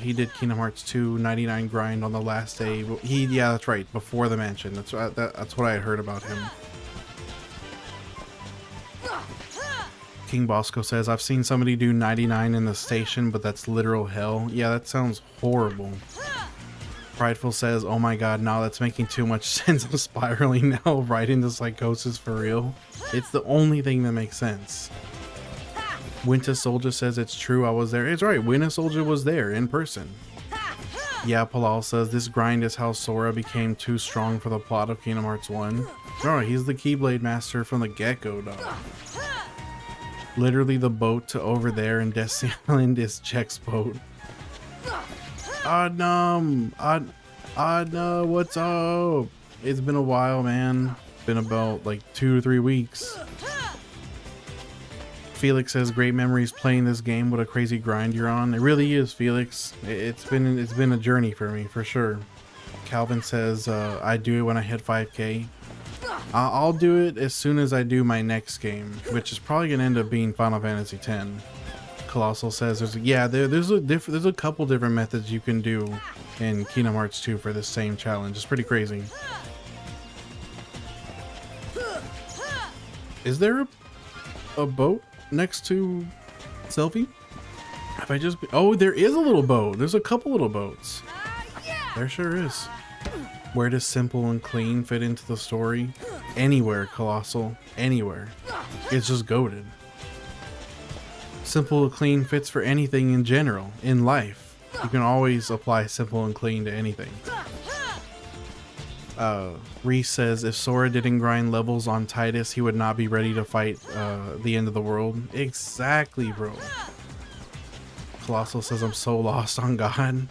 he did Kingdom Hearts 2 99 grind on the last day. Yeah, that's right, before the mansion. That's what I had heard about him. King Bosco says, I've seen somebody do 99 in the station, but that's literal hell. Yeah, that sounds horrible. Prideful says, oh my god, no, that's making too much sense. I'm spiraling now right into psychosis for real. It's the only thing that makes sense. Winter Soldier says it's true, I was there. It's right, Winter Soldier was there in person. Yeah, Palal says this grind is how Sora became too strong for the plot of Kingdom Hearts 1. Oh, he's the Keyblade Master from the get-go, dog. Literally the boat to over there in Destiny Island is Check's boat. Adnam, what's up? It's been a while, man. Been about like 2 or 3 weeks. Felix says great memories playing this game. What a crazy grind you're on. It really is, Felix. It's been a journey for me for sure. Calvin says I do it when I hit 5K. I'll do it as soon as I do my next game, which is probably gonna end up being Final Fantasy X. Colossal says there's a couple different methods you can do in Kingdom Hearts 2 for this same challenge. It's pretty crazy. Is there a boat next to Selfie? Have I just oh, there is a little boat. There's a couple little boats. There sure is. Where does Simple and Clean fit into the story? Anywhere, Colossal. Anywhere. It's just goated. Simple and Clean fits for anything in general, in life. You can always apply Simple and Clean to anything. Reese says if Sora didn't grind levels on Titus, he would not be ready to fight the end of the world. Exactly, bro. Colossal says I'm so lost on God.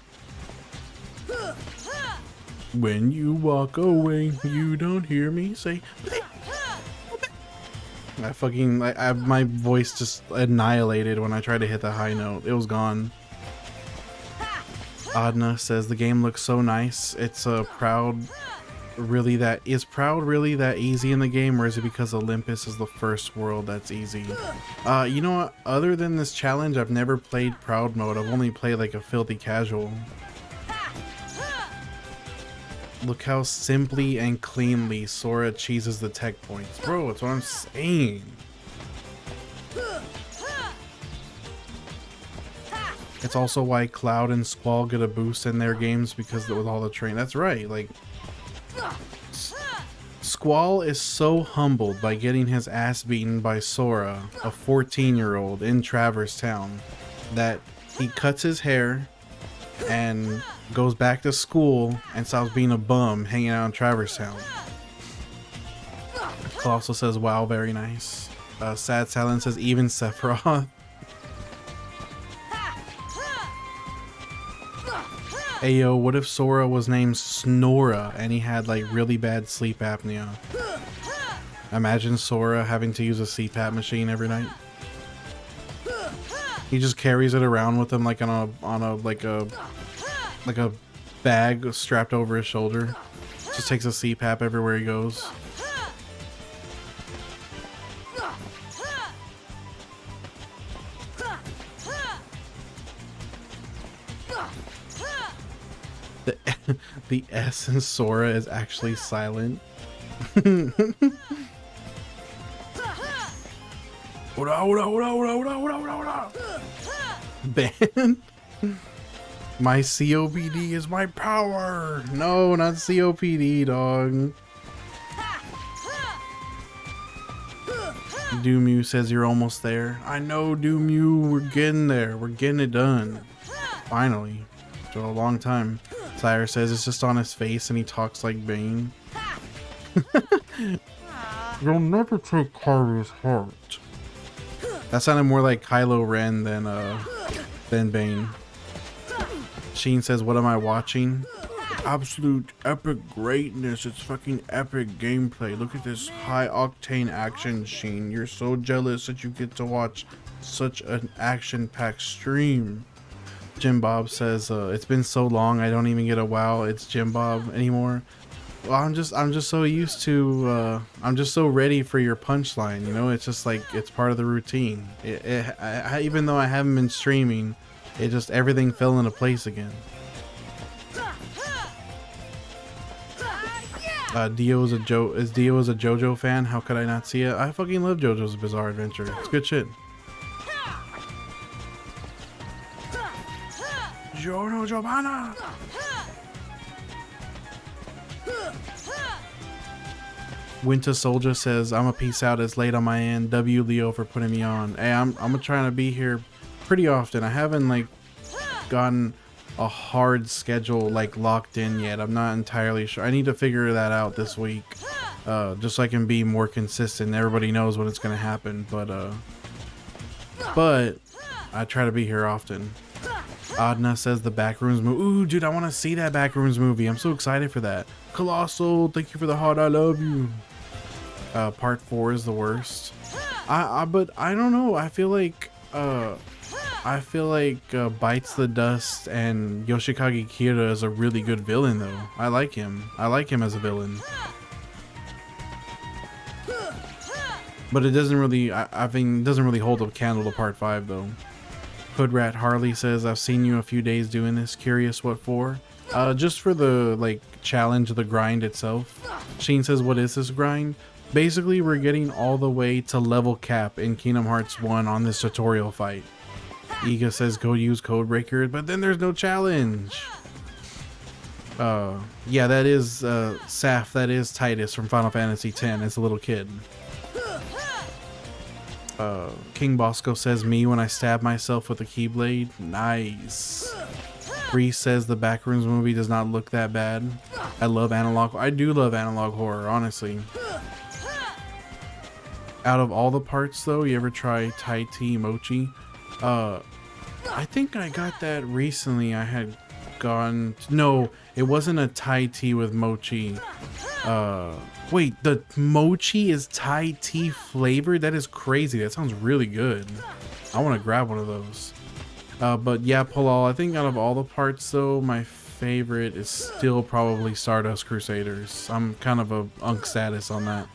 When you walk away, you don't hear me say. My voice just annihilated when I tried to hit the high note. It was gone. Adna says the game looks so nice. It's Proud really that easy in the game, or is it because Olympus is the first world that's easy? You know what? Other than this challenge, I've never played Proud mode. I've only played like a filthy casual. Look how simply and cleanly Sora cheeses the tech points. Bro, that's what I'm saying. It's also why Cloud and Squall get a boost in their games because with all the train. That's right. Like, Squall is so humbled by getting his ass beaten by Sora, a 14-year-old in Traverse Town, that he cuts his hair and goes back to school and stops being a bum hanging out in Traverse Town. Colossal says, wow, very nice. Sad Silence says, even Sephiroth. Ayo, what if Sora was named Snora and he had like really bad sleep apnea? Imagine Sora having to use a CPAP machine every night. He just carries it around with him like on a bag strapped over his shoulder. Just takes a CPAP everywhere he goes. The S in Sora is actually silent. Banned. My COPD is my power. No, not COPD, dog. Doomew says you're almost there. I know, Doomew. We're getting there. We're getting it done. Finally. After a long time. Sire says it's just on his face and he talks like Bane. You'll never take Kyrie's heart. That sounded more like Kylo Ren than Bane. Sheen says, what am I watching? Absolute epic greatness. It's fucking epic gameplay. Look at this high octane action, Sheen. You're so jealous that you get to watch such an action-packed stream. Jim Bob says, it's been so long I don't even get a wow, it's Jim Bob anymore. Well, I'm just so used to, I'm just so ready for your punchline, you know? It's just like, it's part of the routine. Even though I haven't been streaming, it just, everything fell into place again. Dio is a JoJo fan. How could I not see it? I fucking love JoJo's Bizarre Adventure. It's good shit. Jono Giovanna. Winter Soldier says, I'm a peace out. It's late on my end. W Leo for putting me on. Hey, I'm trying to be here pretty often. I haven't like gotten a hard schedule like locked in yet. I'm not entirely sure. I need to figure that out this week. Just so I can be more consistent. Everybody knows when it's gonna happen, but I try to be here often. Adna says the Backrooms movie. Ooh, dude, I want to see that Backrooms movie. I'm so excited for that. Colossal, thank you for the heart. I love you. Part 4 is the worst. But I don't know. I feel like Bites the Dust and Yoshikage Kira is a really good villain, though. I like him. I like him as a villain. But it doesn't really. I think it doesn't really hold a candle to Part 5, though. Hoodrat Harley says, I've seen you a few days doing this. Curious what for? Just for the like challenge of the grind itself. Sheen says, what is this grind? Basically, we're getting all the way to level cap in Kingdom Hearts 1 on this tutorial fight. Iga says, go use Codebreaker, but then there's no challenge. Yeah, that is Saf, that is Titus from Final Fantasy X as a little kid. King Bosco says, me when I stab myself with a keyblade. Nice. Reese says the Backrooms movie does not look that bad. I love analog. I do love analog horror, honestly. Out of all the parts, though, you ever try Thai tea mochi? I think I got that recently. I had gone. No, it wasn't a Thai tea with mochi. Wait, the mochi is Thai tea flavored? That is crazy. That sounds really good. I want to grab one of those. But yeah, Palal, I think out of all the parts though, my favorite is still probably Stardust Crusaders. I'm kind of a unk status on that.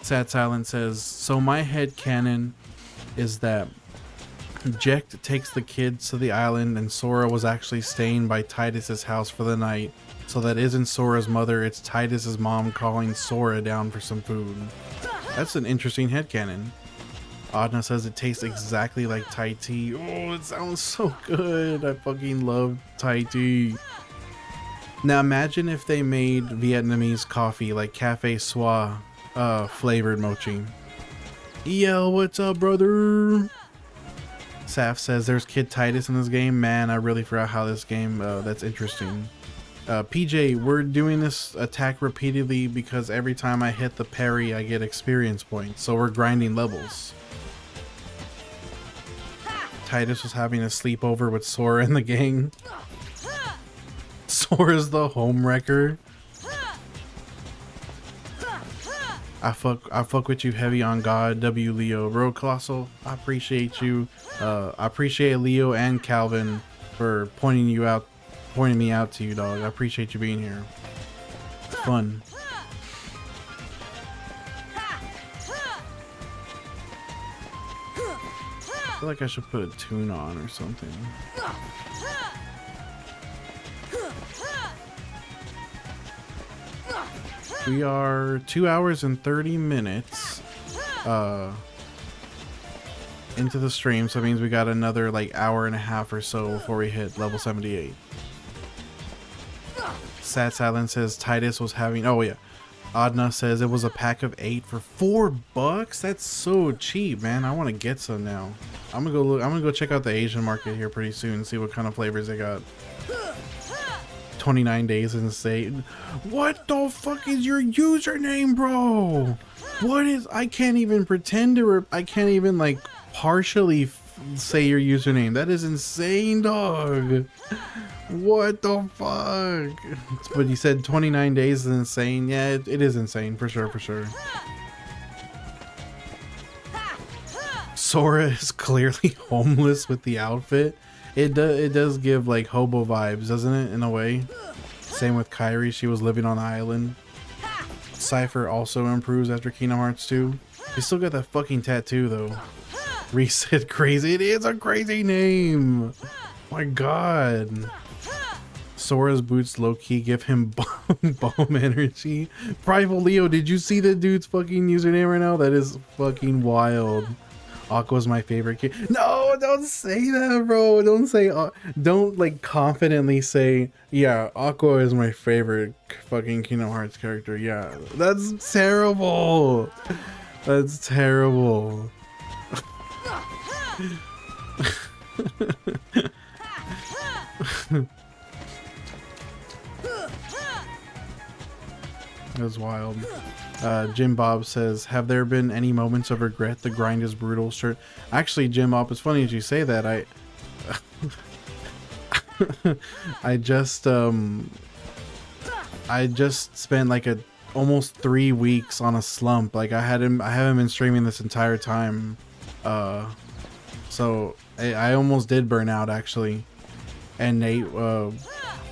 Sad Silent says, so my head canon is that Jekt takes the kids to the island, and Sora was actually staying by Titus's house for the night. So that isn't Sora's mother, it's Titus's mom calling Sora down for some food. That's an interesting headcanon. Adna says it tastes exactly like Thai tea. Oh, it sounds so good. I fucking love Thai tea. Now imagine if they made Vietnamese coffee like Cafe Soi flavored mochi. Yo, what's up, brother? Saf says there's Kid Titus in this game. Man, I really forgot how this game, that's interesting. PJ, we're doing this attack repeatedly because every time I hit the parry, I get experience points. So we're grinding levels. Titus was having a sleepover with Sora and the gang. Sora's the home wrecker. I fuck with you heavy on God. W Leo. Road Colossal, I appreciate you. I appreciate Leo and Calvin for pointing me out to you, dog. I appreciate you being here. It's fun. I feel like I should put a tune on or something. We are 2 hours and 30 minutes into the stream, so it means we got another like hour and a half or so before we hit level 78. Sad Silence says Titus was having, oh yeah, Adna says it was a pack of 8 for $4. That's so cheap, man. I want to get some now. I'm gonna go check out the Asian market here pretty soon and see what kind of flavors they got. 29 days is insane. What the fuck is your username, bro? What is, I can't even pretend to, I can't even like partially say your username. That is insane, dog. What the fuck? But you said 29 days is insane. Yeah, it is insane for sure, for sure. Sora is clearly homeless with the outfit. It does give like hobo vibes, doesn't it, in a way? Same with Kairi, she was living on the island. Cypher also improves after Kingdom Hearts 2. You still got that fucking tattoo though. Reset Crazy, it is a crazy name. My god. Sora's boots low-key give him bomb energy. Primal Leo, did you see the dude's fucking username right now? That is fucking wild. Aqua's my favorite kid. No, don't say that, bro. Don't say, don't like confidently say, yeah, Aqua is my favorite fucking Kingdom Hearts character. Yeah, that's terrible. That's terrible. That's wild. Jim Bob says, have there been any moments of regret? The grind is brutal. Sure. Actually, Jim Bob, it's funny as you say that. I just spent like almost 3 weeks on a slump. Like I haven't been streaming this entire time. So I almost did burn out actually. And Nate,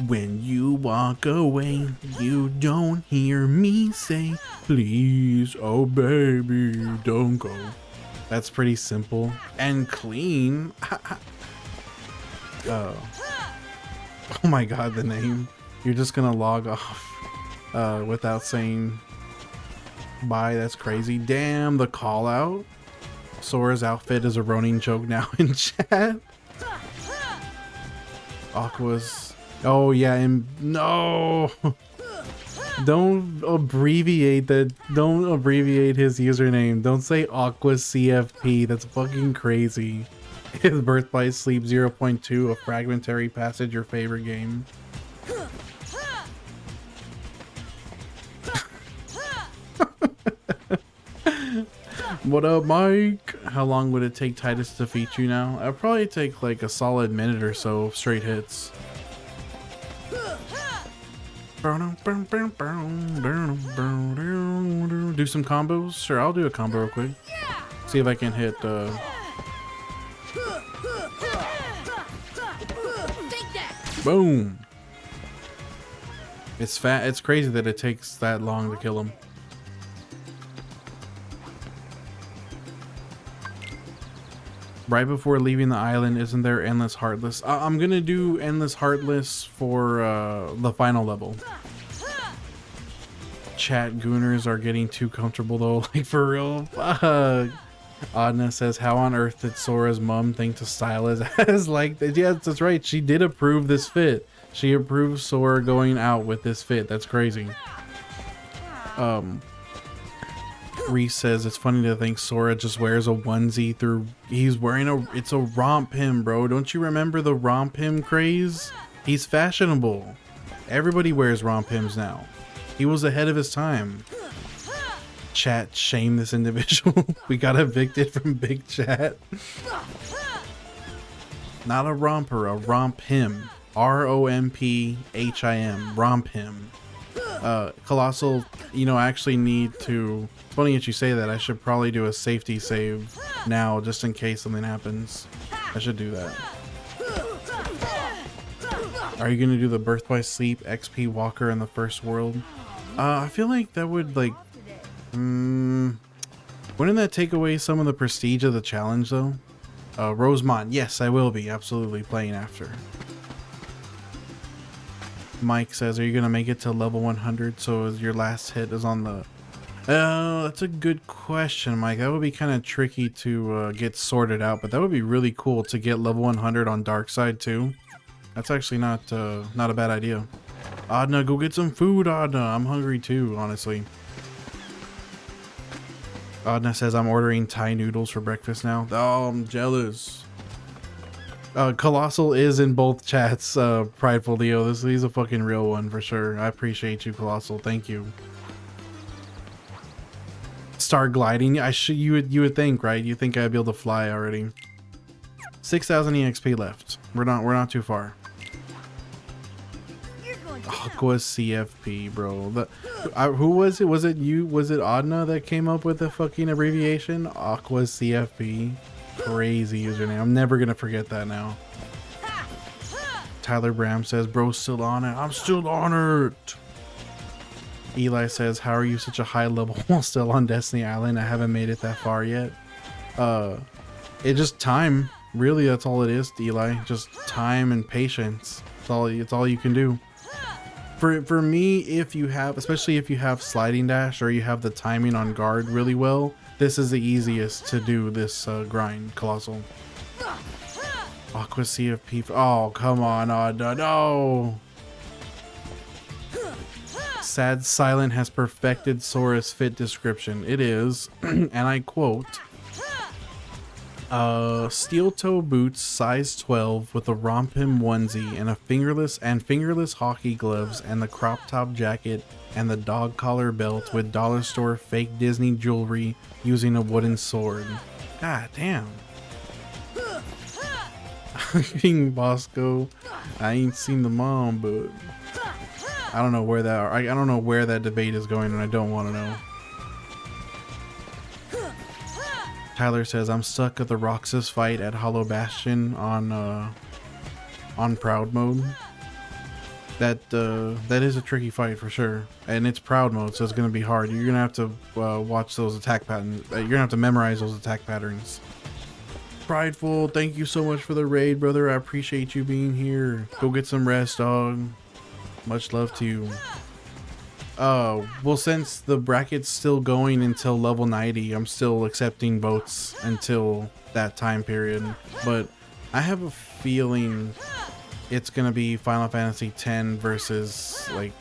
when you walk away, you don't hear me say, please, oh baby, don't go. That's pretty simple and clean. Oh my god, the name. You're just gonna log off without saying bye. That's crazy. Damn, the call out. Sora's outfit is a Ronin joke now in chat. Aqua's, oh yeah, and no. Don't abbreviate that. Don't abbreviate his username. Don't say Aqua CFP. That's fucking crazy. His birth by sleep 0.2, a fragmentary passage, your favorite game. What up, Mike? How long would it take Titus to defeat you now? It'll probably take like a solid minute or so of straight hits. Do some combos? Sure, I'll do a combo real quick. See if I can hit boom. It's fat. It's crazy that it takes that long to kill him. Right before leaving the island, isn't there Endless Heartless? I'm gonna do Endless Heartless for the final level. Chat gooners are getting too comfortable though, like for real. Fuck. Adna says, how on earth did Sora's mom think to style as like that? Yeah, that's right. She did approve this fit. She approved Sora going out with this fit. That's crazy. Reese says it's funny to think Sora just wears a onesie through. He's wearing it's a romp him, bro. Don't you remember the romp him craze? He's fashionable. Everybody wears romp hims now. He was ahead of his time. Chat, shame this individual. We got evicted from Big Chat. Not a romper, a romp him. ROMPHIM. Romp him. Colossal, you know, I actually need to. It's funny that you say that. I should probably do a safety save now just in case something happens. I should do that. Are you gonna do the Birth by Sleep XP Walker in the first world? I feel like that would like wouldn't that take away some of the prestige of the challenge though? Rosemont, yes, I will be absolutely playing after. Mike says, are you gonna make it to level 100 so your last hit is on the... that's a good question, Mike. That would be kind of tricky to get sorted out, but that would be really cool to get level 100 on Dark Side too. That's actually not a bad idea. Adna, go get some food, Adna. I'm hungry too, honestly. Adna says, I'm ordering Thai noodles for breakfast now. Oh, I'm jealous. Colossal is in both chats, Prideful Leo. He's a fucking real one for sure. I appreciate you, Colossal. Thank you. Start gliding. You would think, right? You think I'd be able to fly already. 6,000 EXP left. We're not too far. Aqua CFP, bro. Who was it? Was it you? Was it Adna that came up with the fucking abbreviation? Aqua CFP. Crazy username. I'm never gonna forget that now. Tyler Bram says, bro's still on it. I'm still on it. Eli says, how are you such a high level while still on Destiny Island? I haven't made it that far yet. It's just time. Really, that's all it is, Eli. Just time and patience. It's all you can do. For me, if you have, especially if you have sliding dash or you have the timing on guard really well, this is the easiest to do this grind, Colossal. Aqua CFP. Oh, come on, no. Sad Silent has perfected Sora's fit description. It is, and I quote, steel toe boots size 12 with a romp him onesie and fingerless hockey gloves and the crop top jacket and the dog collar belt with dollar store fake Disney jewelry using a wooden sword. God damn. King Bosco. I ain't seen the mom, but I don't know where that debate is going, and I don't want to know. Tyler says, I'm stuck at the Roxas fight at Hollow Bastion on Proud mode. That is a tricky fight for sure, and it's Proud mode, so it's gonna be hard. You're gonna have to watch those attack patterns. You're gonna have to memorize those attack patterns. Prideful, thank you so much for the raid, brother. I appreciate you being here. Go get some rest, dog. Much love to you. Well, since the bracket's still going until level 90, I'm still accepting votes until that time period. But I have a feeling it's gonna be Final Fantasy X versus like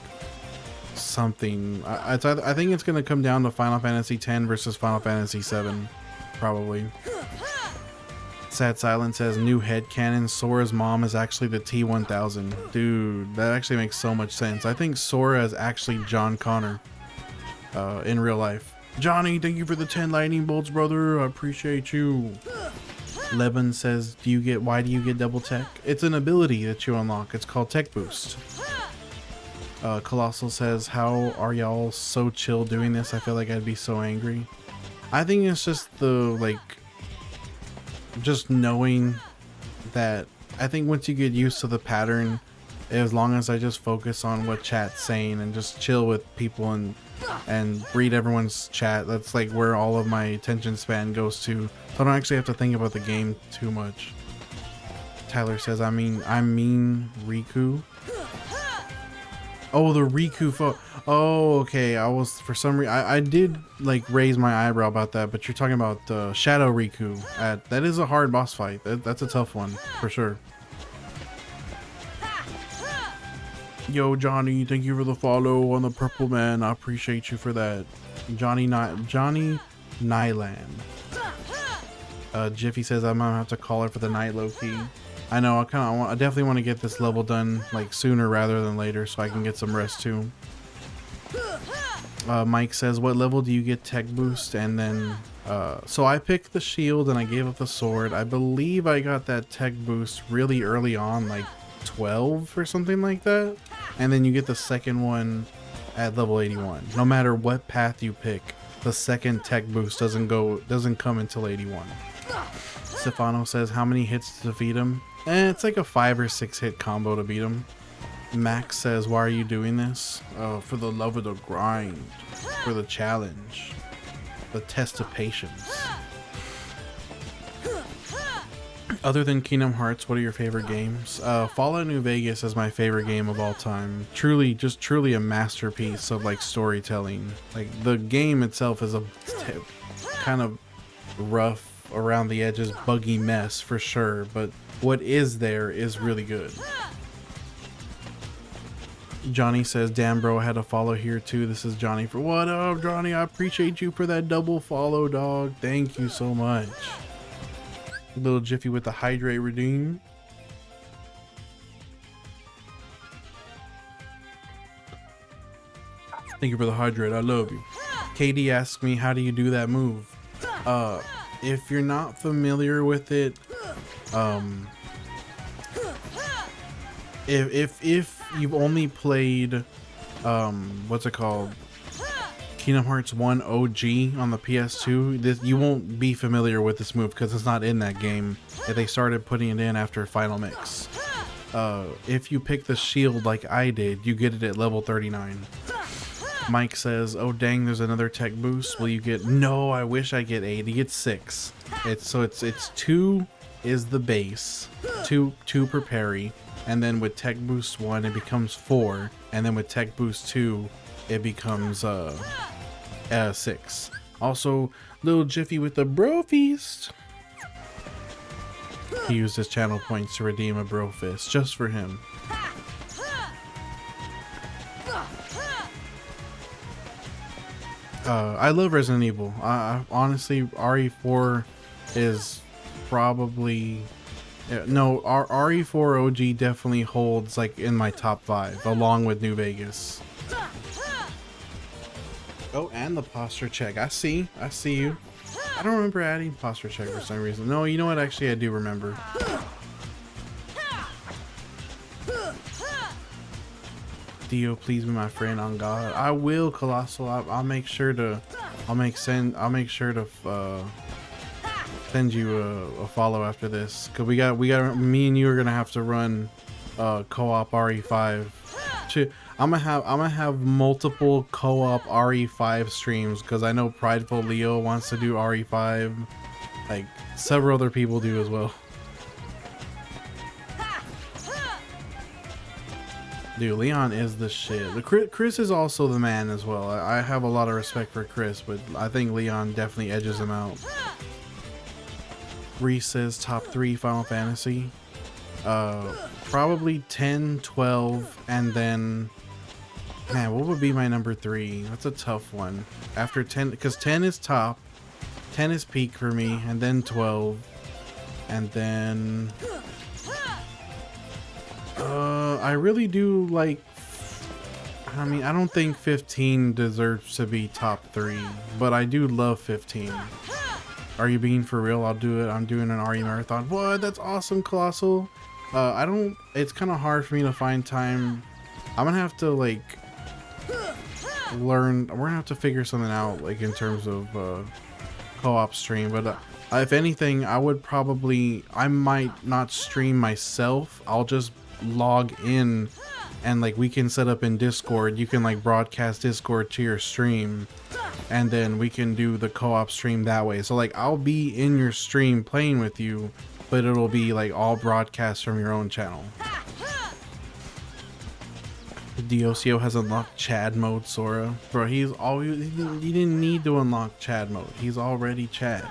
something. I think it's gonna come down to Final Fantasy X versus Final Fantasy VII, probably. Sad Silent says, new headcanon, Sora's mom is actually the T-1000. Dude, that actually makes so much sense. I think Sora is actually John Connor in real life. Johnny, thank you for the 10 lightning bolts, brother. I appreciate you. Levin says, why do you get double tech? It's an ability that you unlock. It's called Tech Boost. Colossal says, how are y'all so chill doing this? I feel like I'd be so angry. I think it's just just knowing that, I think once you get used to the pattern, as long as I just focus on what chat's saying and just chill with people and read everyone's chat. That's like where all of my attention span goes to. So I don't actually have to think about the game too much. Tyler says, I mean Riku. Oh, the Riku oh, okay. I was, for some reason, I did like raise my eyebrow about that, but you're talking about Shadow Riku. That is a hard boss fight. That's a tough one for sure. Yo, Johnny, thank you for the follow on the Purple Man. I appreciate you for that. Johnny Nyland. Jiffy says I'm gonna have to call her for the night, low-key. I know, I definitely want to get this level done like sooner rather than later so I can get some rest too. Mike says, what level do you get tech boost? And then so I picked the shield and I gave up the sword. I believe I got that tech boost really early on, like 12 or something like that. And then you get the second one at level 81. No matter what path you pick, the second tech boost doesn't come until 81. Stefano says, how many hits to defeat him? It's like a 5 or 6 hit combo to beat him. Max says, why are you doing this? For the love of the grind, for the challenge, the test of patience. Other than Kingdom Hearts, what are your favorite games? Fallout New Vegas is my favorite game of all time. Truly a masterpiece of like storytelling. Like the game itself is a kind of rough around the edges, buggy mess for sure, but what is there is really good. Johnny says, damn bro, I had to follow here too. This is Johnny for what up, Johnny? I appreciate you for that double follow, dog. Thank you so much. Little Jiffy with the hydrate redeem. Thank you for the hydrate. I love you. Katie asked me, how do you do that move? If you're not familiar with it, if you've only played what's it called, Kingdom Hearts 1 OG on the PS2, you won't be familiar with this move because it's not in that game. They started putting it in after Final Mix. If you pick the shield like I did, you get it at level 39. Mike says, oh dang, there's another tech boost. Will you get? No, I wish I get 8. You get 6. It's 2 is the base, 2 per parry, and then with tech boost 1 it becomes 4, and then with tech boost 2 it becomes 6. Also, little Jiffy with the bro feast. He used his channel points to redeem a bro fist just for him. I love Resident Evil. Honestly, RE4 is probably RE4 OG definitely holds like in my top 5 along with New Vegas. Oh, and the posture check. I see you. I don't remember adding posture check for some reason. No, you know what? Actually, I do remember. Dio, please be my friend on God. I will, Colossal. I'll make sure to. I'll make sure to send you a follow after this. Cause we got me and you are gonna have to run co-op RE5. I'm gonna have multiple co-op RE5 streams because I know Prideful Leo wants to do RE5. Like several other people do as well. Dude, Leon is the shit. Chris is also the man as well. I have a lot of respect for Chris, but I think Leon definitely edges him out. Reese says top 3 Final Fantasy. Probably 10, 12, and then... Man, what would be my number 3? That's a tough one. After 10, because 10 is top. 10 is peak for me, and then 12. And then... I really do like... I mean, I don't think 15 deserves to be top 3, but I do love 15. Are you being for real? I'll do it. I'm doing an RE marathon. What? That's awesome, Colossal. It's kind of hard for me to find time. I'm gonna have to like we're gonna have to figure something out like in terms of co-op stream, but if anything, I might not stream myself. I'll just log in and like we can set up in Discord. You can like broadcast Discord to your stream, and then we can do the co-op stream that way. So like I'll be in your stream playing with you, but it'll be like all broadcast from your own channel. Diocio has unlocked Chad mode, Sora. Bro, he didn't need to unlock Chad mode. He's already Chad.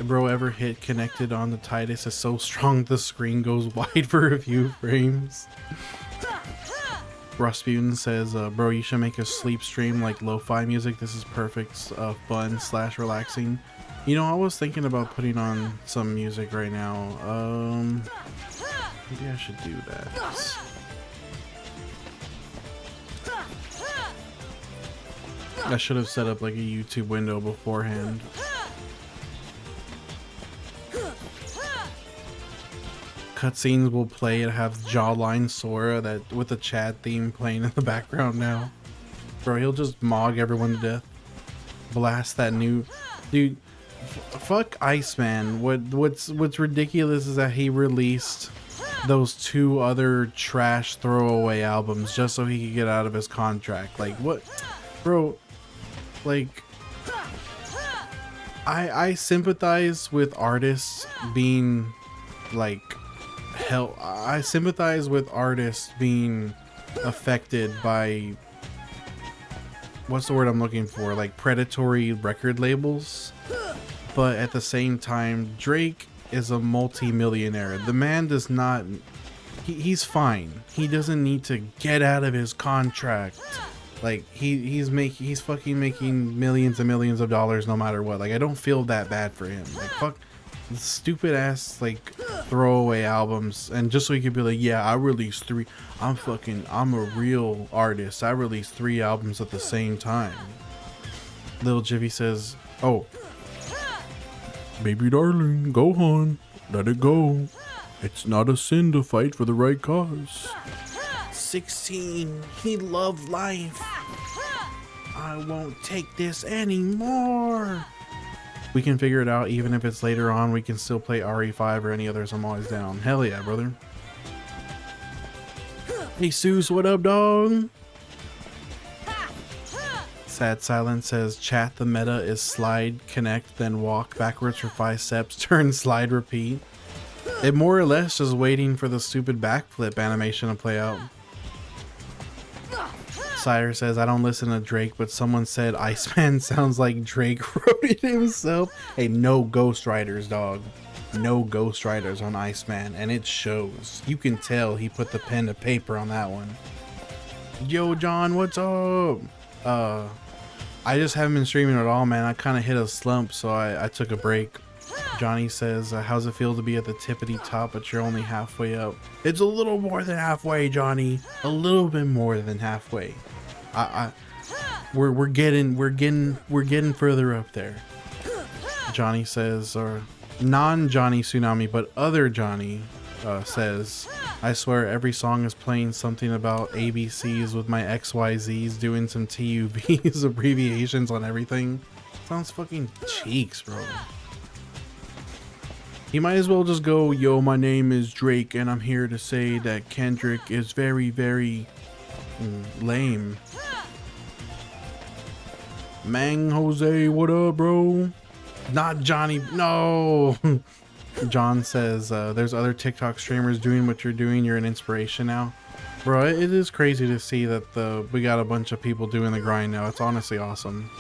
Bro, ever hit connected on the Titus is so strong the screen goes wide for a few frames. Rasputin says, bro, you should make a sleep stream like lo-fi music. This is perfect, fun / relaxing. You know, I was thinking about putting on some music right now. Maybe I should do that. I should have set up like a YouTube window beforehand. Cutscenes will play. It have Jawline Sora that with the Chad theme playing in the background now. Bro, he'll just mog everyone to death. Blast that new dude. Fuck Iceman. What's ridiculous is that he released those 2 other trash throwaway albums just so he could get out of his contract. Like what, bro? Like I sympathize with artists being like hell. I sympathize with artists being affected by, what's the word I'm looking for, like predatory record labels, but at the same time Drake is a multi-millionaire. The man does not, he's fine. He doesn't need to get out of his contract. Like he's fucking making millions and millions of dollars no matter what. Like I don't feel that bad for him. Like fuck stupid ass like throwaway albums, and just so he could be like, yeah, I released 3. I'm a real artist. I released 3 albums at the same time. Little Jivy says, oh, baby darling, go on, let it go. It's not a sin to fight for the right cause. 16, he loved life. I won't take this anymore. We can figure it out even if it's later on. We can still play RE5 or any others. I'm always down. Hell yeah, brother. Hey, Seuss, what up, dog? Sad Silence says, chat, the meta is slide, connect, then walk backwards for 5 steps, turn, slide, repeat. It more or less just waiting for the stupid backflip animation to play out. Sire says, I don't listen to Drake, but someone said Iceman sounds like Drake wrote it himself. Hey, no Ghost Riders, dog. No Ghost Riders on Iceman, and it shows. You can tell he put the pen to paper on that one. Yo, John, what's up? I just haven't been streaming at all, man. I kind of hit a slump, so I took a break. Johnny says, how's it feel to be at the tippity top, but you're only halfway up? It's a little more than halfway, Johnny. A little bit more than halfway. We're getting further up there. Johnny says, or non-Johnny Tsunami, but other Johnny says, I swear every song is playing something about ABCs with my XYZs doing some TUVs abbreviations on everything. Sounds fucking cheeks, bro. He might as well just go, yo, my name is Drake and I'm here to say that Kendrick is very, very lame. Mang Jose, what up, bro? Not Johnny, no. John says, there's other TikTok streamers doing what you're doing. You're an inspiration now. Bro, it is crazy to see that we got a bunch of people doing the grind now. It's honestly awesome.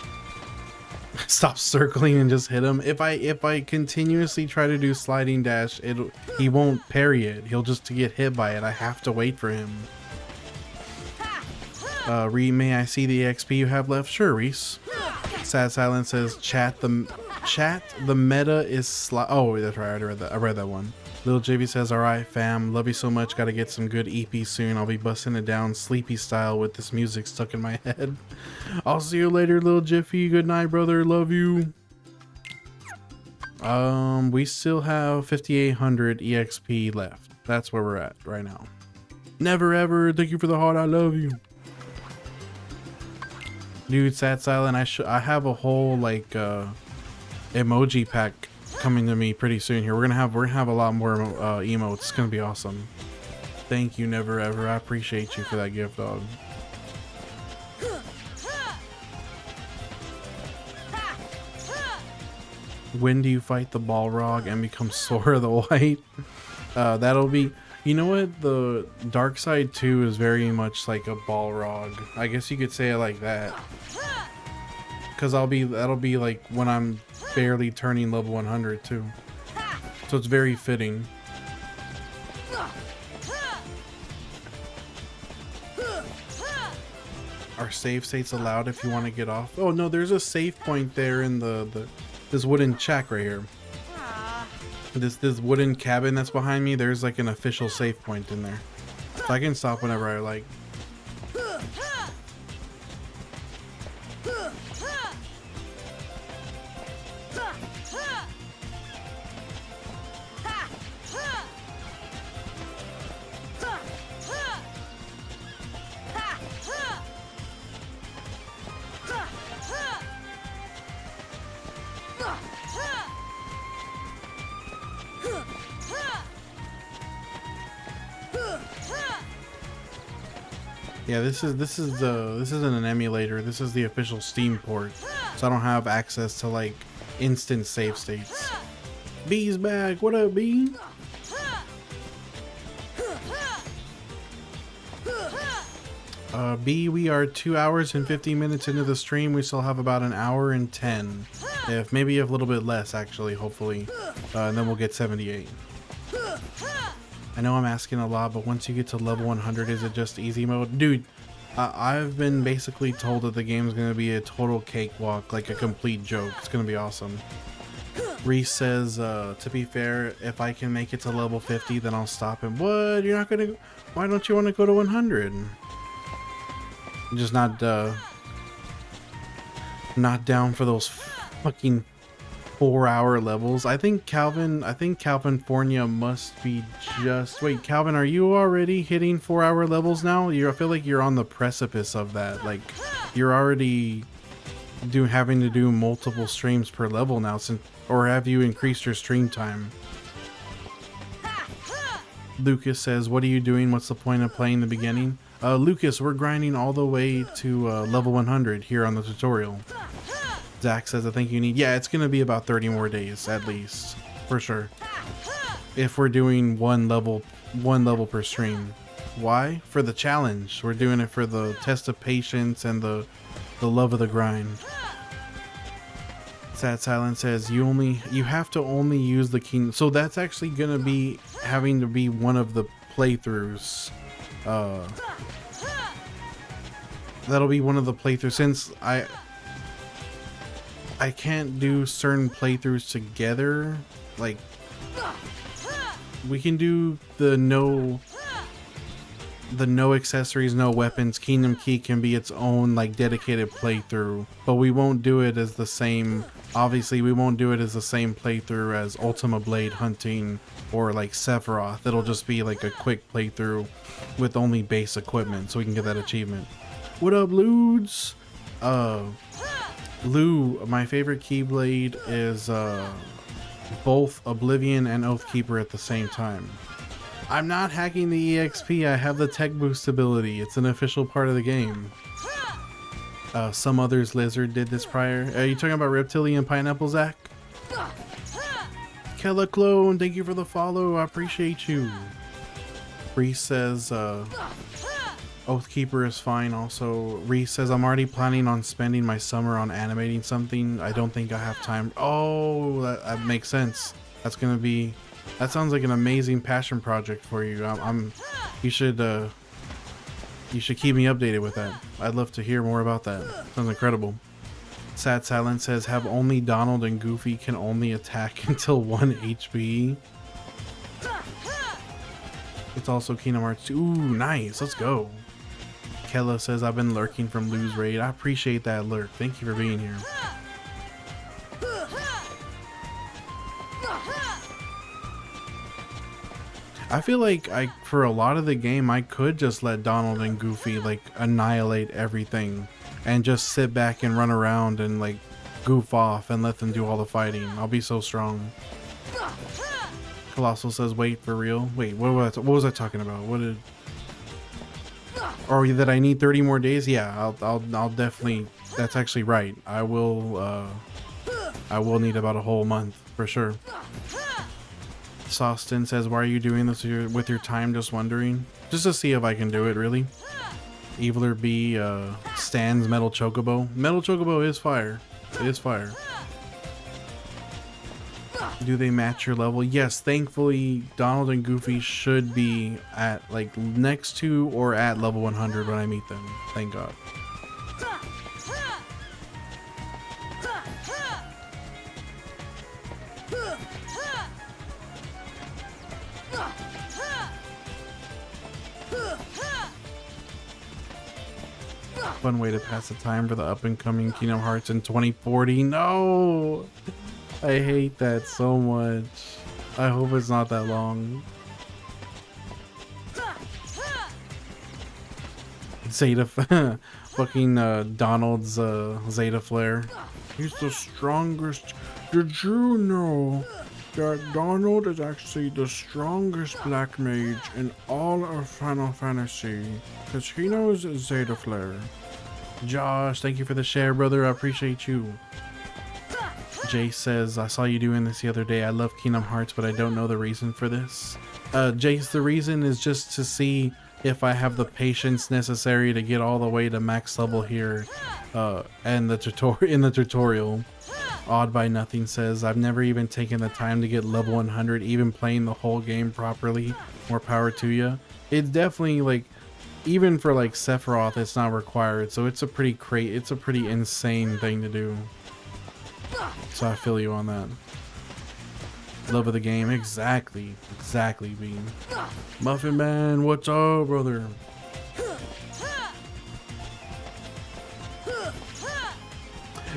Stop circling and just hit him. If I continuously try to do sliding dash, he won't parry it. He'll just get hit by it. I have to wait for him. May I see the XP you have left? Sure, Reese. Sad Silence says, chat, the meta is oh, that's right, I read that one. Lil JV says, alright fam, love you so much, gotta get some good EP soon. I'll be busting it down sleepy style with this music stuck in my head. I'll see you later, Lil Jiffy. Good night, brother, love you. We still have 5,800 EXP left. That's where we're at right now. Never ever, thank you for the heart, I love you. Dude, Sad Silent, I have a whole like emoji pack coming to me pretty soon here. We're gonna have a lot more emotes. It's gonna be awesome. Thank you, Never Ever. I appreciate you for that gift, dog. When do you fight the Balrog and become Sora the White? That'll be, you know what, the Dark Side 2 is very much like a Balrog. I guess you could say it like that. Cause that'll be like when I'm barely turning level 100 too. So it's very fitting. Are save states allowed if you want to get off? Oh no, there's a save point there in this wooden shack right here. This wooden cabin that's behind me, there's like an official save point in there. So I can stop whenever I like. Yeah, this isn't an emulator. This is the official Steam port, so I don't have access to like instant save states. B's back. What up, B? B, we are 2 hours and 50 minutes into the stream. We still have about an hour and 10, maybe a little bit less actually, hopefully, and then we'll get 78. I know I'm asking a lot, but once you get to level 100, is it just easy mode? Dude, I've been basically told that the game's going to be a total cakewalk, like a complete joke. It's going to be awesome. Reese says, to be fair, if I can make it to level 50, then I'll stop him. What? You're not going to... Why don't you want to go to 100? I'm just not down for those fucking 4-hour levels. I think California must be just... Wait, Calvin, are you already hitting 4-hour levels now? I feel like you're on the precipice of that. Like, you're already having to do multiple streams per level now, or have you increased your stream time? Lucas says, what are you doing? What's the point of playing the beginning? Lucas, we're grinding all the way to level 100 here on the tutorial. Zach says, I think you need... Yeah, it's going to be about 30 more days, at least. For sure. If we're doing one level per stream. Why? For the challenge. We're doing it for the test of patience and the love of the grind. Sad Silence says, you have to only use the king. So that's actually going to be having to be one of the playthroughs. That'll be one of the playthroughs, since I can't do certain playthroughs together. Like, we can do the no accessories, no weapons. Kingdom Key can be its own like dedicated playthrough, but we won't do it as the same. Obviously, we won't do it as the same playthrough as Ultima Blade hunting or like Sephiroth. It'll just be like a quick playthrough with only base equipment, so we can get that achievement. What up, Ludes? Lou, my favorite Keyblade is both Oblivion and Oathkeeper at the same time. I'm not hacking the EXP, I have the tech boost ability. It's an official part of the game. Some others Lizard did this prior. Are you talking about Reptilian Pineapple, Zach? Kella Clone, thank you for the follow. I appreciate you. Reese says, Oathkeeper is fine. Also, Reese says, I'm already planning on spending my summer on animating something. I don't think I have time. Oh, that makes sense. That sounds like an amazing passion project for you. You should keep me updated with that. I'd love to hear more about that. Sounds incredible. Sad Silence says, have only Donald and Goofy can only attack until 1 HP. It's also Kingdom Hearts 2. Ooh, nice. Let's go. Kella says, I've been lurking from Lou's raid. I appreciate that lurk. Thank you for being here. I feel like for a lot of the game, I could just let Donald and Goofy like annihilate everything and just sit back and run around and like goof off and let them do all the fighting. I'll be so strong. Colossal says, wait, for real? Wait, what was I talking about? What did... Or that I need 30 more days? Yeah, I'll definitely... That's actually right. I will need about a whole month, for sure. Sawston says, why are you doing this with your time? Just wondering. Just to see if I can do it, really. Eviler B, Stan's Metal Chocobo. Metal Chocobo is fire. It is fire. Do they match your level? Yes, thankfully Donald and Goofy should be at like next to or at level 100 when I meet them. Thank God. Fun way to pass the time for the up and coming Kingdom Hearts in 2040. No! I hate that so much. I hope it's not that long. Zeta fucking Donald's Zeta Flare. He's the strongest. Did you know that Donald is actually the strongest black mage in all of Final Fantasy? Because he knows Zeta Flare. Josh, thank you for the share, brother. I appreciate you. Jace says, I saw you doing this the other day. I love Kingdom Hearts, but I don't know the reason for this. Jace, the reason is just to see if I have the patience necessary to get all the way to max level here and in the tutorial. Odd by Nothing says, I've never even taken the time to get level 100, even playing the whole game properly. More power to you. It's definitely like, even for like Sephiroth, it's not required, so it's a pretty insane thing to do. So I feel you on that. Love of the game, exactly, Bean. Muffin Man, what's up, brother?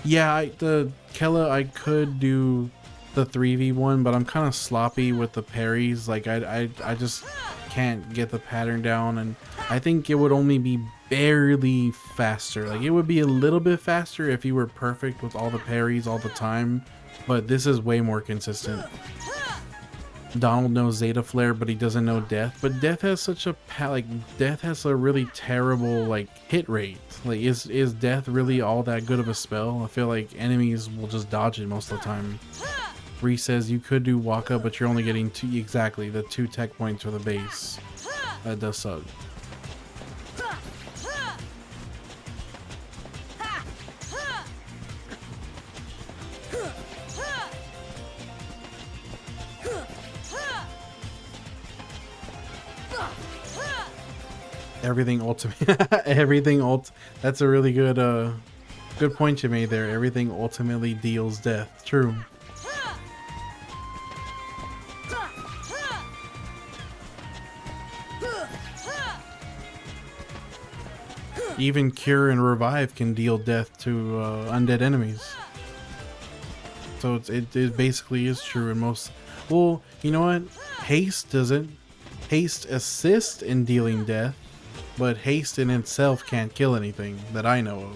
Yeah, the Kella, I could do the 3v1, but I'm kind of sloppy with the parries. Like I just can't get the pattern down, and I think it would only be barely faster. Like it would be a little bit faster if you were perfect with all the parries all the time, but this is way more consistent. Donald knows Zeta Flare, but he doesn't know Death. But Death has such a Death has a really terrible like hit rate. Like is Death really all that good of a spell? I feel like enemies will just dodge it most of the time. Ree says you could do walk up, but you're only getting the 2 tech points for the base. That does suck. Everything ultimate. That's a really good good point you made there. Everything ultimately deals death. True. Even Cure and Revive can deal death to undead enemies. So it basically is true in most. Well, you know what? Haste doesn't. Haste assists in dealing death, but haste in itself can't kill anything that I know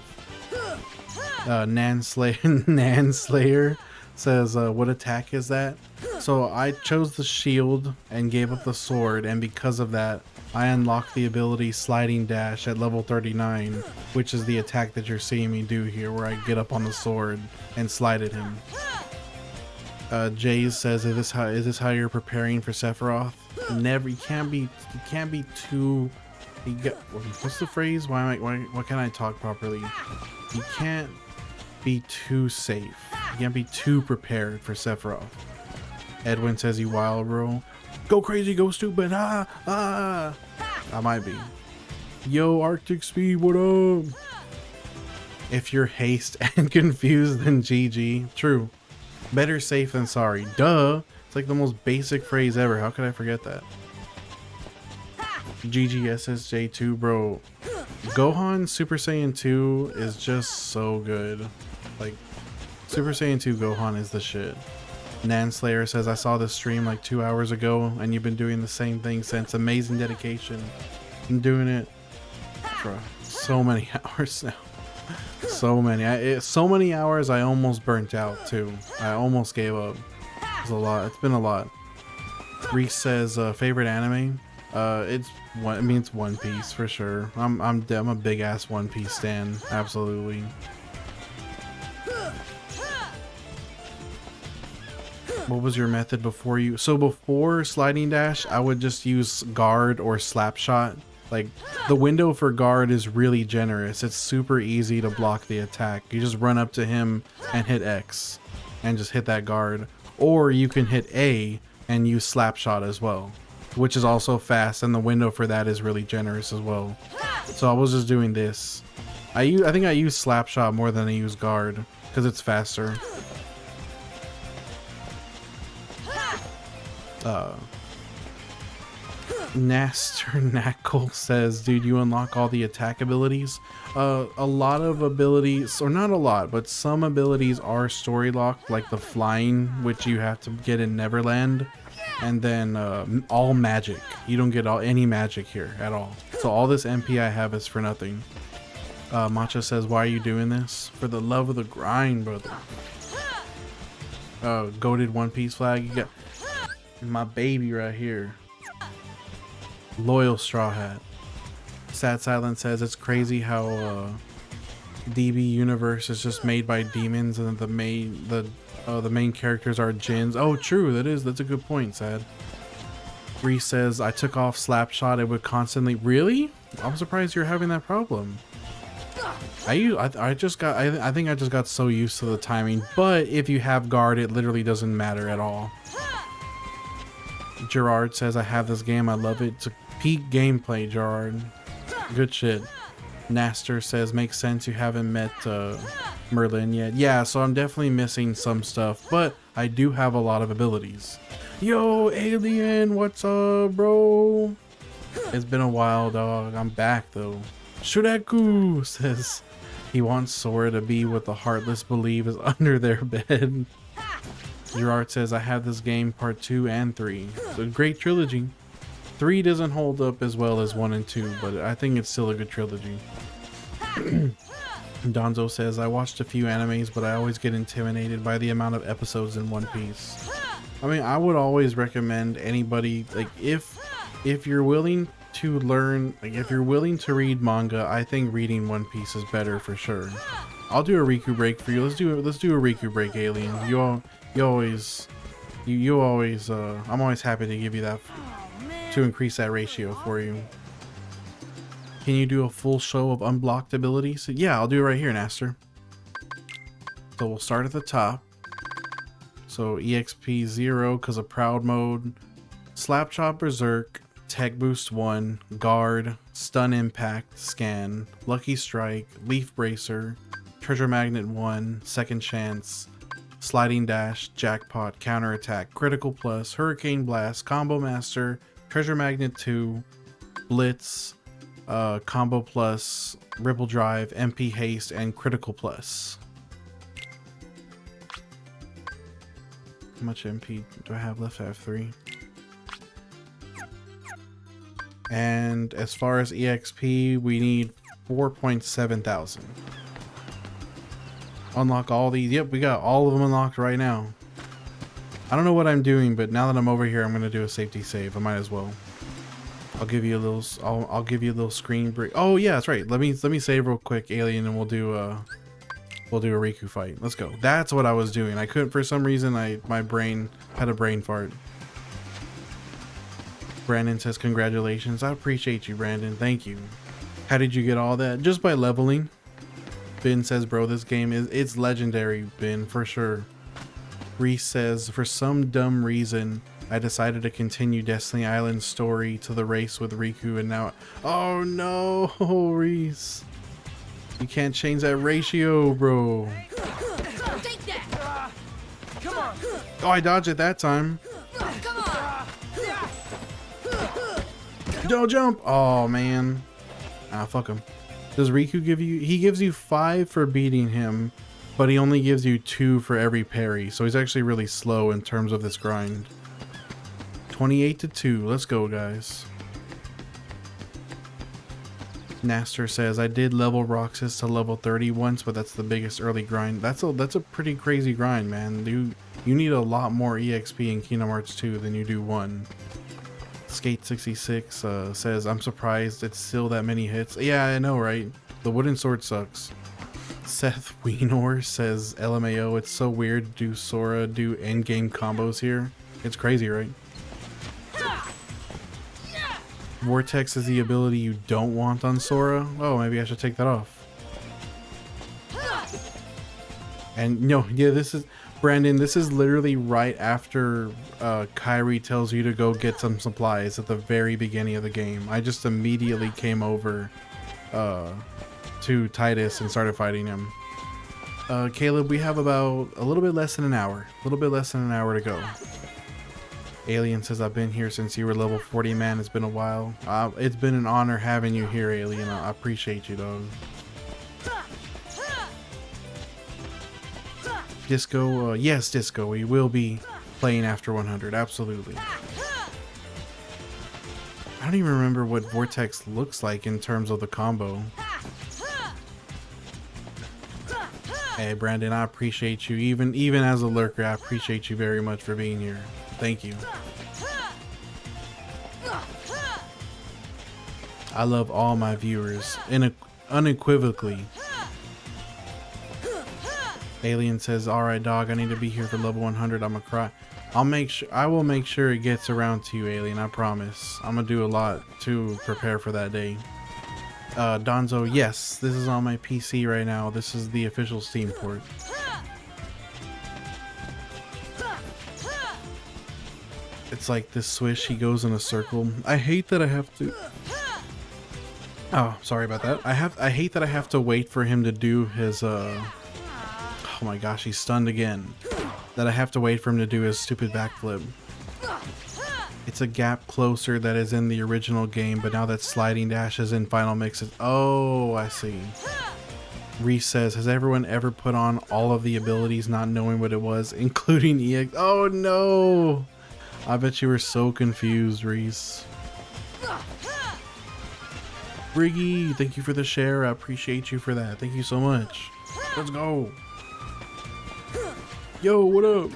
of. Nan Slayer says, what attack is that? So I chose the shield and gave up the sword, and because of that, I unlocked the ability Sliding Dash at level 39, which is the attack that you're seeing me do here, where I get up on the sword and slide at him. Jays says, is this how you're preparing for Sephiroth? Never. You can't be too. What's the phrase? Why can't I talk properly? You can't be too safe. You can't be too prepared for Sephiroth. Edwin says, you wild bro. Go crazy, go stupid. I might be. Yo, Arctic Speed, what up? If you're haste and confused, then GG. True. Better safe than sorry. Duh. It's like the most basic phrase ever. How could I forget that? GGSSJ2, bro. Gohan Super Saiyan 2 is just so good. Like, Super Saiyan 2 Gohan is the shit. Nan Slayer says, I saw this stream like 2 hours ago, and you've been doing the same thing since. Amazing dedication. I'm doing it for so many hours now. So many. So many hours I almost burnt out too. I almost gave up. It's a lot. It's been a lot. Reese says favorite anime. It's One Piece for sure. I'm a big ass One Piece stan. Absolutely. What was your method before you? So before sliding dash, I would just use guard or slap shot. Like the window for guard is really generous. It's super easy to block the attack. You just run up to him and hit X and just hit that guard. Or you can hit A and use slap shot as well, which is also fast, and the window for that is really generous as well. So I was just doing this. I think I use slap shot more than I use guard because it's faster. Naster Knackle says, dude, you unlock all the attack abilities. A lot of abilities, or not a lot, but some abilities are story locked, like the flying, which you have to get in Neverland, and then all magic. You don't get any magic here at all. So all this MP I have is for nothing. Matcha says, why are you doing this? For the love of the grind, brother. Goated One Piece flag. You got my baby right here. Loyal Straw Hat. Sad Silence says, it's crazy how DB universe is just made by demons and the main characters are djinns. Oh, true. That's a good point, Sad. Reese says, I took off slap shot. It would constantly. Really? I'm surprised you're having that problem. I think I just got so used to the timing, but if you have guard, it literally doesn't matter at all. Gerard says, I have this game. I love it. It's a peak gameplay, Gerard. Good shit. Naster says, makes sense. You haven't met Merlin yet. Yeah, so I'm definitely missing some stuff, but I do have a lot of abilities. Yo, Alien, what's up, bro? It's been a while, dog. I'm back, though. Shureku says he wants Sora to be what the Heartless believe is under their bed. Gerard says, I have this game part 2 and 3. It's a great trilogy. 3 doesn't hold up as well as 1 and 2, but I think it's still a good trilogy. Donzo says, I watched a few animes, but I always get intimidated by the amount of episodes in One Piece. I mean, I would always recommend anybody, like, if you're willing to learn, like, if you're willing to read manga, I think reading One Piece is better for sure. I'll do a Riku break for you. Let's do a Riku break, Alien. I'm always happy to give you that, to increase that ratio for you. Can you do a full show of unblocked abilities? Yeah, I'll do it right here, Naster. So we'll start at the top. So EXP 0 because of Proud Mode, Slapchop Berserk, Tech Boost 1, Guard, Stun Impact, Scan, Lucky Strike, Leaf Bracer, Treasure Magnet 1, Second Chance, Sliding Dash, Jackpot, Counterattack, Critical Plus, Hurricane Blast, Combo Master, Treasure Magnet 2, Blitz, Combo Plus, Ripple Drive, MP Haste, and Critical Plus. How much MP do I have left? I have 3. And as far as EXP, we need 4.7 thousand. Unlock all these. Yep, we got all of them unlocked right now. I don't know what I'm doing, but now that I'm over here, I'm gonna do a safety save. I might as well. I'll give you a little. I'll give you a little screen break. Oh yeah, that's right. Let me save real quick, Alien, and we'll do a Riku fight. Let's go. That's what I was doing. I couldn't, for some reason. My brain had a brain fart. Brandon says, congratulations. I appreciate you, Brandon. Thank you. How did you get all that? Just by leveling. Ben says, bro, this game it's legendary, Ben, for sure. Reese says, for some dumb reason, I decided to continue Destiny Island's story to the race with Riku, and now, oh no, Reese. You can't change that ratio, bro. Take that. Come on. Oh, I dodged it that time. Come on. Don't jump. Oh, man. Ah, fuck him. Does Riku give you... He gives you 5 for beating him, but he only gives you 2 for every parry. So he's actually really slow in terms of this grind. 28 to 2. Let's go, guys. Naster says, I did level Roxas to level 30 once, but that's the biggest early grind. That's a pretty crazy grind, man. You need a lot more EXP in Kingdom Hearts 2 than you do 1. Skate 66 says, I'm surprised it's still that many hits. Yeah, I know, right? The wooden sword sucks. Seth Weenor says, LMAO, it's so weird do Sora do endgame combos here. It's crazy, right? Vortex is the ability you don't want on Sora. Oh, maybe I should take that off. And no, yeah, this is Brandon. This is literally right after Kyrie tells you to go get some supplies at the very beginning of the game. I just immediately came over to Titus and started fighting him. Caleb, we have about a little bit less than an hour. A little bit less than an hour to go. Alien says, I've been here since you were level 40, man. It's been a while. It's been an honor having you here, Alien. I appreciate you, dog. Disco, yes, Disco. We will be playing after 100. Absolutely. I don't even remember what Vortex looks like in terms of the combo. Hey, Brandon, I appreciate you. Even as a lurker, I appreciate you very much for being here. Thank you. I love all my viewers unequivocally. Alien says, alright dog, I need to be here for level 100. I'm gonna cry. I will make sure it gets around to you, Alien, I promise. I'm gonna do a lot to prepare for that day. Donzo, yes, this is on my PC right now. This is the official Steam port. It's like this swish, he goes in a circle. I hate that I have to... Oh, sorry about that. I hate that I have to wait for him to do his, Oh my gosh, he's stunned again. That I have to wait for him to do his stupid backflip. It's a gap closer that is in the original game, but now that sliding dash is in Final Mixes. Oh, I see. Reese says, has everyone ever put on all of the abilities not knowing what it was, including EX? Oh no! I bet you were so confused, Reese. Briggy, thank you for the share. I appreciate you for that. Thank you so much. Let's go. Yo, what up?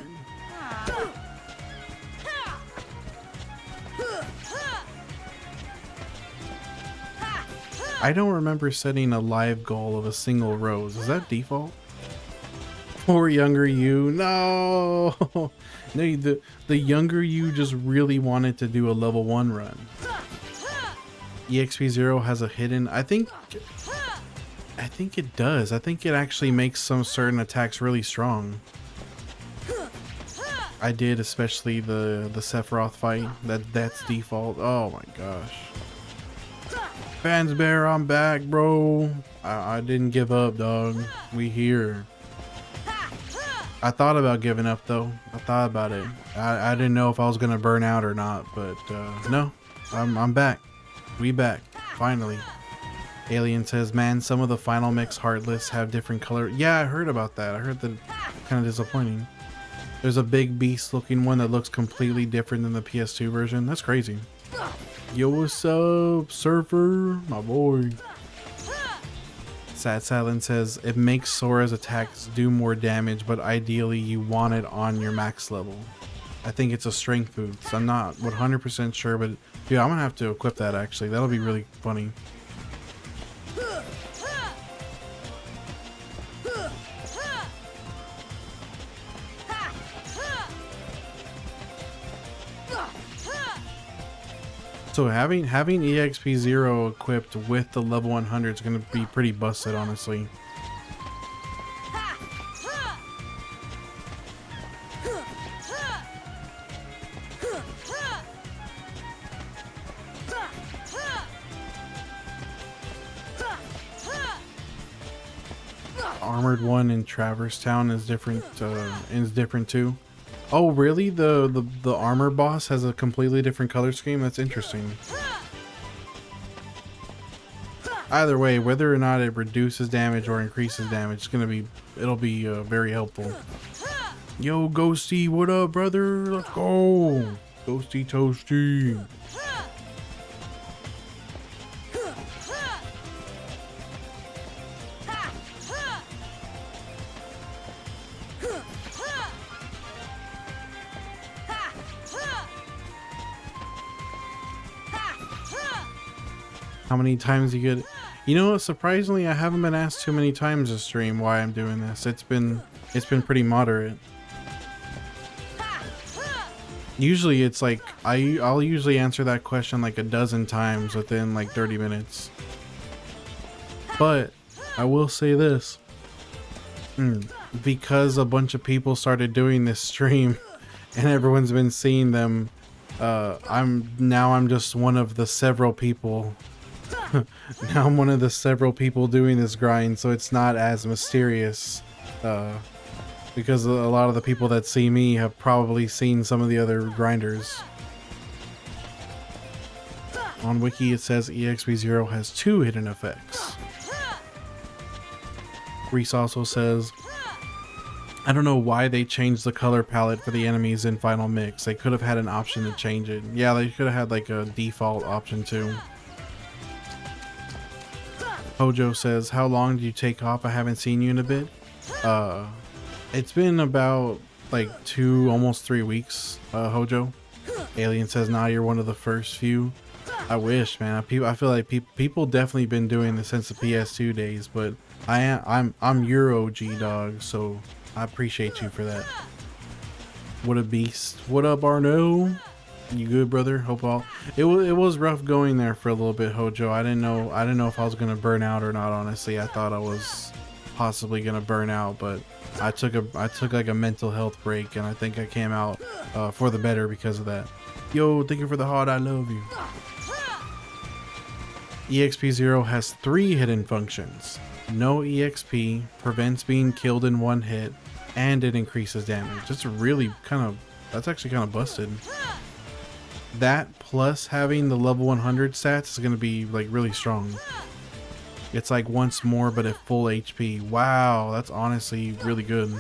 I don't remember setting a live goal of a single rose. Is that default? Poor younger you. No. No, the younger you just really wanted to do a level 1 run. EXP 0 has a hidden. I think it does. I think it actually makes some certain attacks really strong. I did, especially the Sephiroth fight. That's default. Oh my gosh. Fans Bear, I'm back, bro. I didn't give up, dog. We here. I thought about giving up though. I thought about it. I didn't know if I was gonna burn out or not, but no, I'm back. We back finally. Alien says, man, some of the Final Mix Heartless have different color. Yeah, I heard about that. I heard that kind of disappointing. There's a big beast looking one that looks completely different than the PS2 version. That's crazy. Yo, what's up, Surfer? My boy. Sad Silent says, it makes Sora's attacks do more damage, but ideally you want it on your max level. I think it's a strength boost. I'm not 100% sure, but dude, I'm gonna have to equip that actually. That'll be really funny. So having EXP 0 equipped with the level 100 is going to be pretty busted, honestly. Armored one in Traverse Town is different too. Oh really? The armor boss has a completely different color scheme? That's interesting. Either way, whether or not it reduces damage or increases damage, it'll be very helpful. Yo, Ghosty, what up, brother? Let's go. Ghosty Toasty. How many times you get? You know what? Surprisingly, I haven't been asked too many times to stream why I'm doing this. It's been pretty moderate. Usually it's like I'll usually answer that question like a dozen times within like 30 minutes. But I will say this, because a bunch of people started doing this stream and everyone's been seeing them, I'm just one of the several people. Now I'm one of the several people doing this grind, so it's not as mysterious. Because a lot of the people that see me have probably seen some of the other grinders. On Wiki it says EXP0 has 2 hidden effects. Reese also says, I don't know why they changed the color palette for the enemies in Final Mix. They could have had an option to change it. Yeah, they could have had like a default option too. Hojo says, how long did you take off? I haven't seen you in a bit. It's been about like 2, almost 3 weeks, Hojo. Alien says, nah, you're one of the first few. I wish, man. I feel like people definitely been doing this since the PS2 days, but I'm your OG dog, so I appreciate you for that. What a beast. What up, Arno? You good, brother? Hope all. It was rough going there for a little bit, Hojo. I didn't know if I was gonna burn out or not. Honestly, I thought I was possibly gonna burn out, but I took like a mental health break, and I think I came out for the better because of that. Yo, thank you for the heart. I love you. EXP0 has 3 hidden functions. No EXP, prevents being killed in 1 hit, and it increases damage. That's that's actually kind of busted. That plus having the level 100 stats is going to be like really strong. It's like once more but at full HP. Wow, that's honestly really good.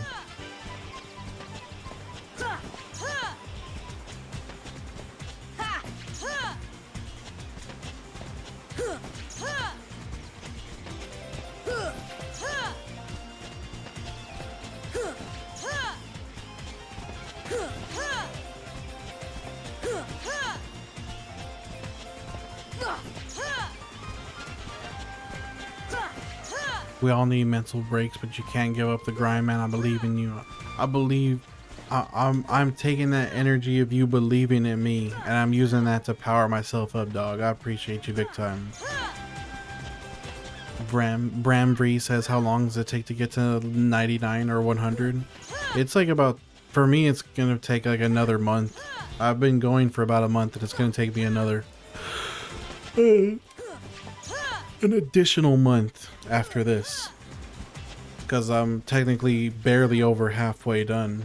We all need mental breaks, but you can't give up the grind, man. I believe in you. I believe. I'm taking that energy of you believing in me, and I'm using that to power myself up, dog. I appreciate you big time. Bram Bree says, how long does it take to get to 99 or 100? It's like about, for me, it's gonna take like another month. I've been going for about a month, and it's gonna take me another an additional month after this, because I'm technically barely over halfway done.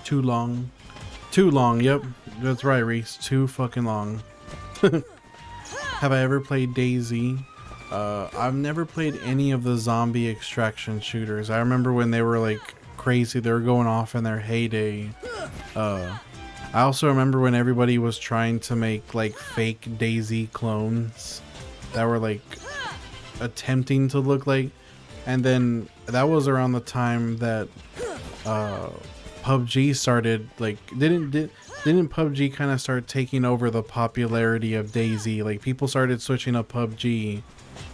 Too long. Too long, yep. That's right, Reese. Too fucking long. Have I ever played DayZ? I've never played any of the zombie extraction shooters. I remember when they were like crazy, they were going off in their heyday. I also remember when everybody was trying to make like fake DayZ clones that were like attempting to look like, and then that was around the time that PUBG started, like, didn't PUBG kind of start taking over the popularity of DayZ? Like, people started switching up PUBG,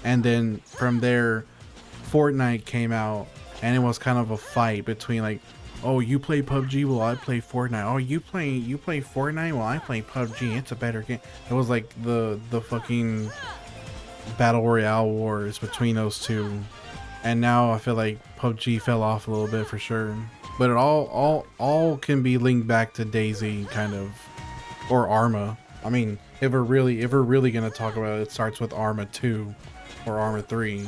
and then from there Fortnite came out, and it was kind of a fight between like, oh, you play PUBG, well I play Fortnite. Oh, you play Fortnite, well I play PUBG, it's a better game. It was like the fucking battle royale wars between those two, and now I feel like PUBG fell off a little bit for sure. But it all can be linked back to DayZ, kind of, or Arma. I mean, if we're really gonna talk about it, it starts with Arma 2 or Arma 3.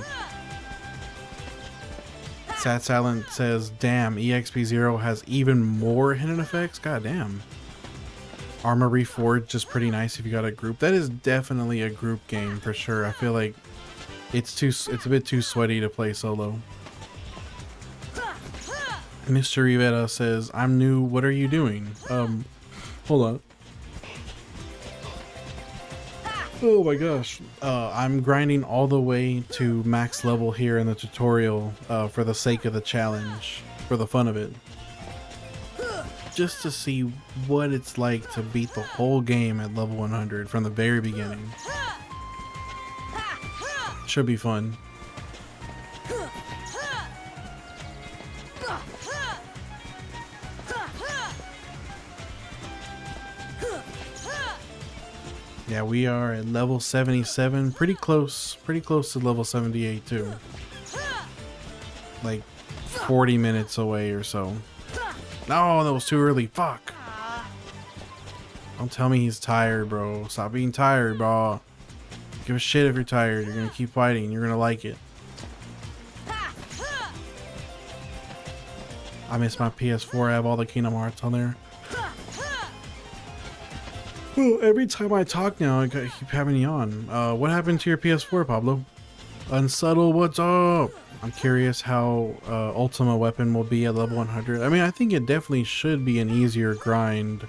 Sat Silent says, damn, EXP0 has even more hidden effects? God damn. Arma Reforged is pretty nice if you got a group. That is definitely a group game for sure. I feel like it's a bit too sweaty to play solo. Mr. Rivera says, I'm new, what are you doing? Hold on. Oh my gosh. I'm grinding all the way to max level here in the tutorial for the sake of the challenge, for the fun of it. Just to see what it's like to beat the whole game at level 100 from the very beginning. Should be fun. Yeah, we are at level 77, pretty close to level 78 too. Like 40 minutes away or so. No, that was too early. Fuck. Don't tell me he's tired, bro. Stop being tired, bro. Give a shit if you're tired. You're gonna keep fighting. You're gonna like it. I miss my PS4. I have all the Kingdom Hearts on there. Well, every time I talk now, I keep having you on. What happened to your PS4, Pablo? Unsubtle, what's up? I'm curious how Ultima Weapon will be at level 100. I mean, I think it definitely should be an easier grind.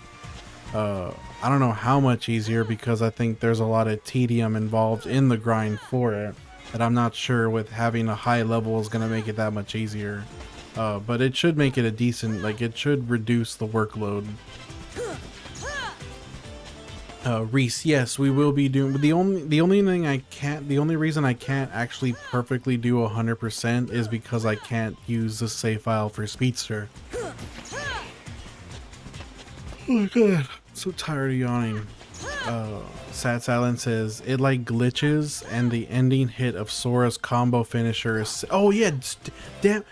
I don't know how much easier because I think there's a lot of tedium involved in the grind for it. And I'm not sure with having a high level is going to make it that much easier. But it should make it a decent, like it should reduce the workload. Reese, yes, we will be doing, but the only reason I can't actually perfectly do 100% is because I can't use the save file for Speedster. Oh my god, I'm so tired of yawning. Sad Silence says it like glitches and the ending hit of Sora's combo finisher is, oh yeah, damn,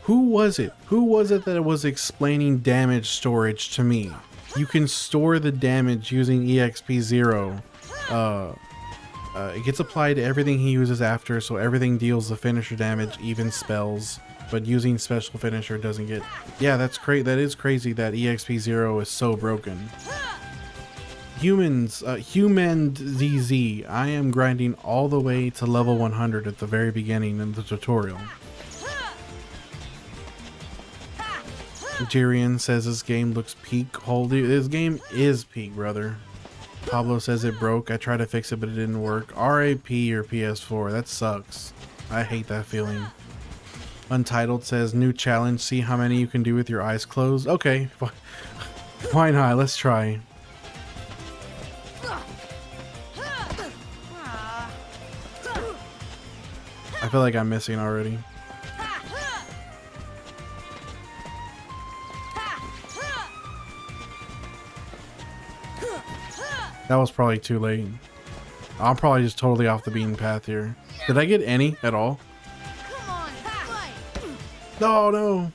who was it that was explaining damage storage to me? You can store the damage using EXP0. It gets applied to everything he uses after, so everything deals the finisher damage, even spells. But using special finisher doesn't get... Yeah, that's that is crazy that EXP0 is so broken. Humans, Human ZZ, I am grinding all the way to level 100 at the very beginning in the tutorial. Jirian says this game looks peak. Holy, this game is peak, brother. Pablo says it broke. I tried to fix it, but it didn't work. RAP your PS4. That sucks. I hate that feeling. Untitled says new challenge. See how many you can do with your eyes closed. Okay, why not? Let's try. I feel like I'm missing already. That was probably too late. I'm probably just totally off the beaten path here. Did I get any at all? No, no.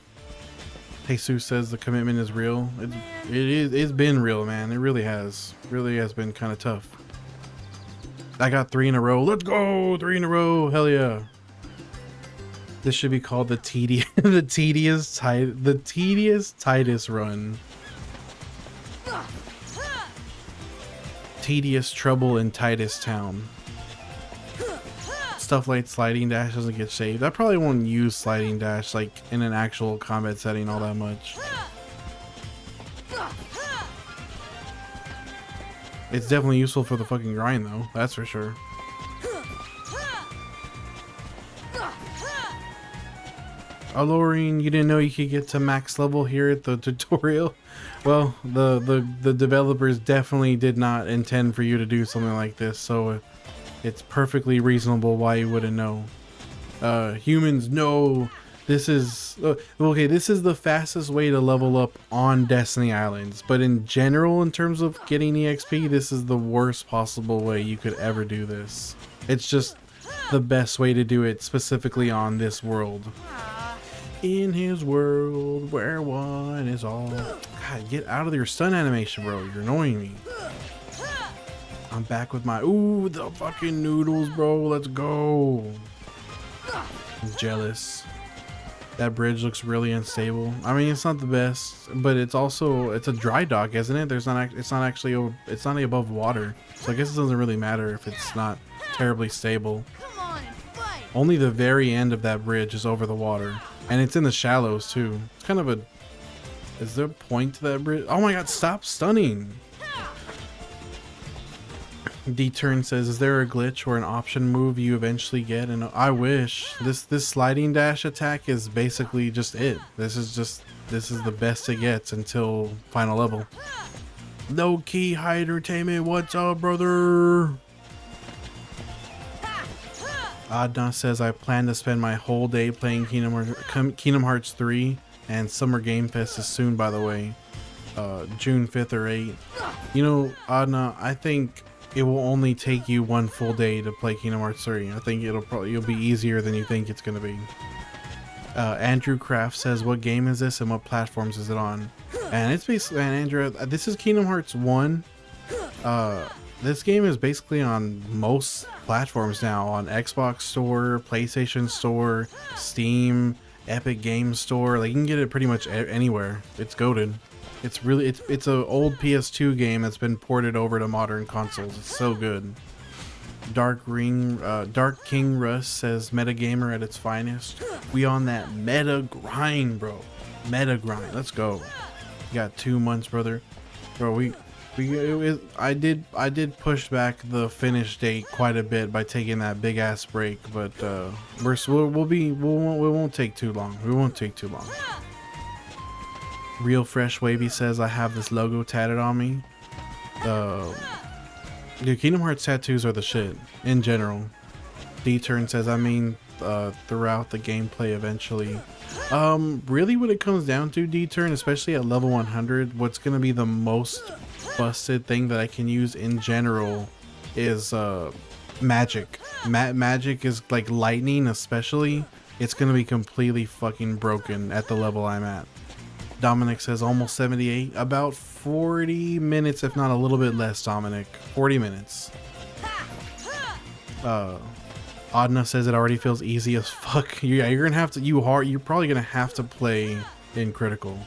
Jesus says the commitment is real. It's been real, man. It really has. Really has been kind of tough. I got 3 in a row. Let's go! 3 in a row. Hell yeah. This should be called the tedious Titus run. Tedious trouble in Titus Town. Stuff like sliding dash doesn't get saved. I probably won't use sliding dash like in an actual combat setting all that much. It's definitely useful for the fucking grind though, that's for sure. Alluring, you didn't know you could get to max level here at the tutorial? Well, the developers definitely did not intend for you to do something like this, so it's perfectly reasonable why you wouldn't know. Humans know this is okay, this is the fastest way to level up on Destiny Islands, but in general, in terms of getting EXP, this is the worst possible way you could ever do this. It's just the best way to do it specifically on this world. In his world where one is all... God, get out of your stun animation, bro. You're annoying me. I'm back with my... Ooh, the fucking noodles, bro. Let's go. I'm jealous. That bridge looks really unstable. I mean, it's not the best, but it's also... It's a dry dock, isn't it? It's not actually... It's not above water. So I guess it doesn't really matter if it's not terribly stable. Only the very end of that bridge is over the water. And it's in the shallows too. It's kind of a... Is there a point to that bridge? Oh my god, stop stunning! D-Turn says, is there a glitch or an option move you eventually get? And I wish. This sliding dash attack is basically just it. This is the best it gets until final level. No Key Hydertainment, what's up, brother? Adna says, I plan to spend my whole day playing Kingdom Hearts 3, and Summer Game Fest is soon, by the way. June 5th or 8th. You know, Adna, I think it will only take you one full day to play Kingdom Hearts 3. I think you'll be easier than you think it's gonna be. Andrew Kraft says, what game is this and what platforms is it on? And it's basically, and Andrew, this is Kingdom Hearts 1. This game is basically on most platforms now, on Xbox Store, PlayStation Store, Steam, Epic Games Store. Like, you can get it pretty much anywhere. It's goated. It's really, it's an old PS2 game that's been ported over to modern consoles. It's so good. Dark King Russ says, metagamer at its finest. We on that meta grind, bro. Meta grind. Let's go. We got 2 months, brother. Bro, I did push back the finish date quite a bit by taking that big ass break, but we won't take too long. We won't take too long. Real Fresh Wavy says, I have this logo tatted on me. Dude, Kingdom Hearts tattoos are the shit in general. D-Turn says, I mean, throughout the gameplay eventually. Really what it comes down to, D-Turn, especially at level 100, what's gonna be the most busted thing that I can use in general is magic. Magic is like lightning, especially. It's gonna be completely fucking broken at the level I'm at. Dominic says almost 78, about 40 minutes, if not a little bit less. Dominic, 40 minutes. Adna says it already feels easy as fuck. Yeah, you're gonna have to. You're probably gonna have to play in critical.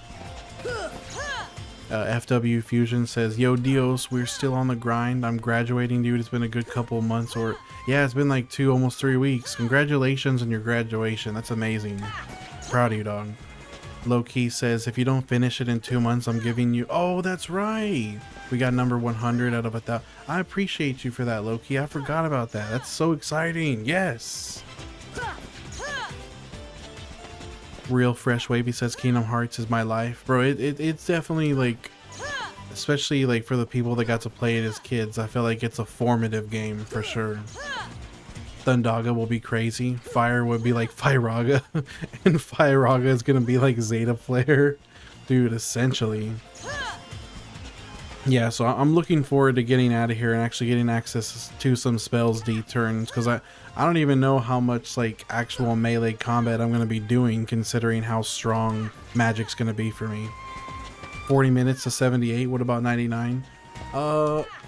FW Fusion says, yo Dios, we're still on the grind. I'm graduating, dude. It's been a good couple months, or yeah, it's been like 2, almost 3 weeks. Congratulations on your graduation. That's amazing. Proud of you, dog. Low Key says, if you don't finish it in 2 months, I'm giving you. Oh, that's right. We got number 100 out of 1,000. I appreciate you for that, Low Key. I forgot about that. That's so exciting. Yes. Real Fresh Wavy says, Kingdom Hearts is my life. Bro, it's definitely like, especially like for the people that got to play it as kids, I feel like it's a formative game for sure. Thundaga will be crazy. Fire would be like Firaga. And Firaga is gonna be like Zeta Flare. Dude, essentially. Yeah, so I'm looking forward to getting out of here and actually getting access to some spells D-turns, because I don't even know how much like actual melee combat I'm going to be doing, considering how strong magic's going to be for me. 40 minutes to 78, what about 99?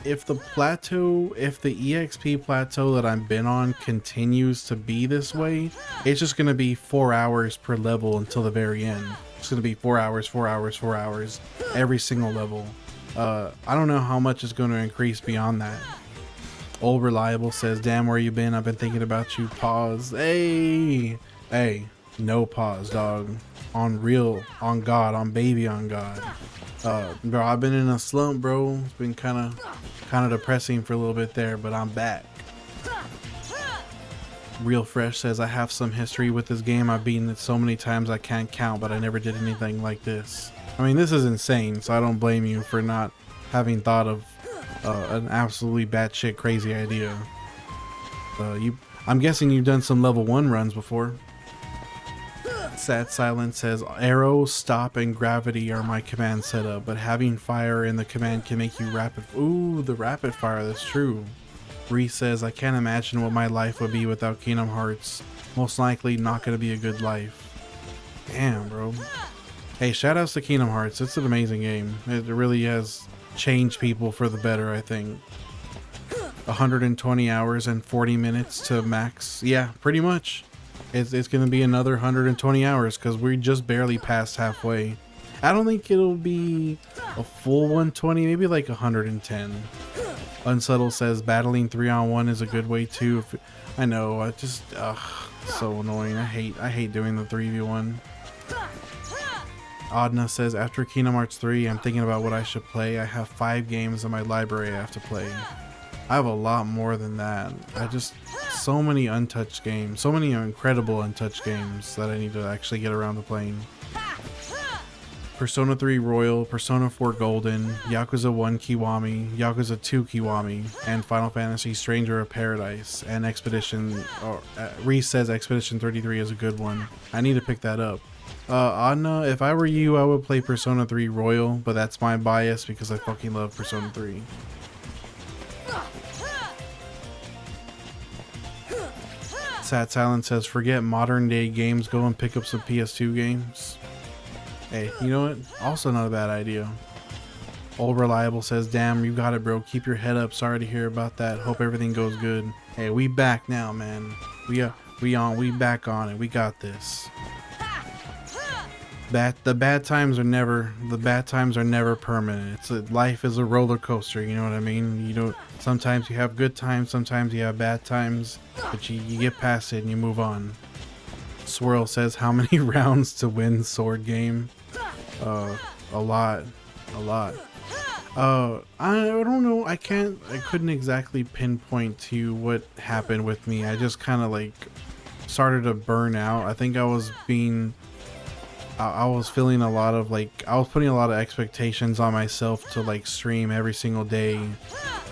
If the EXP plateau that I've been on continues to be this way, it's just going to be 4 hours per level until the very end. It's going to be 4 hours, 4 hours, 4 hours, every single level. I don't know how much is going to increase beyond that. Old Reliable says, damn, where you been? I've been thinking about you. Pause. Hey, no pause, dog. On real, on God, on baby, on God. Bro, I've been in a slump, bro. It's been kind of depressing for a little bit there, but I'm back. Real Fresh says, I have some history with this game. I've beaten it so many times I can't count, but I never did anything like this. I mean, this is insane, so I don't blame you for not having thought of an absolutely batshit crazy idea. I'm guessing you've done some level 1 runs before. Sad Silence says, arrow, stop, and gravity are my command setup, but having fire in the command can make you rapid. Ooh, the rapid fire, that's true. Bree says, I can't imagine what my life would be without Kingdom Hearts. Most likely not going to be a good life. Damn, bro. Hey, shoutouts to Kingdom Hearts. It's an amazing game. It really has changed people for the better, I think. 120 hours and 40 minutes to max. Yeah, pretty much. It's going to be another 120 hours because we just barely passed halfway. I don't think it'll be a full 120, maybe like 110. Unsettled says, battling 3-on-1 is a good way too. I know, I just, so annoying. I hate doing the 3v1. Adna says, after Kingdom Hearts 3, I'm thinking about what I should play. I have 5 games in my library I have to play. I have a lot more than that. So many untouched games, so many incredible untouched games that I need to actually get around to playing. Persona 3 Royal, Persona 4 Golden, Yakuza 1 Kiwami, Yakuza 2 Kiwami, and Final Fantasy Stranger of Paradise, and Expedition, Reese says Expedition 33 is a good one. I need to pick that up. Anna, if I were you, I would play Persona 3 Royal, but that's my bias because I fucking love Persona 3. Sat Silent says, forget modern day games, go and pick up some PS2 games. Hey, you know what? Also not a bad idea. Old Reliable says, damn, you got it, bro. Keep your head up. Sorry to hear about that. Hope everything goes good. Hey, we back now, man. We back on it. We got this. The bad times are never permanent. Life is a roller coaster, you know what I mean? Sometimes you have good times, sometimes you have bad times, but you get past it and you move on. Swirl says, how many rounds to win sword game? A lot. I don't know. I couldn't exactly pinpoint to what happened with me. I just kind of like started to burn out. I think I was feeling a lot of I was putting a lot of expectations on myself to like stream every single day.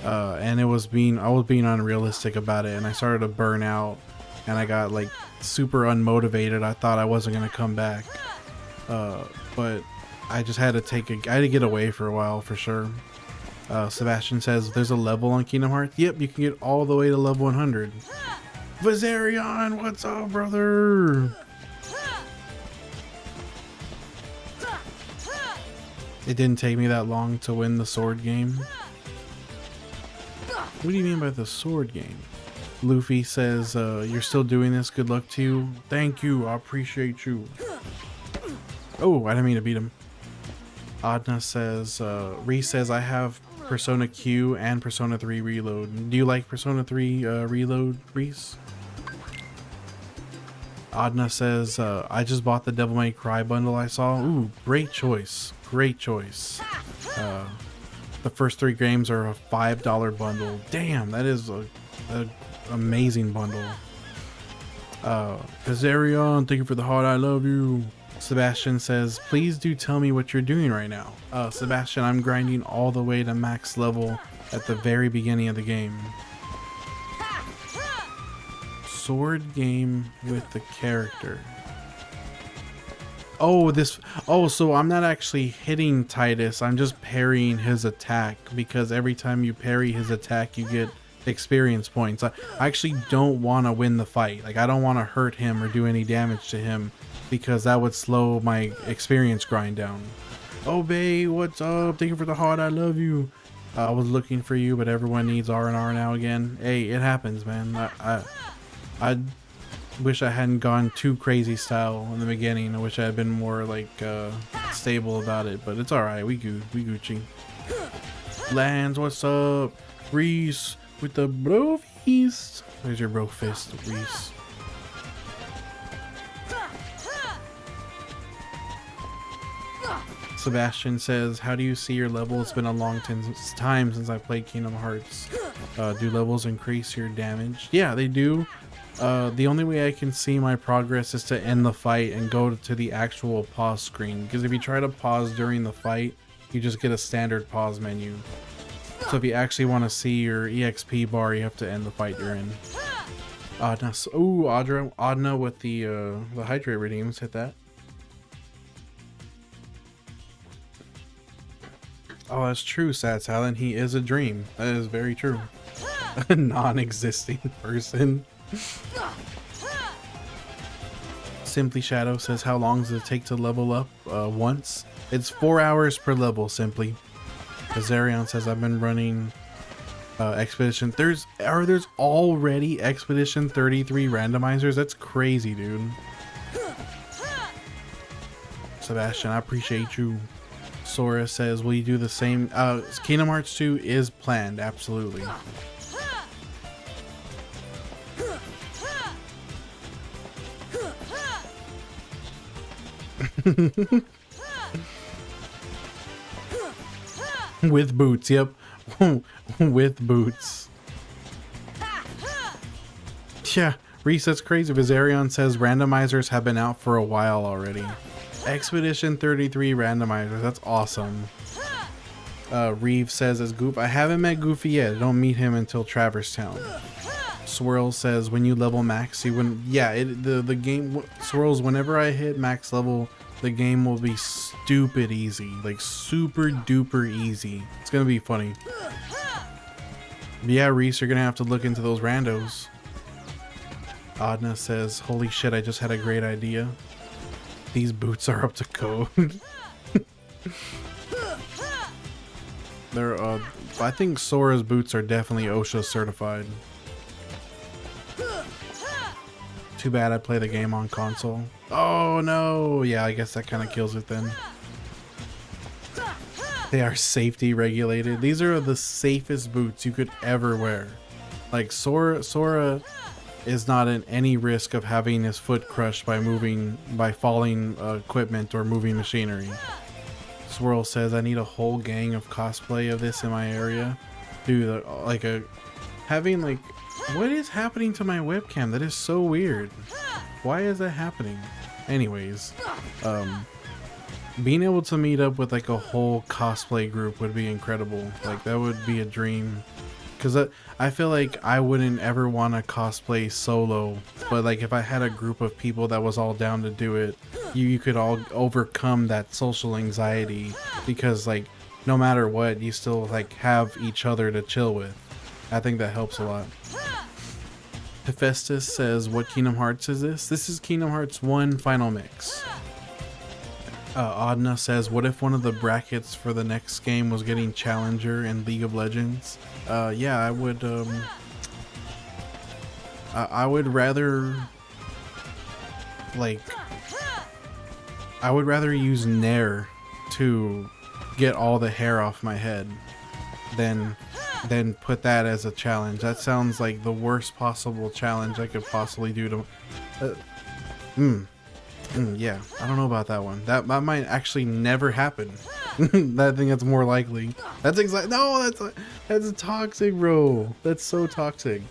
And I was being unrealistic about it, and I started to burn out, and I got like super unmotivated. I thought I wasn't gonna come back, but I just had to I had to get away for a while for sure. Sebastian says there's a level on Kingdom Hearts. Yep, you can get all the way to level 100. Vazarion, what's up, brother? It didn't take me that long to win the sword game. What do you mean by the sword game? Luffy says, you're still doing this. Good luck to you. Thank you. I appreciate you. Oh, I didn't mean to beat him. Adna says, Reese says, I have Persona Q and Persona 3 Reload. Do you like Persona 3 Reload, Reese? Adna says, I just bought the Devil May Cry bundle I saw. Ooh, great choice. Great choice. The first 3 games are a $5 bundle. Damn, that is a amazing bundle. Kazarion, thank you for the heart, I love you. Sebastian says, please do tell me what you're doing right now. Sebastian, I'm grinding all the way to max level at the very beginning of the game. Sword game with the character. So I'm not actually hitting Titus, I'm just parrying his attack, because every time you parry his attack you get experience points. I actually don't want to win the fight. Like, I don't want to hurt him or do any damage to him, because that would slow my experience grind down. Obey, what's up? Thank you for the heart, I love you. I was looking for you, but everyone needs R&R now again. Hey, it happens, man. I wish I hadn't gone too crazy style in the beginning. I wish I had been more like stable about it, but it's alright. We Gucci. Lance, what's up? Reese with the bro fist. There's your bro fist, Reese. Sebastian says, how do you see your level? It's been a long time since I played Kingdom Hearts. Do levels increase your damage? Yeah, they do. The only way I can see my progress is to end the fight and go to the actual pause screen, because if you try to pause during the fight, you just get a standard pause menu. So if you actually want to see your EXP bar, you have to end the fight you're in. Adna with the hydrate redeems. Hit that. Oh, that's true, Sad Talent. He is a dream. That is very true. A non-existing person. Simply Shadow says, how long does it take to level up once? It's 4 hours per level, Simply. Kazarion says, I've been running Expedition. There's already Expedition 33 randomizers? That's crazy, dude. Sebastian, I appreciate you. Sora says, will you do the same? Kingdom Hearts 2 is planned, absolutely. With boots, yep. With boots. Yeah, Reese, that's crazy. Viserion says randomizers have been out for a while already. Expedition 33 randomizers, that's awesome. Reeve says as Goop, I haven't met Goofy yet. I don't meet him until Traverse Town. Swirl says when you level max, you wouldn't. Yeah, the game Swirls. Whenever I hit max level, the game will be stupid easy, like super duper easy. It's gonna be funny. But yeah, Reese, you're gonna have to look into those randos. Adna says, holy shit, I just had a great idea. These boots are up to code. They're I think Sora's boots are definitely OSHA certified. Too bad I play the game on console. Oh no! Yeah, I guess that kind of kills it then. They are safety regulated. These are the safest boots you could ever wear. Like Sora is not in any risk of having his foot crushed by falling equipment or moving machinery. Swirl says I need a whole gang of cosplay of this in my area. Dude, having like, what is happening to my webcam? That is so weird. Why is that happening? Anyways, being able to meet up with like a whole cosplay group would be incredible. Like that would be a dream. Cause I feel like I wouldn't ever want to cosplay solo, but like if I had a group of people that was all down to do it, you could all overcome that social anxiety, because like no matter what, you still like have each other to chill with. I think that helps a lot. Hephaestus says, what Kingdom Hearts is this? This is Kingdom Hearts 1 Final Mix. Adna says, what if one of the brackets for the next game was getting Challenger in League of Legends? Yeah, I would rather, like, I would rather use Nair to get all the hair off my head than put that as a challenge. That sounds like the worst possible challenge I could possibly do to... yeah, I don't know about that one. That might actually never happen. I think that's more likely. That's exactly... No, that's toxic, bro. That's so toxic.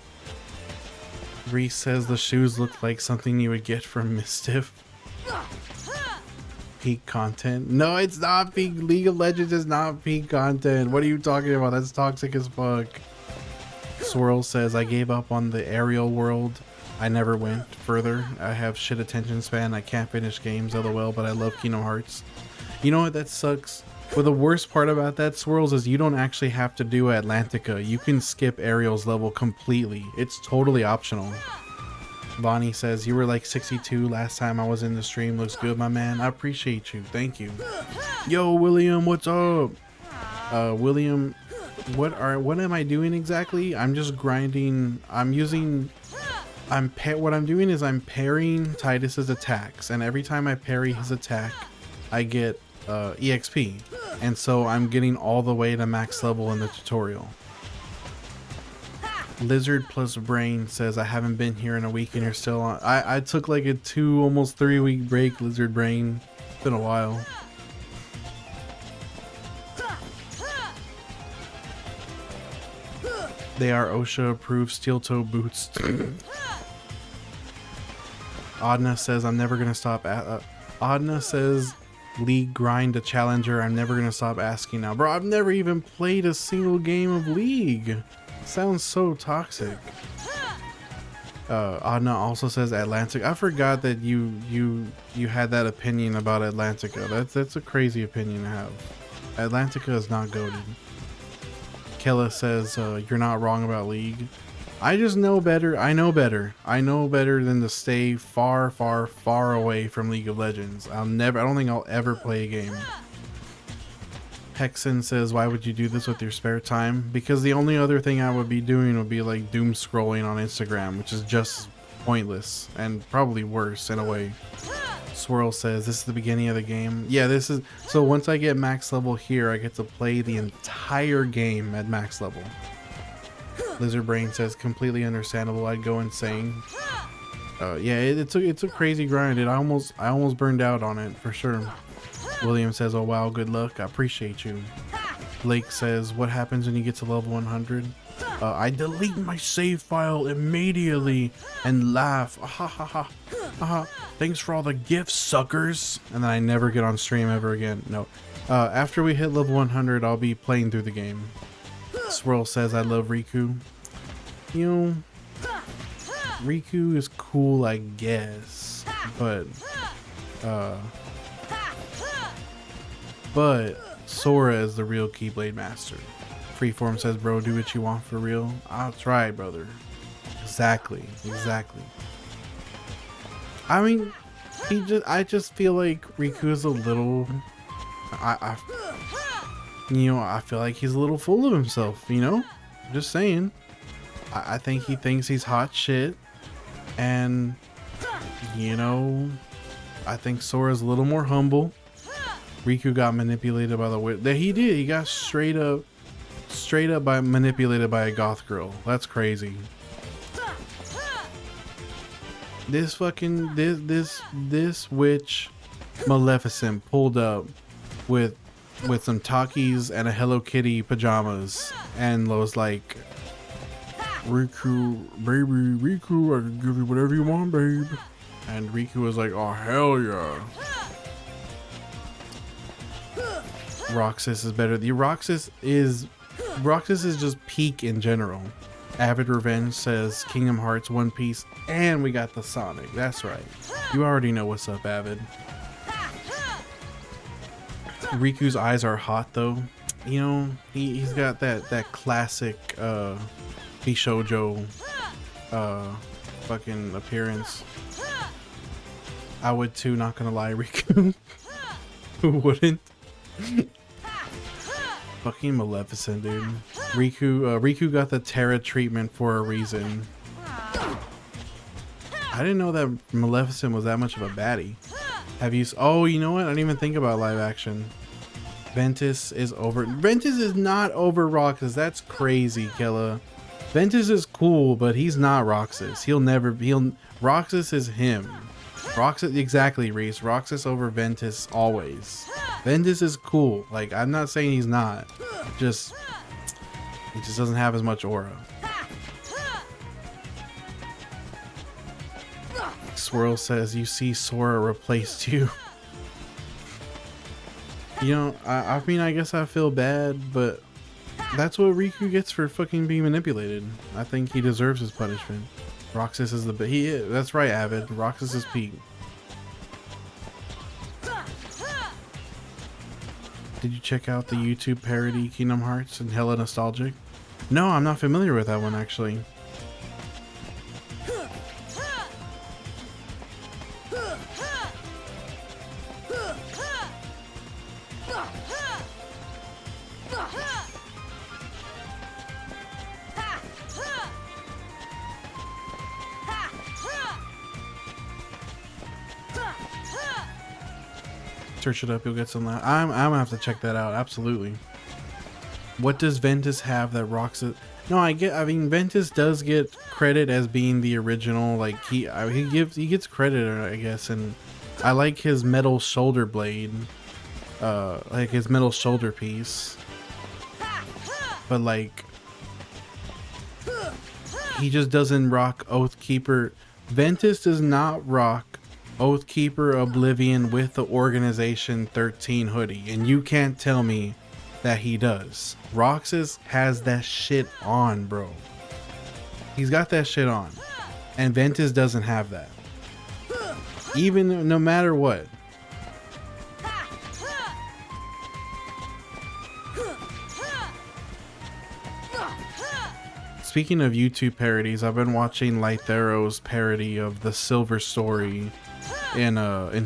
Reese says the shoes look like something you would get from Mistiff. Peak content. No, it's not peak. League of Legends is not peak content. What are you talking about? That's toxic as fuck. Swirl says, I gave up on the aerial world. I never went further. I have shit attention span. I can't finish games, lol, but I love Kingdom Hearts. You know what? That sucks. Well, the worst part about that, Swirls, is you don't actually have to do Atlantica. You can skip Ariel's level completely. It's totally optional. Bonnie says, you were like 62 last time I was in the stream. Looks good, my man. I appreciate you. Thank you. Yo, William, what's up? William, what am I doing exactly? I'm just grinding. What I'm doing is I'm parrying Titus's attacks, and every time I parry his attack, I get EXP. And so I'm getting all the way to max level in the tutorial. Lizard plus Brain says, I haven't been here in a week and you're still on. I took like a 2, almost 3 week break, Lizard Brain. It's been a while. They are OSHA approved steel toe boots. Adna says, I'm never gonna stop. Adna says, League grind a Challenger. I'm never gonna stop asking now. Bro, I've never even played a single game of League. Sounds so toxic. Adna also says Atlantic. I forgot that you had that opinion about Atlantica. That's a crazy opinion to have. Atlantica is not goated. Kella says you're not wrong about League. I just know better. I know better. I know better than to stay far, far, far away from League of Legends. I don't think I'll ever play a game. Hexen says, why would you do this with your spare time? Because the only other thing I would be doing would be like doom scrolling on Instagram, which is just pointless and probably worse in a way. Swirl says, this is the beginning of the game. Yeah, this is... So once I get max level here, I get to play the entire game at max level. Lizard Brain says, completely understandable. I'd go insane. Yeah, it's a crazy grind. I almost burned out on it for sure. William says, oh wow, good luck. I appreciate you. Blake says, what happens when you get to level 100? I delete my save file immediately and laugh. Ha ha ha. Thanks for all the gifts, suckers. And then I never get on stream ever again. No. After we hit level 100, I'll be playing through the game. Swirl says I love Riku. You know, Riku is cool, I guess, but Sora is the real Keyblade master. Freeform says, bro, do what you want for real. I'll try, brother. Exactly. I mean, I just feel like Riku is a little, I feel like he's a little full of himself, you know? Just saying. I think he thinks he's hot shit, and you know, I think Sora's a little more humble. Riku got manipulated by the witch. That he did. He got straight up manipulated by a goth girl. That's crazy. This fucking this witch Maleficent pulled up with some Takis and a Hello Kitty pajamas and was like, Riku, baby, Riku, I can give you whatever you want, babe. And Riku was like, oh hell yeah. Roxas is better. Roxas is just peak in general. Avid Revenge says Kingdom Hearts, One Piece, and we got the Sonic. That's right. You already know what's up, Avid. Riku's eyes are hot though. You know, he's got that classic Bishoujo fucking appearance. I would too, not gonna lie, Riku. Who wouldn't? Fucking Maleficent, dude. Riku got the Terra treatment for a reason. I didn't know that Maleficent was that much of a baddie. Have you? Oh, you know what? I didn't even think about live action. Ventus is over. Ventus is not over Roxas. That's crazy, Killa. Ventus is cool, but he's not Roxas. Roxas is him. Roxas, exactly, Reese. Roxas over Ventus always. Ventus is cool. Like, I'm not saying he's not. He just doesn't have as much aura. Swirl says, you see Sora replaced you. You know, I mean, I guess I feel bad, but that's what Riku gets for fucking being manipulated. I think he deserves his punishment. Roxas is that's right, Avid. Roxas is peak. Did you check out the YouTube parody Kingdom Hearts and Hella Nostalgic? No, I'm not familiar with that one actually. Search it up, you'll get some. I'm gonna have to check that out. Absolutely. What does Ventus have that Roxas? No, I mean, Ventus does get credit as being the original. Like he gets credit, I guess, and I like his metal shoulder blade, like his metal shoulder piece. But like, he just doesn't rock Oathkeeper. Ventus does not rock Oathkeeper Oblivion with the Organization 13 hoodie, and you can't tell me that he does. Roxas has that shit on, bro. He's got that shit on, and Ventus doesn't have that. Even no matter what. Speaking of YouTube parodies, I've been watching Lythero's parody of the Silver Story in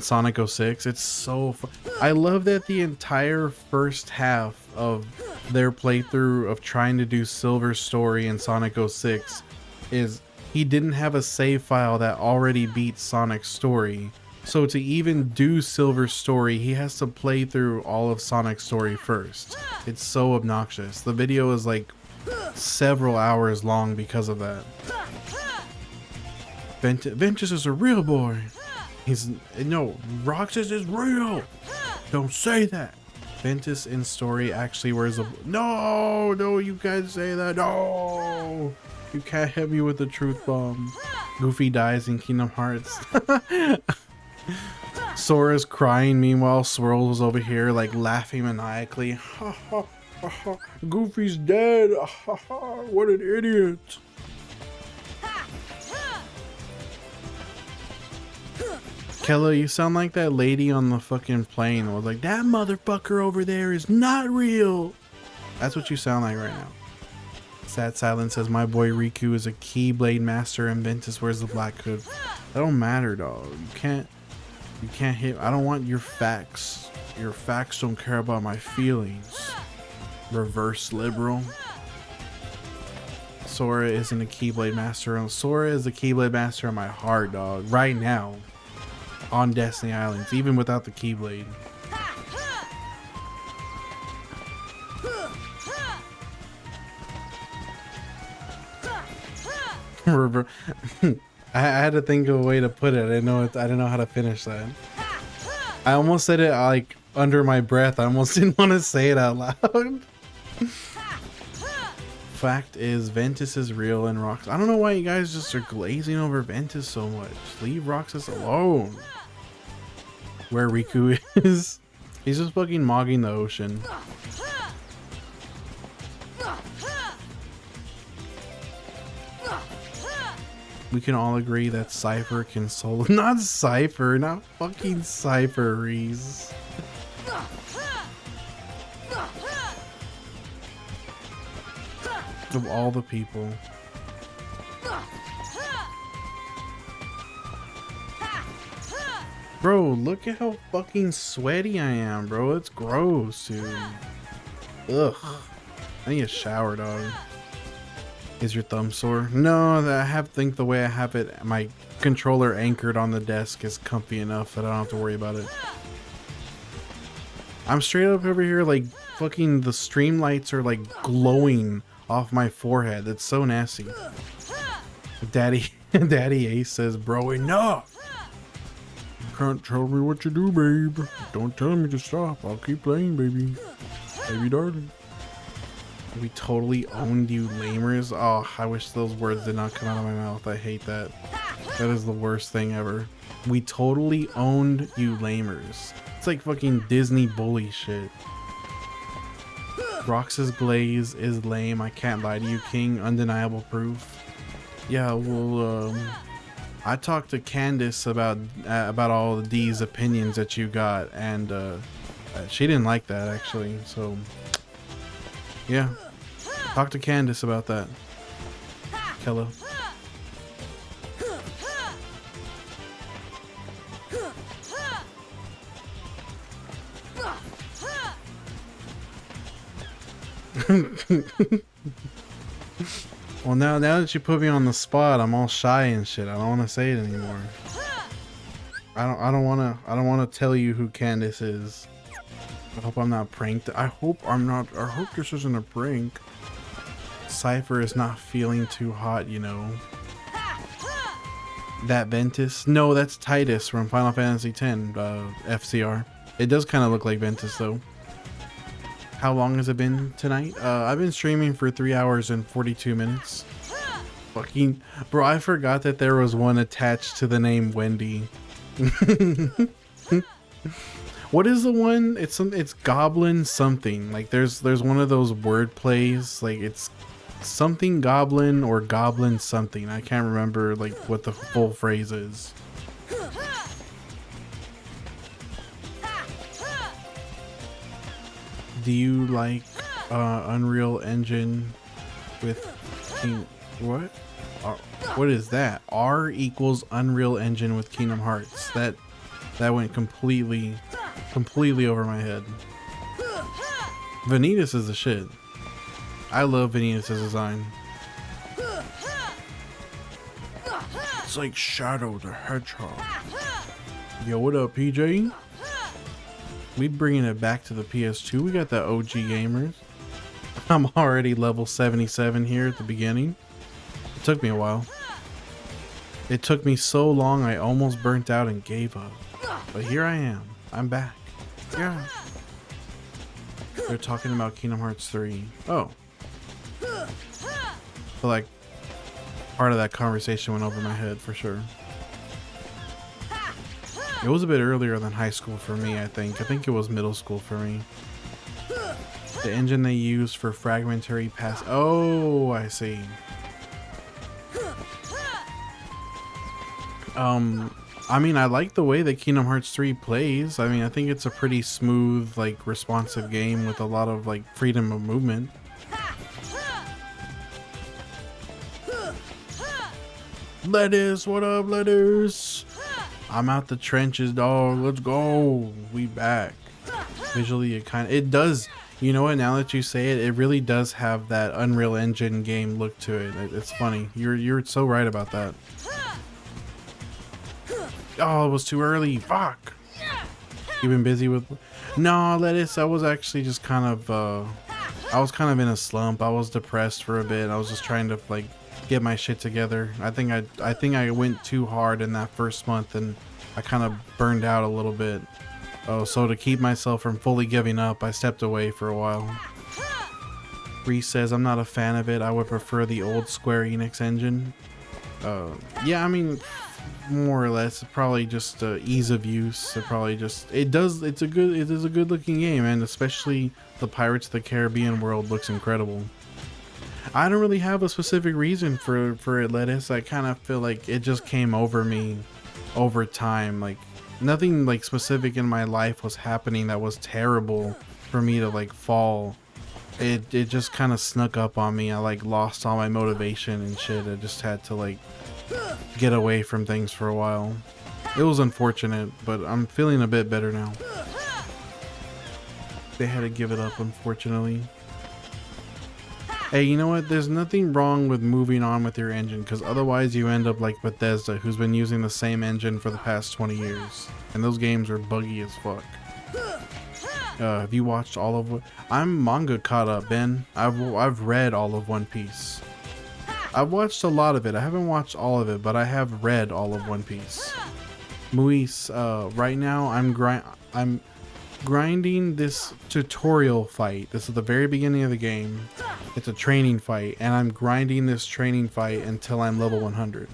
Sonic 06. It's so fun. I love that the entire first half of their playthrough of trying to do Silver Story in Sonic 06 is he didn't have a save file that already beat Sonic's story. So to even do Silver Story, he has to play through all of Sonic's story first. It's so obnoxious. The video is like several hours long because of that. Ventus is a real boy. No, Roxas is real. Don't say that. Ventus in story actually wears a... No, no, you can't say that. No, you can't hit me with the truth bomb. Goofy dies in Kingdom Hearts. Sora's crying. Meanwhile, Swirl was over here like laughing maniacally. Goofy's dead. What an idiot. Kella, you sound like that lady on the fucking plane that was like, that motherfucker over there is not real. That's what you sound like right now. Sad Silence says, my boy Riku is a Keyblade master and Ventus wears the black hood. That don't matter, dog. You can't hit. I don't want your facts. Your facts don't care about my feelings. Reverse liberal. Sora isn't a Keyblade master. Sora is the Keyblade master in my heart, dog. Right now. On Destiny Islands, even without the Keyblade. I had to think of a way to put it. I didn't know how to finish that. I almost said it like under my breath. I almost didn't want to say it out loud. Fact is, Ventus is real and Roxas. I don't know why you guys just are glazing over Ventus so much. Leave Roxas alone. Where Riku is. He's just fucking mogging the ocean. We can all agree that Cypher can solo. Not Cypher, not fucking Cypher, Reese. Of all the people. Bro, look at how fucking sweaty I am, bro. It's gross, dude. Ugh. I need a shower, dog. Is your thumb sore? No, I think the way I have it, my controller anchored on the desk is comfy enough that I don't have to worry about it. I'm straight up over here, like, fucking the stream lights are, like, glowing off my forehead. It's so nasty. Daddy Ace says, bro, enough. You can't tell me what to do, babe. Don't tell me to stop. I'll keep playing, baby. Baby darling. We totally owned you, lamers. Oh, I wish those words did not come out of my mouth. I hate that. That is the worst thing ever. We totally owned you, lamers. It's like fucking Disney bully shit. Roxas glaze is lame. I can't lie to you, King. Undeniable proof. Yeah, well, I talked to Candace about all of these opinions that you got, and she didn't like that actually. So, yeah, talk to Candace about that. Kella. Well, now that you put me on the spot, I'm all shy and shit. I don't want to say it anymore. I don't want to tell you who Candace is. I hope I'm not pranked. I hope this isn't a prank. Cypher is not feeling too hot, you know. That Ventus? No, that's Titus from Final Fantasy X FCR. It does kind of look like Ventus though. How long has it been tonight? I've been streaming for 3 hours and 42 minutes. Fucking bro, I forgot that there was one attached to the name Wendy. What is the one? It's Goblin something. Like there's one of those word plays. Like it's something Goblin or Goblin something. I can't remember like what the full phrase is. Do you like Unreal Engine with King? What? What is that? R equals Unreal Engine with Kingdom Hearts. That went completely over my head. Vanitas is the shit. I love Vanitas' design. It's like Shadow the Hedgehog. Yo, what up, PJ? We bringing it back to the PS2. We got the OG gamers. I'm already level 77 here at the beginning. It took me a while. It took me so long I almost burnt out and gave up. But here I am. I'm back. Yeah. They're talking about Kingdom Hearts 3. Oh. But like, part of that conversation went over my head for sure. It was a bit earlier than high school for me, I think. I think it was middle school for me. The engine they use for fragmentary pass. Oh, I see. I mean, I like the way that Kingdom Hearts 3 plays. I mean, I think it's a pretty smooth, like, responsive game with a lot of, like, freedom of movement. Lettuce, what up, Lettuce? I'm out the trenches, dog. Let's go. We back. Visually, it does. You know what? Now that you say it, it really does have that Unreal Engine game look to it. It's funny. You're so right about that. Oh, it was too early. Fuck. You been busy with? No, Lettuce. I was actually just kind of. I was kind of in a slump. I was depressed for a bit. I was just trying to like get my shit together. I think I went too hard in that first month, and I kind of burned out a little bit. Oh, so to keep myself from fully giving up, I stepped away for a while. Reese says, I'm not a fan of it. I would prefer the old Square Enix engine. Yeah, I mean, more or less, probably just ease of use. It is a good looking game, and especially the Pirates of the Caribbean world looks incredible. I don't really have a specific reason for it, Lettuce. I kind of feel like it just came over me over time. Like, nothing like specific in my life was happening that was terrible for me to like fall. It just kind of snuck up on me. I like lost all my motivation and shit. I just had to like get away from things for a while. It was unfortunate, but I'm feeling a bit better now. They had to give it up, unfortunately. Hey, you know what? There's nothing wrong with moving on with your engine, because otherwise you end up like Bethesda, who's been using the same engine for the past 20 years. And those games are buggy as fuck. Have you watched all of what? I'm manga caught up, Ben. I've read all of One Piece. I've watched a lot of it. I haven't watched all of it, but I have read all of One Piece. Muis, right now I'm grinding this tutorial fight. This is the very beginning of the game. It's a training fight, and I'm grinding this training fight until I'm level 100.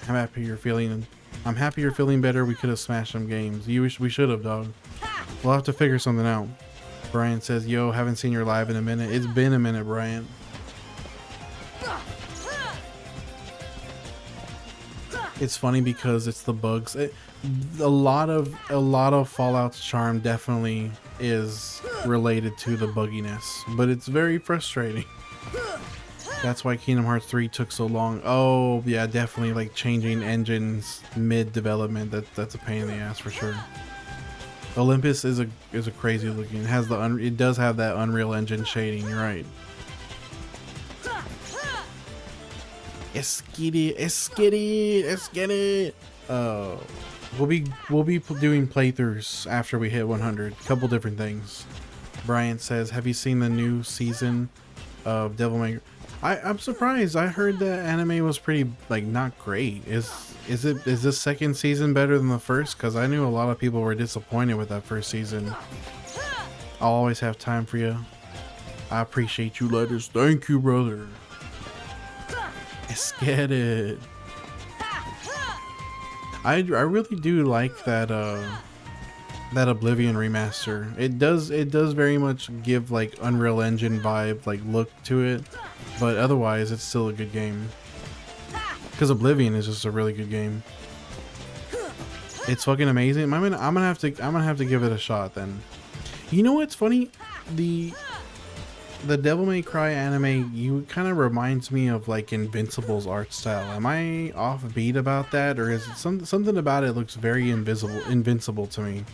I'm happy you're feeling better. We could have smashed some games. We should have, dog. We'll have to figure something out. Brian says, yo, haven't seen your live in a minute. It's been a minute, Brian. It's funny because it's the bugs. A lot of Fallout's charm definitely is related to the bugginess, but it's very frustrating. That's why Kingdom Hearts 3 took so long. Oh yeah, definitely like changing engines mid-development. That's a pain in the ass for sure. Olympus is a crazy looking. It does have that Unreal Engine shading. You're right. Esskitty. We'll be doing playthroughs after we hit 100. Couple different things. Brian says, have you seen the new season of Devil May Cry? I'm surprised. I heard that anime was pretty like not great. Is this second season better than the first? Because I knew a lot of people were disappointed with that first season. I'll always have time for you. I appreciate you, Letters. Thank you, brother. Let's get it. I really do like that that Oblivion remaster. It does very much give like Unreal Engine vibe, like look to it, but otherwise it's still a good game. Because Oblivion is just a really good game. It's fucking amazing. I'm gonna have to give it a shot then. You know what's funny? The Devil May Cry anime kind of reminds me of like Invincible's art style. Am I offbeat about that, or is it something about it looks very invincible to me?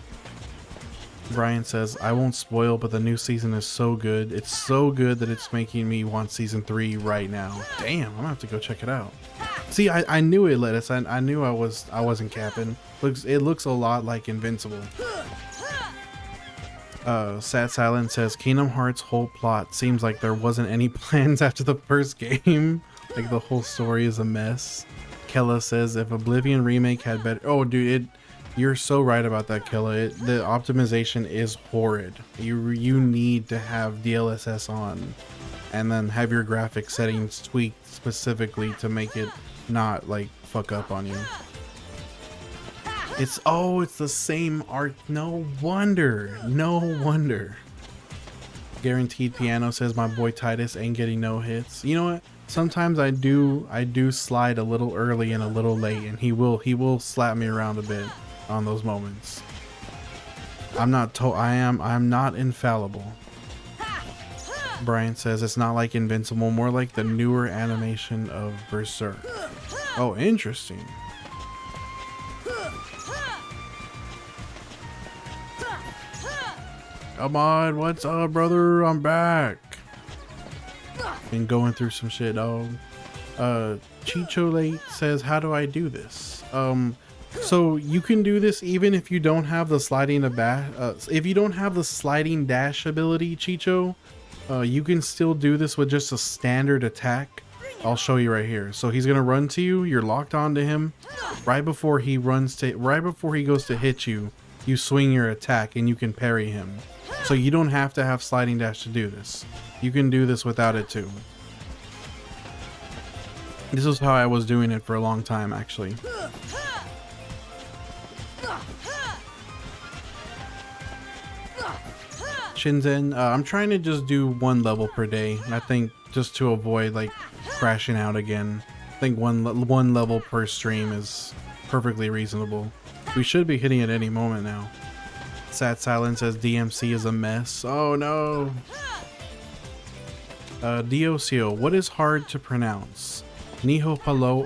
Brian says, I won't spoil, but the new season is so good. It's so good that it's making me want season 3 right now. Damn, I'm gonna have to go check it out. See, I knew it, Lettuce. I knew I wasn't capping. It looks a lot like Invincible. Sad Silent says, Kingdom Hearts' whole plot seems like there wasn't any plans after the first game. Like the whole story is a mess. Kella says, if Oblivion remake had better... Oh, dude, You're so right about that, Killa. The optimization is horrid. You need to have DLSS on, and then have your graphics settings tweaked specifically to make it not like fuck up on you. It's the same art. No wonder. No wonder. Guaranteed Piano says my boy Titus ain't getting no hits. You know what? Sometimes I do slide a little early and a little late, and he will slap me around a bit on those moments. I'm not infallible. Brian says it's not like Invincible, more like the newer animation of Berserk. Oh, interesting. Come on, what's up, brother? I'm back. Been going through some shit, dog. Chicho Late says, how do I do this? So you can do this even if you don't have the sliding if you don't have the sliding dash ability, Chicho. You can still do this with just a standard attack. I'll show you right here. So he's gonna run to you. You're locked onto him. Right before he goes to hit you, you swing your attack and you can parry him. So you don't have to have sliding dash to do this. You can do this without it too. This is how I was doing it for a long time, actually. Shinzen, I'm trying to just do 1 level per day. I think just to avoid like crashing out again. I think one level per stream is perfectly reasonable. We should be hitting it any moment now. Sad Silence says DMC is a mess. Oh no. Diocio, what is hard to pronounce? Niho Palawa,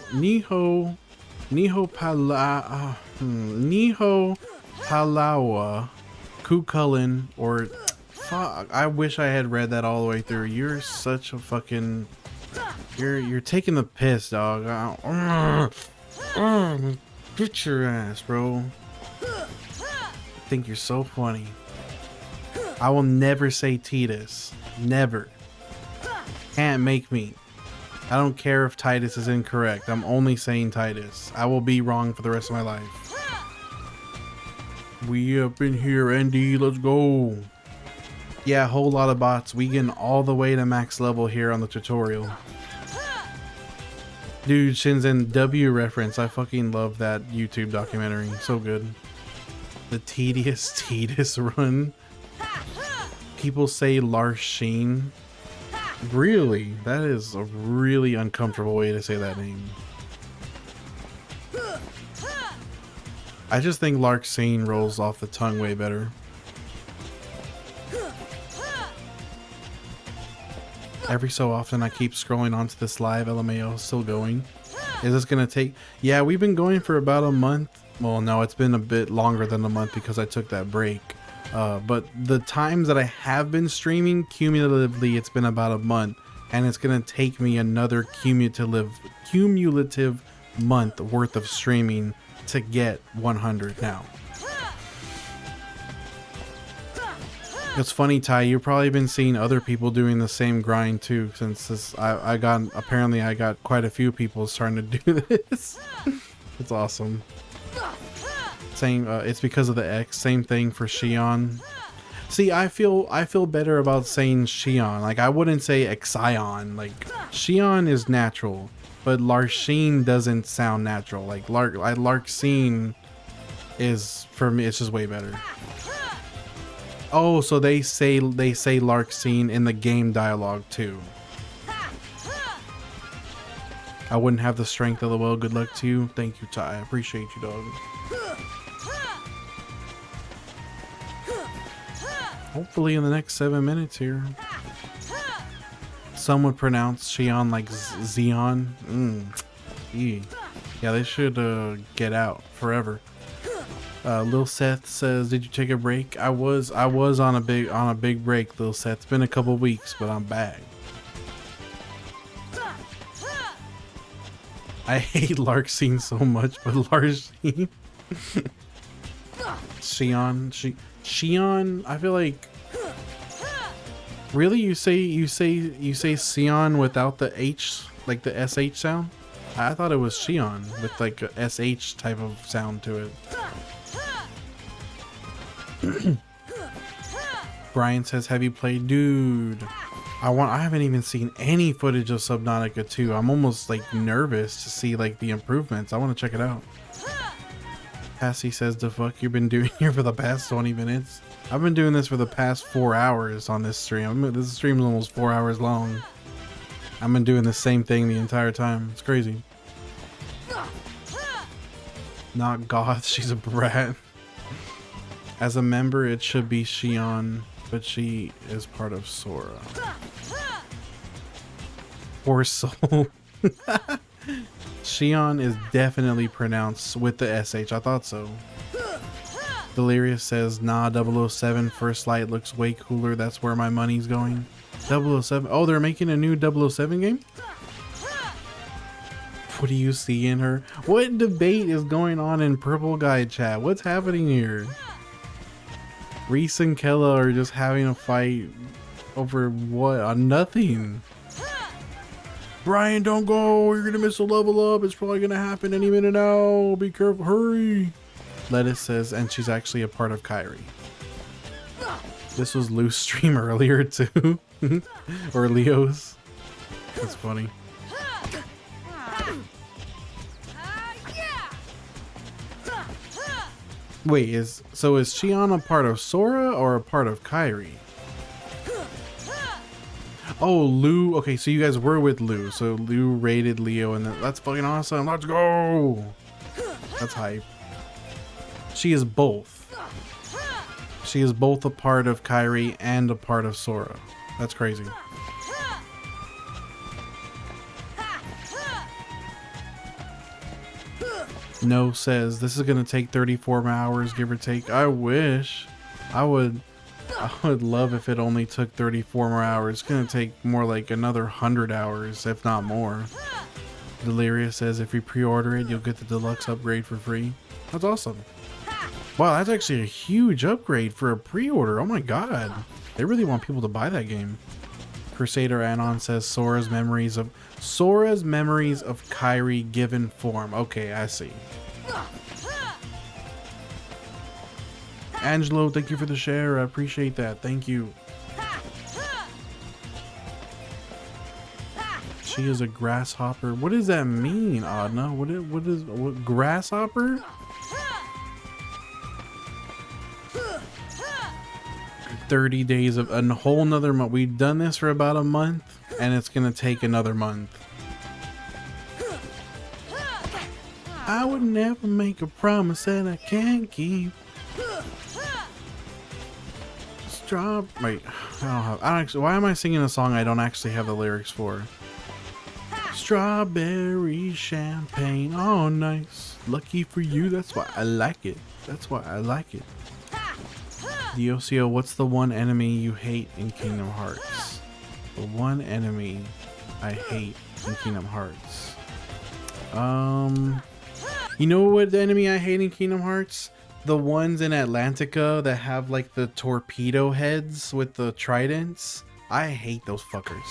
Kukulin, or fuck, I wish I had read that all the way through. You're such a fucking, you're taking the piss, dog. Get your ass, bro. I think you're so funny. I will never say Titus. Never. Can't make me. I don't care if Titus is incorrect. I'm only saying Titus. I will be wrong for the rest of my life. We up in here, Andy. Let's go. Yeah, a whole lot of bots. We getting all the way to max level here on the tutorial. Dude, Shinzen W reference. I fucking love that YouTube documentary. So good. The tedious Titus run. People say Larsheen. Really? That is a really uncomfortable way to say that name. I just think Larksane rolls off the tongue way better. Every so often I keep scrolling onto this live. LMAO still going. Is this gonna take? Yeah, we've been going for about a month. Well, no, it's been a bit longer than a month because I took that break. But the times that I have been streaming, cumulatively, it's been about a month, and it's gonna take me another cumulative month worth of streaming to get 100 now. It's funny, Ty, you've probably been seeing other people doing the same grind too, since this apparently I got quite a few people starting to do this. It's awesome. Same, it's because of the X. Same thing for Xion. See, I feel better about saying Xion. Like, I wouldn't say Exion. Like, Xion is natural, but Larsheen doesn't sound natural. Like Larkseen is, for me, it's just way better. Oh, so they say Larkseen in the game dialogue too. I wouldn't have the strength of the will. Good luck to you. Thank you, Ty. I appreciate you, dog. Hopefully in the next 7 minutes here. Some would pronounce Xion like Xeon. Yeah, they should get out forever. Lil Seth says, "Did you take a break?" I was on a big break, Lil Seth. It's been a couple weeks, but I'm back. I hate Larkseen so much, but Larkseen. Xion, I feel like, really, you say Xion without the H, like the SH sound? I thought it was Xion with like a SH type of sound to it. Brian says, have you played? Dude, I haven't even seen any footage of Subnautica 2. I'm almost like nervous to see like the improvements. I want to check it out. Cassie says, the fuck you been doing here for the past 20 minutes? I've been doing this for the past 4 hours on this stream. This stream is almost 4 hours long. I've been doing the same thing the entire time. It's crazy. Not goth, she's a brat. As a member, it should be Shion, but she is part of Sora. Poor soul. Shion is definitely pronounced with the SH. I thought so. Delirious says, nah, 007 First Light looks way cooler. That's where my money's going. 007. Oh, they're making a new 007 game? What do you see in her? What debate is going on in Purple Guy chat? What's happening here? Reese and Kella are just having a fight over what? On nothing. Brian, don't go. You're gonna miss a level up. It's probably gonna happen any minute now. Be careful. Hurry. Lettuce says, and she's actually a part of Kyrie. This was Lou's stream earlier too. Or Leo's. That's funny. Wait, is Shion a part of Sora or a part of Kyrie? Oh, Lou. Okay, so you guys were with Lou. So Lou raided Leo, and that's fucking awesome. Let's go. That's hype. She is both. She is both a part of Kyrie and a part of Sora. That's crazy. No says this is gonna take 34 hours, give or take. I wish. I would love if it only took 34 more hours. It's gonna take more like another 100 hours, if not more. Delirious says if you pre-order it, you'll get the deluxe upgrade for free. That's awesome. Wow, that's actually a huge upgrade for a pre-order. Oh my god. They really want people to buy that game. Crusader Anon says Sora's memories of Kyrie given form. Okay, I see. Angelo, thank you for the share. I appreciate that. Thank you. She is a grasshopper. What does that mean, Adna? What grasshopper? $30 days of a whole nother month. We've done this for about a month, and it's gonna take another month. I would never make a promise that I can't keep. Wait, I don't actually. Why am I singing a song I don't actually have the lyrics for? Strawberry champagne, oh nice. Lucky for you, that's why I like it. That's why I like it. Diocio, what's the one enemy you hate in Kingdom Hearts? The one enemy I hate in Kingdom Hearts. You know what the enemy I hate in Kingdom Hearts? The ones in Atlantica that have like the torpedo heads with the tridents. I hate those fuckers.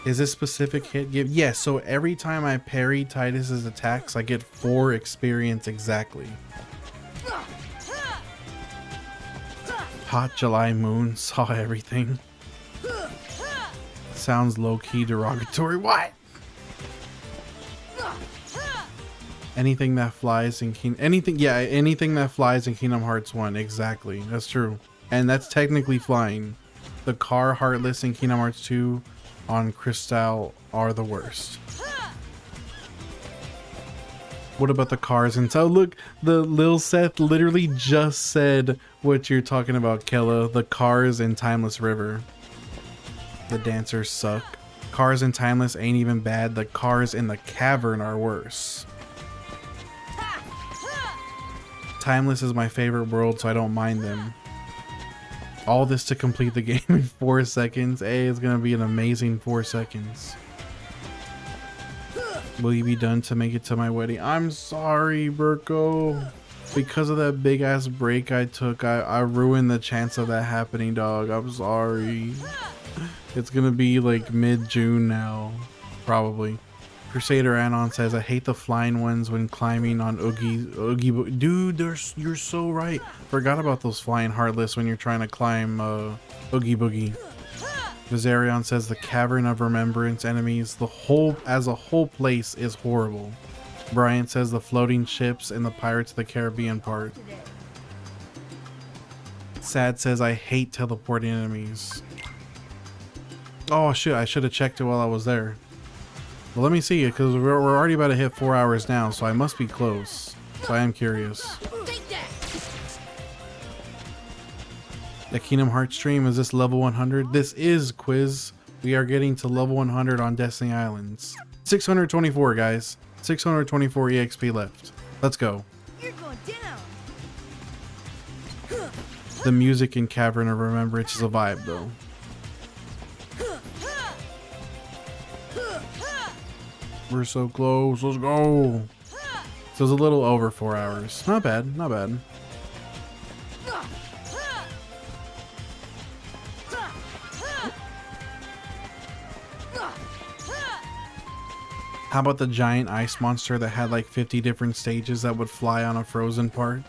Is this specific hit give? Yes, so every time I parry Titus's attacks, I get 4 experience exactly. Hot July moon, saw everything. Sounds low-key derogatory. What? Anything that flies in anything that flies in Kingdom Hearts 1, exactly. That's true. And that's technically flying. The car Heartless in Kingdom Hearts 2 on Crystal are the worst. What about the cars? And so look, the Lil Seth literally just said what you're talking about, Kella. The cars in Timeless River. The dancers suck. Cars in Timeless ain't even bad. The cars in the cavern are worse. Timeless is my favorite world, so I don't mind them. All this to complete the game in 4 seconds. Hey, it's gonna be an amazing 4 seconds. Will you be done to make it to my wedding? I'm sorry, Burko. Because of that big ass break I took, I ruined the chance of that happening, dog. I'm sorry. It's gonna be like mid-June now, probably. Crusader Anon says, I hate the flying ones when climbing on Oogie. Dude, you're so right. Forgot about those flying heartless when you're trying to climb Oogie Boogie. Vizarion says the Cavern of Remembrance enemies, as a whole place is horrible. Brian says the floating ships in the Pirates of the Caribbean part. Sad says I hate teleporting enemies. Oh shit, I should have checked it while I was there. Well, let me see it, because we're already about to hit 4 hours now, so I must be close. So I am curious. The Kingdom Hearts stream, is this level 100? This is, Quiz. We are getting to level 100 on Destiny Islands. 624, guys. 624 EXP left. Let's go. You're going down. The music in Cavern of Remembrance is a vibe, though. We're so close. Let's go. So it's a little over 4 hours. Not bad. Not bad. How about the giant ice monster that had like 50 different stages that would fly on a frozen part?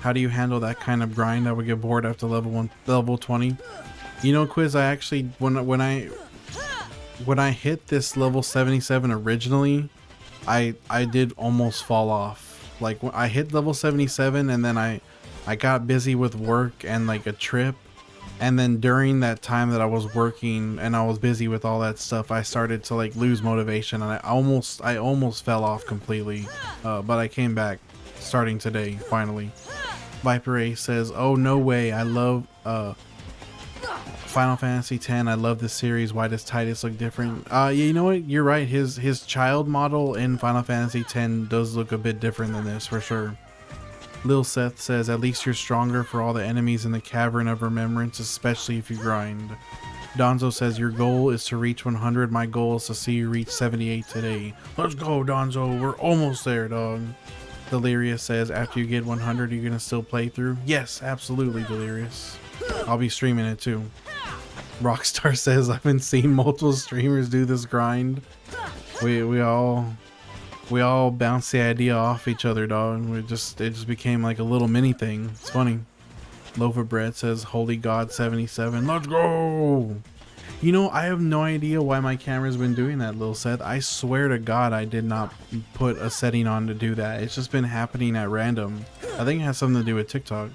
How do you handle that kind of grind? I would get bored after level 20. You know, Quiz, I actually when I hit this level 77 originally, I did almost fall off. Like I hit level 77 and then I got busy with work and like a trip. And then during that time that I was working and I was busy with all that stuff, I started to like lose motivation and I almost fell off completely. But I came back starting today, finally. Viper A says, oh, no way. I love Final Fantasy X. I love this series. Why does Titus look different? Yeah, you know what? You're right. His child model in Final Fantasy X does look a bit different than this for sure. Lil Seth says, at least you're stronger for all the enemies in the Cavern of Remembrance, especially if you grind. Donzo says, your goal is to reach 100. My goal is to see you reach 78 today. Let's go, Donzo. We're almost there, dog. Delirious says, after you get 100, you're going to still play through? Yes, absolutely, Delirious. I'll be streaming it too. Rockstar says, I've been seeing multiple streamers do this grind. We all bounce the idea off each other, dog. It just became like a little mini thing. It's funny. Loaf of Bread says, Holy God 77. Let's go! You know, I have no idea why my camera's been doing that, Lil Seth. I swear to God I did not put a setting on to do that. It's just been happening at random. I think it has something to do with TikTok.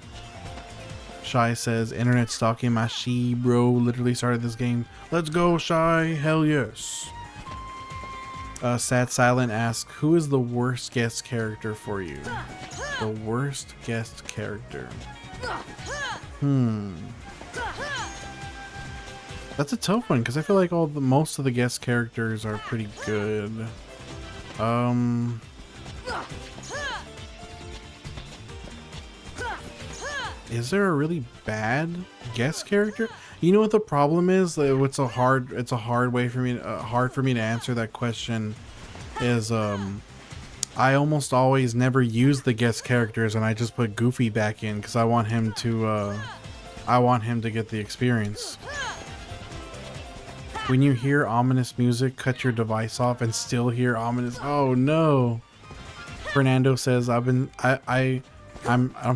Shy says, internet stalking my she bro literally started this game. Let's go, Shy. Hell yes. Sad Silent asks, who is the worst guest character for you? The worst guest character. That's a tough one because I feel like most of the guest characters are pretty good. Is there a really bad guest character? You know what the problem is? It's a hard way for me hard for me to answer that question. Is I almost always never use the guest characters and I just put Goofy back in because I want him to get the experience. When you hear ominous music, cut your device off and still hear ominous. Oh no. Fernando says, I'm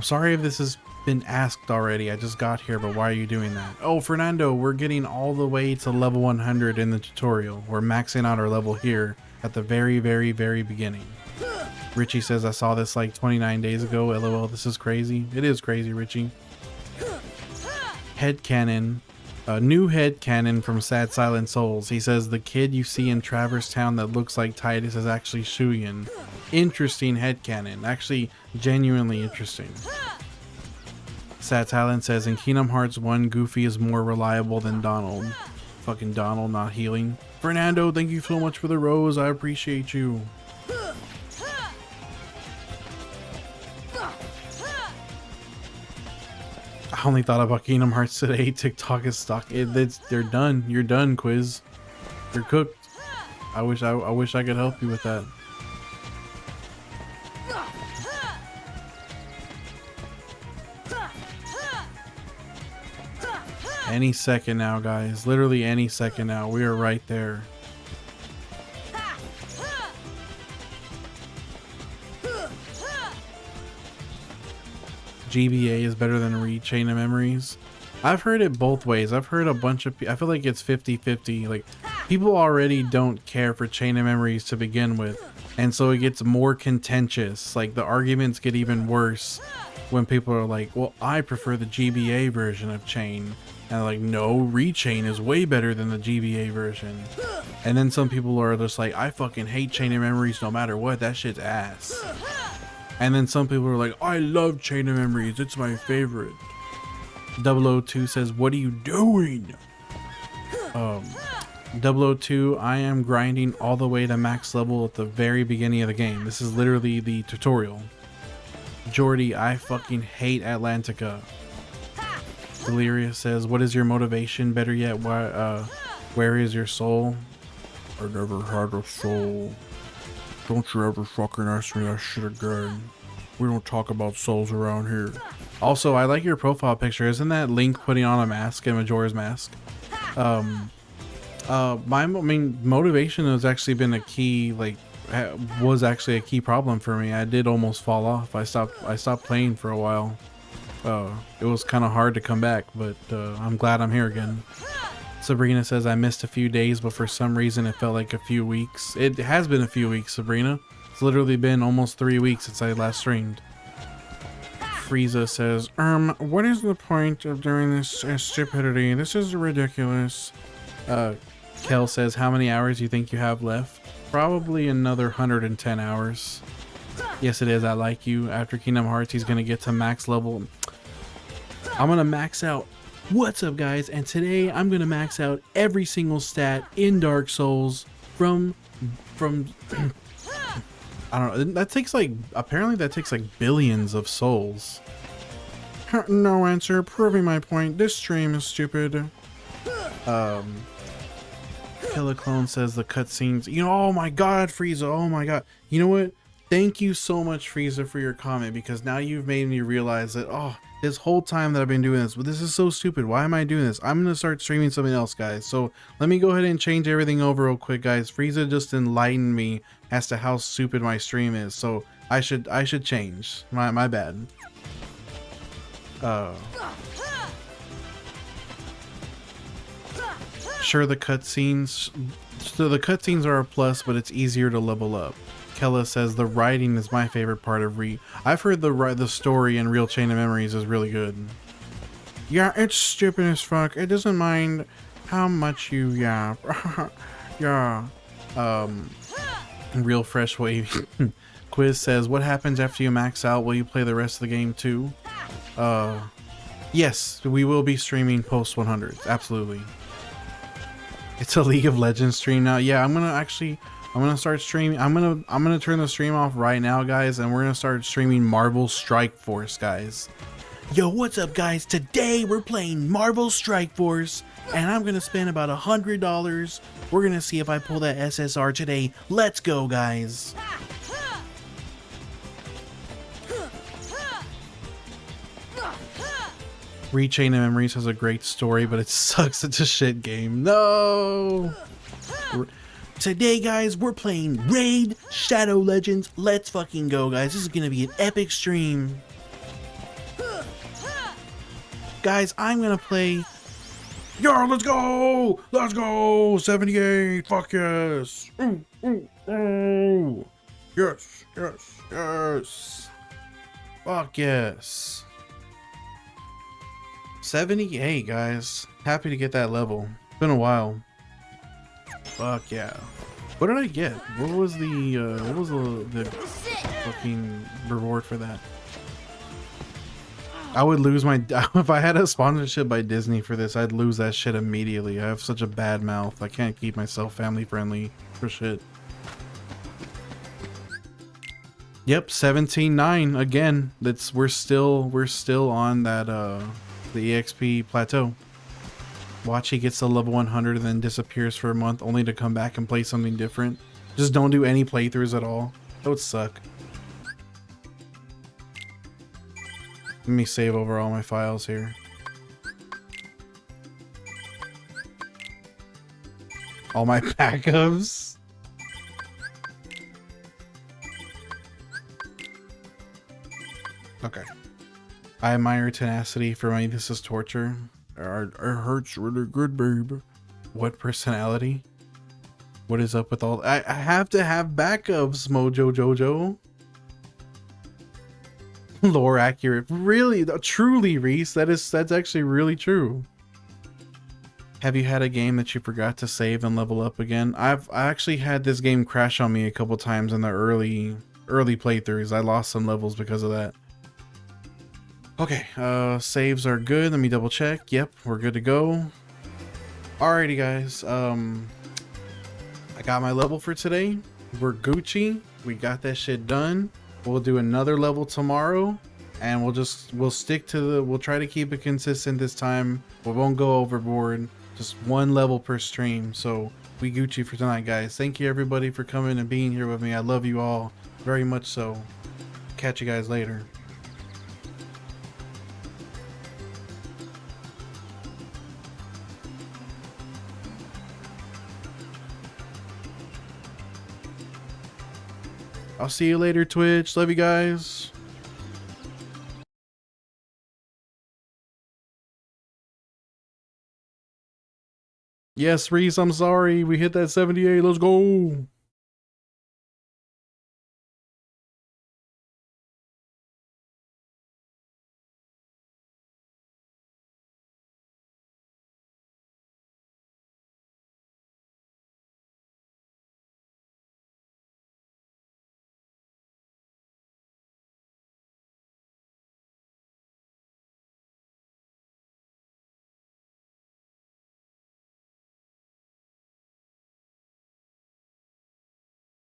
sorry if this has been asked already. I just got here, but why are you doing that? Oh, Fernando, we're getting all the way to level 100 in the tutorial. We're maxing out our level here at the very, very, very beginning. Richie says, I saw this like 29 days ago. LOL, this is crazy. It is crazy, Richie. Headcanon. A new headcanon from Sad Silent Souls. He says, the kid you see in Traverse Town that looks like Titus is actually Shuyin. Interesting headcanon. Actually, genuinely interesting. Sad Silent says, in Kingdom Hearts 1, Goofy is more reliable than Donald. Fucking Donald not healing. Fernando, thank you so much for the rose. I appreciate you. I only thought about Kingdom Hearts today. TikTok is stuck. They're done. You're done, Quiz. You're cooked. I wish I could help you with that. Any second now, guys. Literally any second now. We are right there. GBA is better than Read Chain of Memories. I've heard it both ways. I've heard a bunch of I feel like it's 50-50. Like, people already don't care for Chain of Memories to begin with, and so it gets more contentious. Like, the arguments get even worse when people are like, well, I prefer the GBA version of Chain, and like, no, Rechain is way better than the GBA version. And then some people are just like, I fucking hate Chain of Memories no matter what, that shit's ass. And then some people are like, I love Chain of Memories, it's my favorite. 002 says, what are you doing? 002, I am grinding all the way to max level at the very beginning of the game. This is literally the tutorial. Jordy, I fucking hate Atlantica. Delirious says, what is your motivation? Better yet, why, where is your soul? I never had a soul. Don't you ever fucking ask me that shit again. We don't talk about souls around here. Also, I like your profile picture. Isn't that Link putting on a mask in Majora's Mask? My motivation has actually been a key, like, was actually a key problem for me. I did almost fall off. I stopped playing for a while. It was kind of hard to come back, but I'm glad I'm here again. Sabrina says, I missed a few days, but for some reason it felt like a few weeks. It has been a few weeks, Sabrina. It's literally been almost 3 weeks since I last streamed. Frieza says, what is the point of doing this stupidity? This is ridiculous. Kel says, how many hours do you think you have left? Probably another 110 hours. Yes, it is. I like you. After Kingdom Hearts, he's going to get to max level. I'm going to max out. What's up, guys? And today I'm going to max out every single stat in Dark Souls from I don't know. That takes like, apparently that takes like billions of souls. No answer. Proving my point. This stream is stupid. Killer Clone says the cutscenes. You know, oh my god, Frieza. Oh my god. You know what? Thank you so much, Frieza, for your comment, because now you've made me realize that, oh, this whole time that I've been doing this, but this is so stupid. Why am I doing this? I'm going to start streaming something else, guys. So let me go ahead and change everything over real quick, guys. Frieza just enlightened me as to how stupid my stream is. So I should change. My bad. Sure, the cutscenes. So the cutscenes are a plus, but it's easier to level up. Kella says the writing is my favorite part of I've heard the story in Real Chain of Memories is really good. Yeah, it's stupid as fuck. It doesn't mind how much you yap. Yeah. Real Fresh Wave. Quiz says, what happens after you max out? Will you play the rest of the game too? Yes, we will be streaming post 100. Absolutely. It's a League of Legends stream now. Yeah, I'm gonna start streaming. I'm gonna turn the stream off right now, guys, and we're gonna start streaming Marvel Strike Force, guys. Yo, what's up, guys? Today we're playing Marvel Strike Force, and I'm gonna spend about $100. We're gonna see if I pull that SSR today. Let's go, guys. Rechain of Memories has a great story, but it sucks. It's a shit game. No. Today, guys, we're playing Raid Shadow Legends. Let's fucking go, guys. This is gonna be an epic stream. Guys, I'm gonna play. Yo, let's go! Let's go! 78. Fuck yes. Yes, yes, yes. Fuck yes. 78, guys. Happy to get that level. Been a while. Fuck yeah. What did I get? What was the fucking reward for that? I would lose my if I had a sponsorship by Disney for this, I'd lose that shit immediately. I have such a bad mouth. I can't keep myself family friendly for shit. Yep, 17.9 again. We're still on that the EXP plateau. Watch, he gets to level 100 and then disappears for a month only to come back and play something different. Just don't do any playthroughs at all. That would suck. Let me save over all my files here. All my backups. Okay. I admire tenacity. For me, this is torture. It hurts really good, babe. What personality? What is up with all? I have to have backups, Mojo Jojo. Lore accurate, really, truly, Reese. That's actually really true. Have you had a game that you forgot to save and level up again? I actually had this game crash on me a couple times in the early playthroughs. I lost some levels because of that. Okay, saves are good. Let me double check. Yep, we're good to go. Alrighty, guys. I got my level for today. We're Gucci. We got that shit done. We'll do another level tomorrow, and we'll stick to we'll try to keep it consistent this time. We won't go overboard. Just one level per stream. So we Gucci for tonight, guys. Thank you everybody for coming and being here with me. I love you all very much so. Catch you guys later. I'll see you later, Twitch. Love you guys. Yes, Reese, I'm sorry. We hit that 78. Let's go.